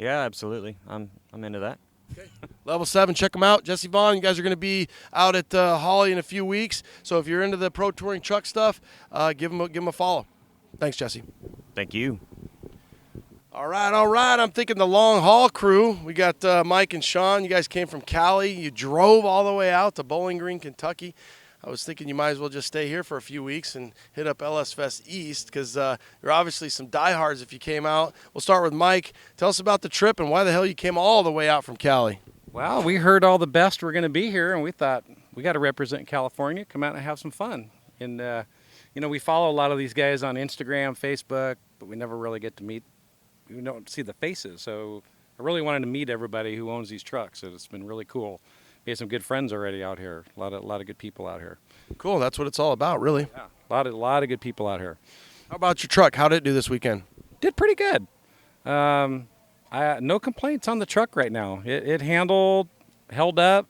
Speaker 7: Yeah, absolutely. I'm into that.
Speaker 1: Okay. Level 7, check them out. Jesse Vaughn, you guys are going to be out at Holly in a few weeks, so if you're into the pro touring truck stuff, give them a follow. Thanks, Jesse.
Speaker 7: Thank you.
Speaker 1: All right. I'm thinking the long haul crew. We got Mike and Sean. You guys came from Cali. You drove all the way out to Bowling Green, Kentucky. I was thinking you might as well just stay here for a few weeks and hit up LS Fest East because you're obviously some diehards if you came out. We'll start with Mike. Tell us about the trip and why the hell you came all the way out from Cali.
Speaker 8: Well, we heard all the best were going to be here, and we thought we got to represent California, come out and have some fun. And, we follow a lot of these guys on Instagram, Facebook, but we never really get to meet. We don't see the faces, so I really wanted to meet everybody who owns these trucks. It's been really cool. We have some good friends already out here. A lot of good people out here.
Speaker 1: Cool. That's what it's all about, really.
Speaker 8: Yeah, a lot of good people out here.
Speaker 1: How about your truck? How did it do this weekend?
Speaker 8: Did pretty good. No complaints on the truck right now. It held up.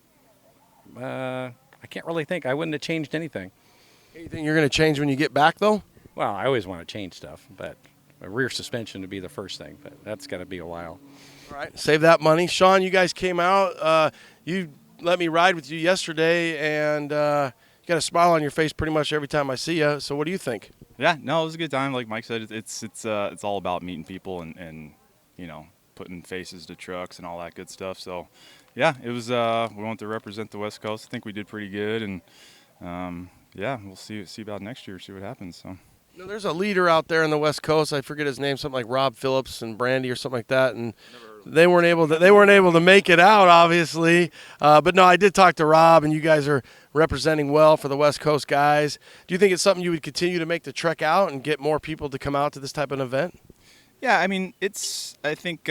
Speaker 8: I can't really think. I wouldn't have changed anything.
Speaker 1: Anything you're going to change when you get back, though?
Speaker 8: Well, I always want to change stuff, but a rear suspension would be the first thing, but that's got to be a while.
Speaker 1: All right, save that money. Sean, you guys came out. You let me ride with you yesterday, and you got a smile on your face pretty much every time I see you. So what do you think?
Speaker 9: Yeah, no, it was a good time. Like Mike said, it's all about meeting people and putting faces to trucks and all that good stuff. So, yeah, it was. We wanted to represent the West Coast. I think we did pretty good, and yeah, we'll see about next year. See what happens. So.
Speaker 1: No, there's a leader out there in the West Coast. I forget his name, something like Rob Phillips and Brandy or something like that, and they weren't able to make it out, obviously. But no, I did talk to Rob, and you guys are representing well for the West Coast guys. Do you think it's something you would continue to make the trek out and get more people to come out to this type of event?
Speaker 9: Yeah, I mean, I think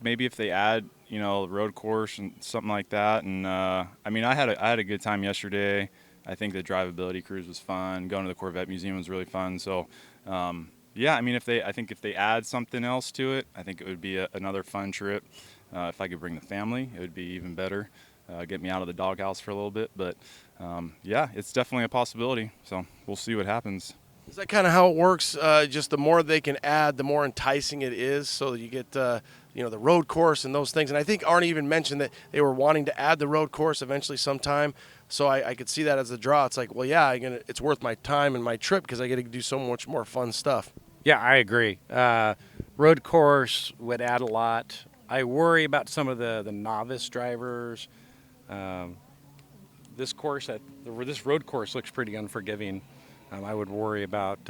Speaker 9: maybe if they add, road course and something like that, and I mean, I had a good time yesterday. I think the drivability cruise was fun. Going to the Corvette Museum was really fun. So, yeah, I mean, if they add something else to it, I think it would be another fun trip. If I could bring the family, it would be even better. Get me out of the doghouse for a little bit. But, yeah, it's definitely a possibility. So we'll see what happens.
Speaker 1: Is that kind of how it works? Just the more they can add, the more enticing it is. So you get, the road course and those things. And I think Arnie even mentioned that they were wanting to add the road course eventually sometime. So I could see that as a draw. It's like, well, yeah, it's worth my time and my trip because I get to do so much more fun stuff.
Speaker 8: Yeah, I agree. Road course would add a lot. I worry about some of the novice drivers. This road course looks pretty unforgiving. I would worry about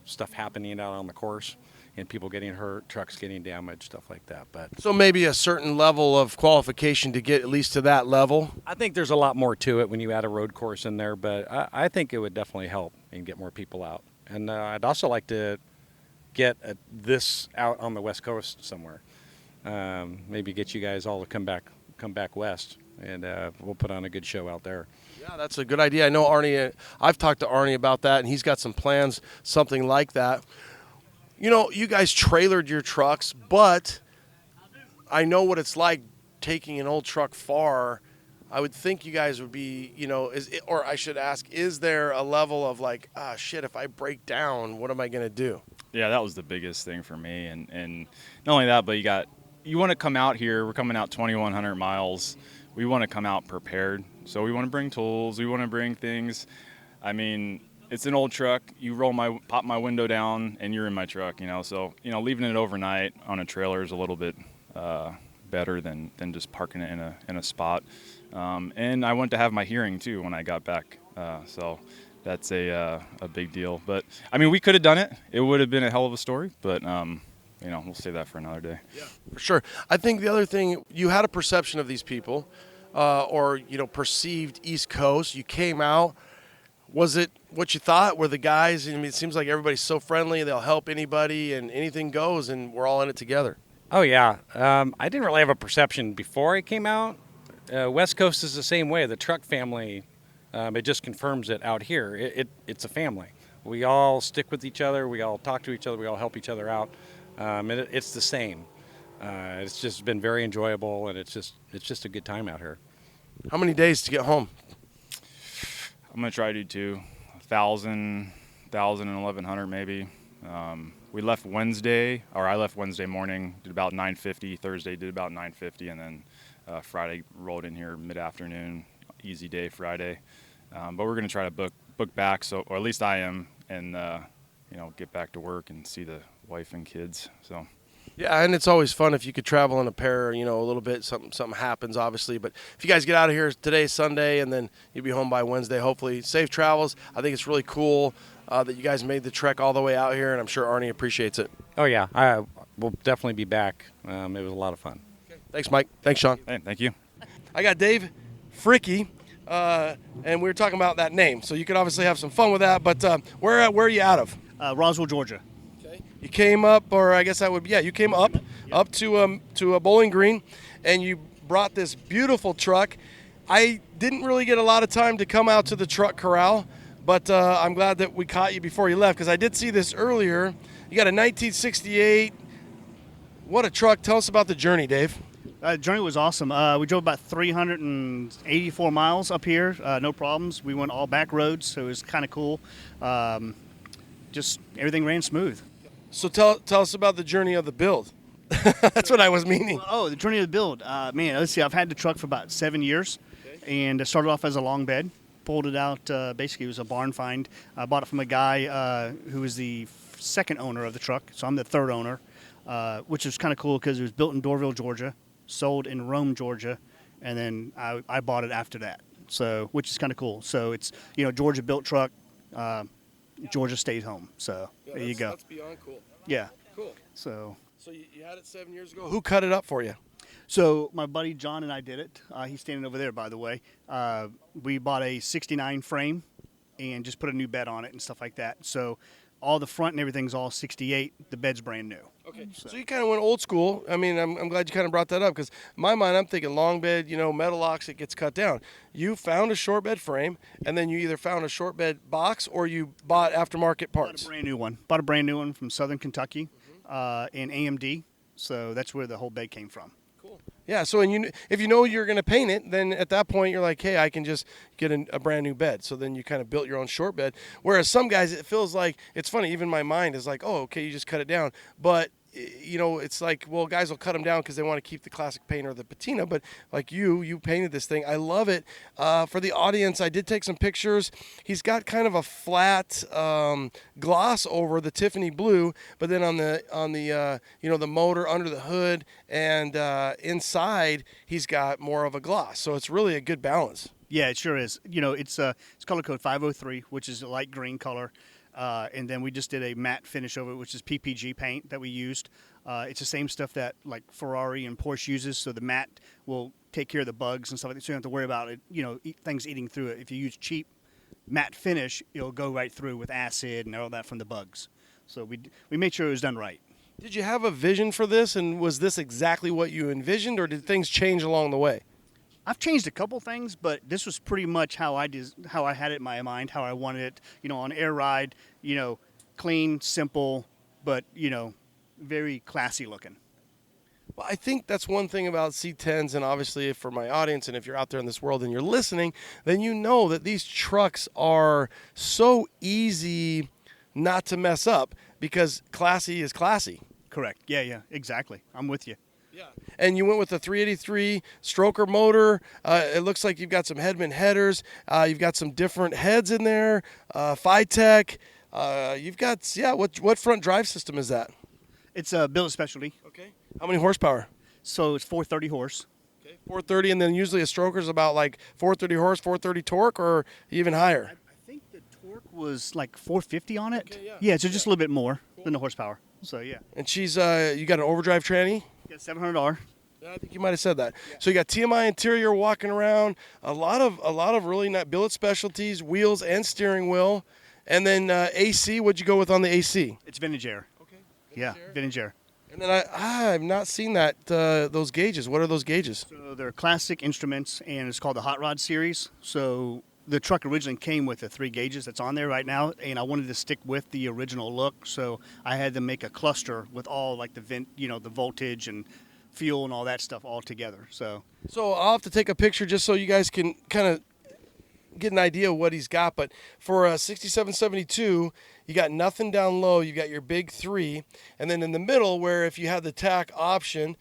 Speaker 8: stuff happening out on the course and people getting hurt, trucks getting damaged, stuff like that. But
Speaker 1: so maybe a certain level of qualification to get at least to that level?
Speaker 8: I think there's a lot more to it when you add a road course in there, but I think it would definitely help and get more people out. And I'd also like to get this out on the West Coast somewhere. Maybe get you guys all to come back west, and we'll put on a good show out there.
Speaker 1: Yeah, that's a good idea. I know Arnie, I've talked to Arnie about that, and he's got some plans, something like that. You guys trailered your trucks, but I know what it's like taking an old truck far. I would think you guys would be, or I should ask, is there a level of like, shit, if I break down, what am I going to do?
Speaker 9: Yeah, that was the biggest thing for me. And not only that, but you want to come out here. We're coming out 2,100 miles. We want to come out prepared. So we want to bring tools. We want to bring things. I mean, it's an old truck. You pop my window down, and you're in my truck. So leaving it overnight on a trailer is a little bit better than just parking it in a spot. And I want to have my hearing too when I got back. So that's a big deal. But I mean, we could have done it. It would have been a hell of a story. But we'll save that for another day.
Speaker 1: Yeah, for sure. I think the other thing, you had a perception of these people, or perceived East Coast. You came out. Was it what you thought? Were the guys? I mean, it seems like everybody's so friendly. They'll help anybody, and anything goes, and we're all in it together.
Speaker 8: Oh yeah. I didn't really have a perception before I came out. West Coast is the same way. The truck family, it just confirms it out here. It's a family. We all stick with each other. We all talk to each other. We all help each other out. It's the same. It's just been very enjoyable, and it's just a good time out here.
Speaker 1: How many days to get home?
Speaker 9: I'm going to try to do 1,000 and 1,100 maybe. I left Wednesday morning, did about 950. Thursday did about 950, and then Friday rolled in here mid-afternoon. Easy day Friday. But we're going to try to book back, or at least I am, and get back to work and see the wife and kids. So.
Speaker 1: Yeah, and it's always fun if you could travel in a pair, a little bit. Something happens, obviously. But if you guys get out of here today, Sunday, and then you'll be home by Wednesday, hopefully. Safe travels. I think it's really cool that you guys made the trek all the way out here, and I'm sure Arnie appreciates it.
Speaker 8: Oh, yeah. I will definitely be back. It was a lot of fun.
Speaker 1: Okay. Thanks, Mike. Thanks, Sean.
Speaker 9: Hey, thank you.
Speaker 1: I got Dave Fricky, and we were talking about that name. So you could obviously have some fun with that. But where are you out of?
Speaker 22: Roswell, Georgia.
Speaker 1: You came up, or I guess you came up to a Bowling Green, and you brought this beautiful truck. I didn't really get a lot of time to come out to the truck corral, but I'm glad that we caught you before you left, because I did see this earlier, You got a 1968. What a truck. Tell us about the journey, Dave.
Speaker 6: The journey was awesome. We drove about 384 miles up here, no problems. We went all back roads, so it was kind of cool. Just everything ran smooth.
Speaker 1: So tell us about the journey of the build. That's what I was meaning.
Speaker 6: Oh, the journey of the build. Man, let's see. I've had the truck for about 7 years, and it started off as a long bed. Pulled it out. Basically, it was a barn find. I bought it from a guy who was the second owner of the truck, so I'm the third owner, which is kind of cool because it was built in Dorville, Georgia, sold in Rome, Georgia, and then I bought it after that. So, which is kind of cool. So it's Georgia built truck. Georgia stayed home. So there you go.
Speaker 1: That's beyond cool.
Speaker 6: Yeah.
Speaker 1: Cool.
Speaker 6: So
Speaker 1: you had it 7 years ago. Who cut it up for you?
Speaker 6: So my buddy John and I did it. He's standing over there, by the way. We bought a 69 frame and just put a new bed on it and stuff like that. So all the front and everything's all 68. The bed's brand new.
Speaker 1: Okay. So you kind of went old school. I mean, I'm glad you kind of brought that up because in my mind, I'm thinking long bed, metal locks, it gets cut down. You found a short bed frame, and then you either found a short bed box or you bought aftermarket parts.
Speaker 6: Bought a brand new one. Bought a brand new one from Southern Kentucky in AMD. So that's where the whole bed came from.
Speaker 1: Yeah, so if you know you're going to paint it, then at that point you're like, hey, I can just get a brand new bed. So then you kind of built your own short bed. Whereas some guys, it feels like, it's funny, even my mind is like, oh, okay, you just cut it down. But, it's like, well, guys will cut them down because they want to keep the classic paint or the patina. But like you painted this thing. I love it. For the audience, I did take some pictures. He's got kind of a flat gloss over the Tiffany blue, but then on the the motor under the hood and inside, he's got more of a gloss. So it's really a good balance.
Speaker 6: Yeah, it sure is. It's color code 503, which is a light green color. And then we just did a matte finish over it, which is PPG paint that we used. It's the same stuff that like Ferrari and Porsche uses, so the matte will take care of the bugs and stuff like that. So you don't have to worry about it, things eating through it. If you use cheap matte finish, it'll go right through with acid and all that from the bugs. So we made sure it was done right.
Speaker 1: Did you have a vision for this, and was this exactly what you envisioned, or did things change along the way?
Speaker 6: I've changed a couple things, but this was pretty much how I had it in my mind, how I wanted it. On air ride, clean, simple, but very classy looking.
Speaker 1: Well, I think that's one thing about C10s, and obviously for my audience, and if you're out there in this world and you're listening, then you know that these trucks are so easy not to mess up because classy is classy.
Speaker 6: Correct. Yeah, exactly. I'm with you.
Speaker 1: Yeah. And you went with the 383 stroker motor. It looks like you've got some Hedman headers. You've got some different heads in there. Phytech. You've got, what front drive system is that?
Speaker 6: It's a billet specialty.
Speaker 1: Okay. How many horsepower?
Speaker 6: So it's 430 horse.
Speaker 1: Okay. 430, and then usually a stroker's about like 430 horse, 430 torque, or even higher.
Speaker 6: I think the torque was like 450 on it. Okay, yeah, so just a little bit more than the horsepower. So yeah.
Speaker 1: And she's you got an overdrive tranny?
Speaker 6: Got $700.
Speaker 1: Yeah, I think you might have said that. Yeah. So you got TMI interior walking around, a lot of really nice billet specialties, wheels and steering wheel, and then AC. What'd you go with on the AC?
Speaker 6: It's vintage air. Okay. Yeah, vintage air.
Speaker 1: And then I've not seen that those gauges. What are those gauges?
Speaker 6: So they're classic instruments, and it's called the Hot Rod series. So the truck originally came with the 3 gauges that's on there right now, and I wanted to stick with the original look, so I had to make a cluster with all like the voltage and fuel and all that stuff all together. So
Speaker 1: I'll have to take a picture just so you guys can kind of get an idea of what he's got. But for a 6772, you got nothing down low. You got your big 3, and then in the middle, where if you had the tack option.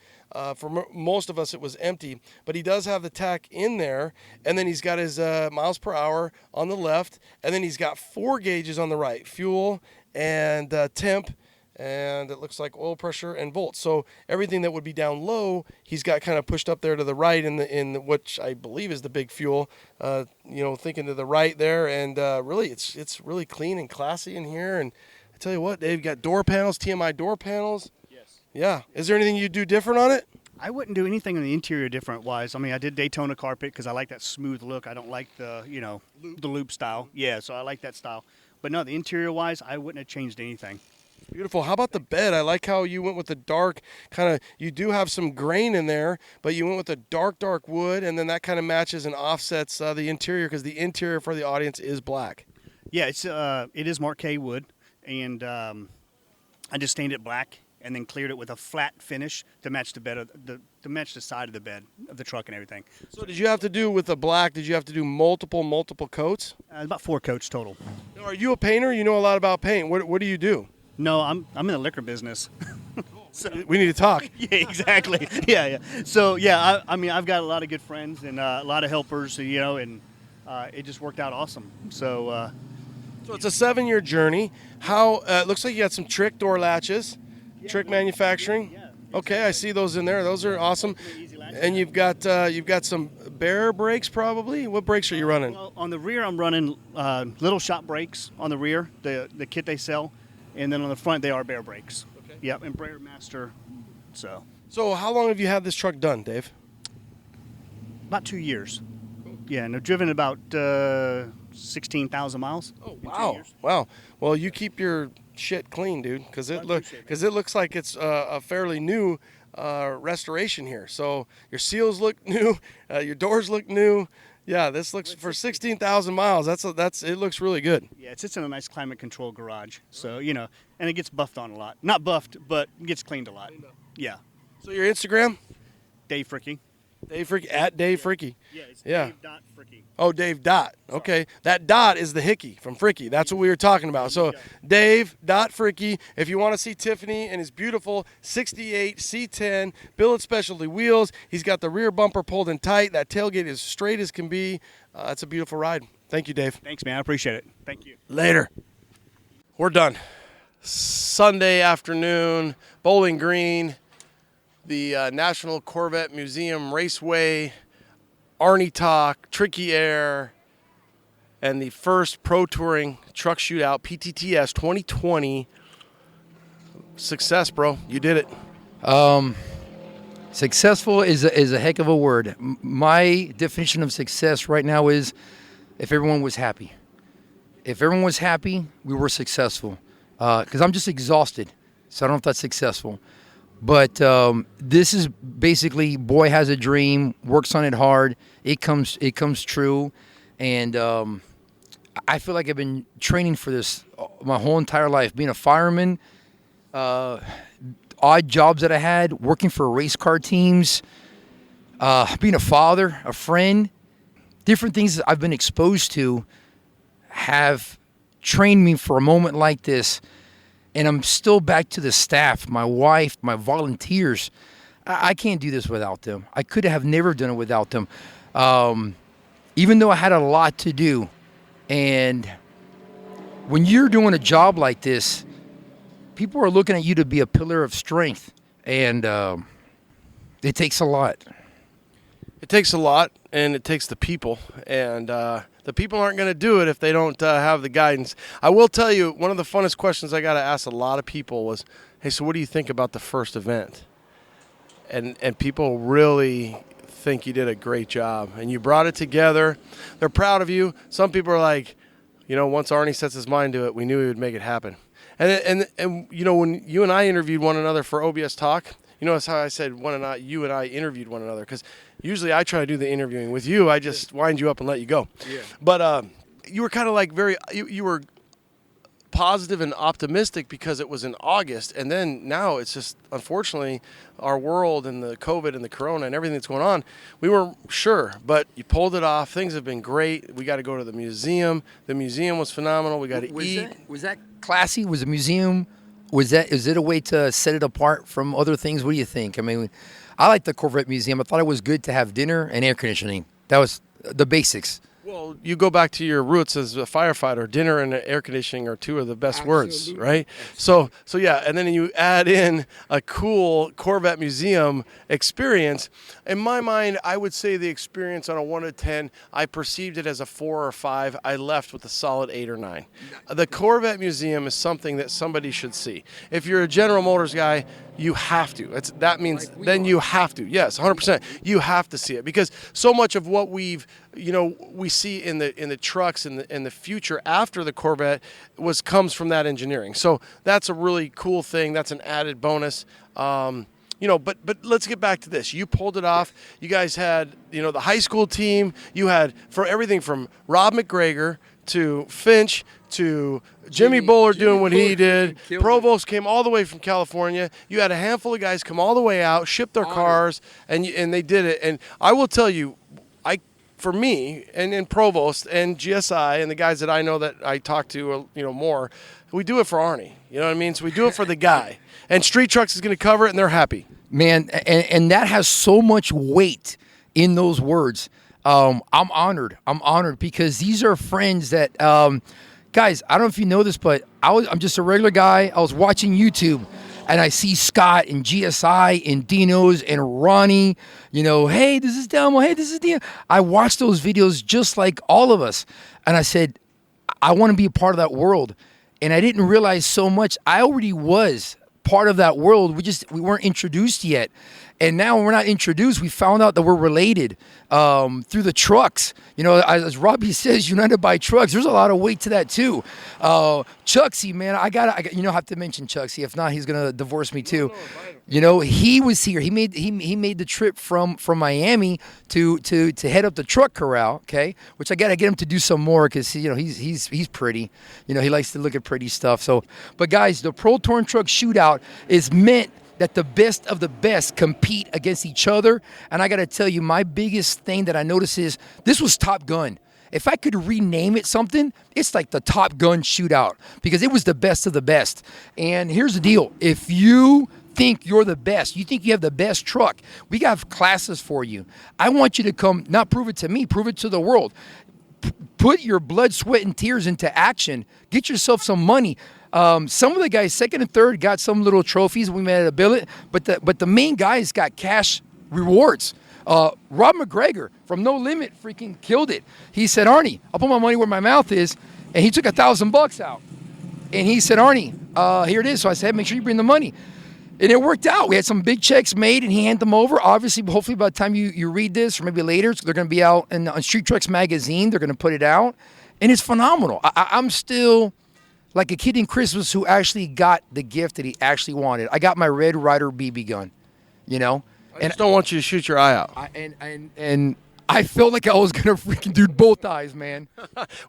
Speaker 1: For most of us, it was empty, but he does have the tack in there, and then he's got his miles per hour on the left, and then he's got 4 gauges on the right, fuel and temp, and it looks like oil pressure and volts. So everything that would be down low, he's got kind of pushed up there to the right in which I believe is the big fuel, thinking to the right there, and really it's really clean and classy in here. And I tell you what, Dave, you got door panels, TMI door panels. Yeah. Is there anything you do different on it?
Speaker 6: I wouldn't do anything in the interior different wise. I mean, I did Daytona carpet because I like that smooth look. I don't like the loop style. Yeah, so I like that style. But no, the interior wise, I wouldn't have changed anything.
Speaker 1: Beautiful. How about the bed? I like how you went with the dark kind of, you do have some grain in there, but you went with the dark wood, and then that kind of matches and offsets the interior, because the interior for the audience is black.
Speaker 6: Yeah, it is Mark K wood, and I just stained it black and then cleared it with a flat finish to match the bed of to match the side of the bed of the truck and everything.
Speaker 1: So did you have to do with the black? Did you have to do multiple coats?
Speaker 6: About 4 coats total.
Speaker 1: Now, are you a painter? You know a lot about paint. What do you do?
Speaker 6: No, I'm in the liquor business. So,
Speaker 1: we need to talk.
Speaker 6: Yeah, exactly. Yeah. So yeah, I mean, I've got a lot of good friends and a lot of helpers, you know, and it just worked out awesome. So.
Speaker 1: So it's a 7-year journey. How looks like you got some trick door latches, trick manufacturing. Okay, I see those in there. Those are awesome. And you've got some Bear brakes probably. What brakes are you running?
Speaker 6: Well, on the rear, I'm running little shop brakes on the rear, the kit they sell, and then on the front they are Bear brakes. Okay. Yep, and Bear Master. So
Speaker 1: how long have you had this truck done, Dave?
Speaker 6: About 2 years. Yeah, and I've driven about 16,000 miles.
Speaker 1: Oh wow! Wow. Well, you keep your shit clean, dude, because it looks like it's a fairly new restoration here. So your seals look new, your doors look new. Yeah, this looks for 16,000 miles. It looks really good.
Speaker 6: Yeah, it's in a nice climate control garage. So you know, and it gets buffed on a lot. Not buffed, but gets cleaned a lot. Yeah.
Speaker 1: So your Instagram?
Speaker 6: Dave Fricky.
Speaker 1: Dave Fricky at Dave Fricky.
Speaker 6: Yeah, it's
Speaker 1: yeah.
Speaker 6: Dave.Fricky.
Speaker 1: Oh, Dave Dot. Okay, that dot is the hickey from Fricky. That's what we were talking about. So Dave.Fricky. If you want to see Tiffany and his beautiful 68 C10 billet specialty wheels, he's got the rear bumper pulled in tight. That tailgate is straight as can be. It's a beautiful ride. Thank you, Dave.
Speaker 6: Thanks, man. I appreciate it. Thank you.
Speaker 1: Later. We're done. Sunday afternoon, Bowling Green. The National Corvette Museum Raceway, Arnie Talk, Tricky Air, and the first Pro Touring Truck Shootout, PTTS 2020. Success, bro. You did it.
Speaker 2: Successful is a heck of a word. My definition of success right now is if everyone was happy. If everyone was happy, we were successful. Because I'm just exhausted, so I don't know if that's successful. But this is basically, boy has a dream, works on it hard, it comes true, and I feel like I've been training for this my whole entire life. Being a fireman, odd jobs that I had, working for race car teams, being a father, a friend, different things that I've been exposed to have trained me for a moment like this. And I'm still back to the staff, my wife, my volunteers. I can't do this without them. I could have never done it without them. Even though I had a lot to do. And when you're doing a job like this, people are looking at you to be a pillar of strength. And it takes a lot.
Speaker 1: It takes a lot, and it takes the people. And the people aren't going to do it if they don't have the guidance. I will tell you, one of the funnest questions I got to ask a lot of people was, hey, so what do you think about the first event? And people really think you did a great job. And you brought it together. They're proud of you. Some people are like, you know, once Arnie sets his mind to it, we knew he would make it happen. And you know, when you and I interviewed one another for OBS Talk, you notice how I said you and I interviewed one another, because usually I try to do the interviewing. With you, I just wind you up and let you go. Yeah. But you were kind of like you were positive and optimistic because it was in August, and then now it's just, unfortunately, our world and the COVID and the Corona and everything that's going on, we weren't sure, but you pulled it off. Things have been great. We got to go to the museum. The museum was phenomenal. We got to eat.
Speaker 2: Was that classy? Was the museum? Is it a way to set it apart from other things? What do you think? I mean, I like the Corvette Museum. I thought it was good to have dinner and air conditioning. That was the basics.
Speaker 1: Well, you go back to your roots as a firefighter. Dinner and air conditioning are two of the best words, right? So yeah, and then you add in a cool Corvette Museum experience. In my mind, I would say the experience on a 1 to 10, I perceived it as a 4 or 5. I left with a solid 8 or 9. The Corvette Museum is something that somebody should see. If you're a General Motors guy, you have to. That means then you have to. Yes, 100%. You have to see it, because so much of what we see in the trucks in the future after the Corvette comes from that engineering. So that's a really cool thing. That's an added bonus. But let's get back to this. You pulled it off. You guys had, the high school team. You had everything from Rob McGregor to Finch to Jimmy Bowler doing what he did. Provost came all the way from California. You had a handful of guys come all the way out, ship their cars, and they did it. And I will tell you, for me and Provost and GSI and the guys that I know that I talk to, more, we do it for Arnie. You know what I mean? So we do it for the guy. And Street Trucks is going to cover it, and they're happy.
Speaker 2: Man, and that has so much weight in those words. I'm honored. I'm honored because these are friends that, guys, I don't know if you know this, but I'm just a regular guy. I was watching YouTube, and I see Scott and GSI and Dino's and Ronnie, hey, this is Delmo, hey, this is Dino. I watched those videos just like all of us, and I said, I want to be a part of that world. And I didn't realize so much. I already was part of that world. We weren't introduced yet. And now when we're not introduced, we found out that we're related through the trucks. As Robbie says, united by trucks. There's a lot of weight to that too. Chucksy, man, I have to mention Chucksy. If not, he's gonna divorce me too. He was here. He made the trip from Miami to head up the truck corral. Okay, which I gotta get him to do some more because he's pretty. He likes to look at pretty stuff. So, but guys, the Pro Touring Truck Shootout is meant that the best of the best compete against each other. And I got to tell you, my biggest thing that I noticed is this was Top Gun. If I could rename it something, it's like the Top Gun Shootout because it was the best of the best. And here's the deal. If you think you're the best, you think you have the best truck, we got classes for you. I want you to come, not prove it to me, prove it to the world. Put your blood, sweat, and tears into action. Get yourself some money. Some of the guys, second and third, got some little trophies. We made a billet, but the main guys got cash rewards. Rob McGregor from No Limit freaking killed it. He said, Arnie, I'll put my money where my mouth is, and he took $1,000 out. And he said, Arnie, here it is. So I said, make sure you bring the money. And it worked out. We had some big checks made, and he handed them over. Obviously, hopefully by the time you read this, or maybe later, they're going to be out on Street Trucks Magazine. They're going to put it out. And it's phenomenal. I'm still like a kid in Christmas who actually got the gift that he actually wanted. I got my Red Ryder BB gun, I
Speaker 1: just don't want you to shoot your eye out.
Speaker 2: And I felt like I was going to freaking do both eyes, man.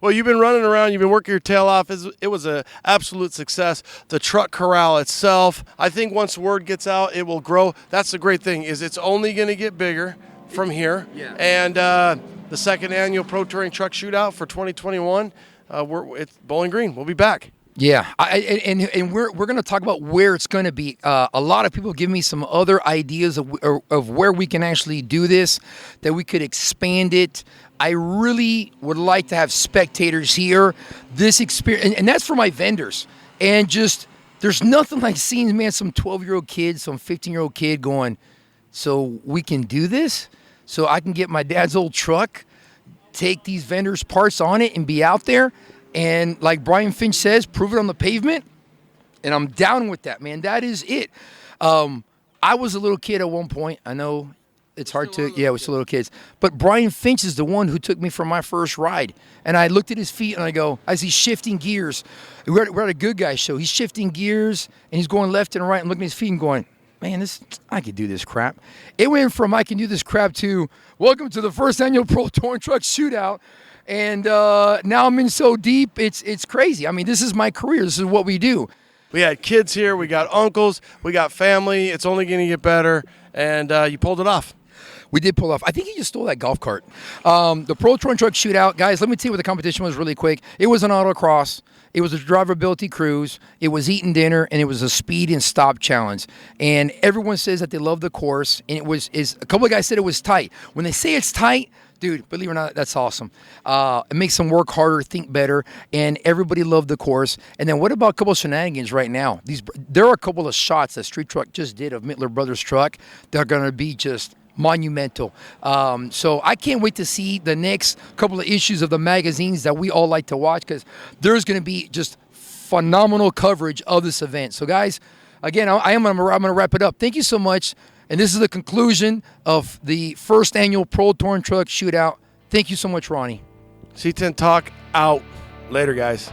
Speaker 1: Well, you've been running around. You've been working your tail off. It was an absolute success. The truck corral itself, I think once word gets out, it will grow. That's the great thing is it's only going to get bigger from here.
Speaker 2: Yeah.
Speaker 1: And the second annual Pro Touring Truck Shootout for 2021, it's Bowling Green. We'll be back.
Speaker 2: Yeah, and we're going to talk about where it's going to be. A lot of people give me some other ideas of where we can actually do this, that we could expand it. I really would like to have spectators here. This experience, and that's for my vendors. And just, there's nothing like seeing, man, some 12-year-old kid, some 15-year-old kid going, so we can do this? So I can get my dad's old truck, take these vendors' parts on it, and be out there? And like Brian Finch says, prove it on the pavement. And I'm down with that, man. That is it. I was a little kid at one point. I know it's hard to, we're still little kids. But Brian Finch is the one who took me for my first ride. And I looked at his feet and I go, as he's shifting gears, we're at a Good Guy show. He's shifting gears and he's going left and right and looking at his feet and going, man, I could do this crap. It went from I can do this crap to welcome to the first annual Pro Touring Truck Shootout. And now I'm in so deep, it's crazy. I mean, this is my career. This is what we do.
Speaker 1: We had kids here. We got uncles. We got family. It's only going to get better. And you pulled it off.
Speaker 2: We did pull off. I think he just stole that golf cart. The Pro Touring Truck Shootout. Guys, let me tell you what the competition was really quick. It was an autocross. It was a drivability cruise. It was eating dinner, and it was a speed and stop challenge. And everyone says that they love the course. And a couple of guys said it was tight. When they say it's tight, dude, believe it or not, that's awesome. It makes them work harder, think better, and everybody loved the course. And then what about a couple of shenanigans right now? There are a couple of shots that Street Truck just did of Mittler Brothers truck that are going to be just monumental. So I can't wait to see the next couple of issues of the magazines that we all like to watch because there's going to be just phenomenal coverage of this event. So guys, again, I'm going to wrap it up. Thank you so much. And this is the conclusion of the first annual Pro Touring Truck Shootout. Thank you so much, Ronnie.
Speaker 1: C10 Talk out. Later, guys.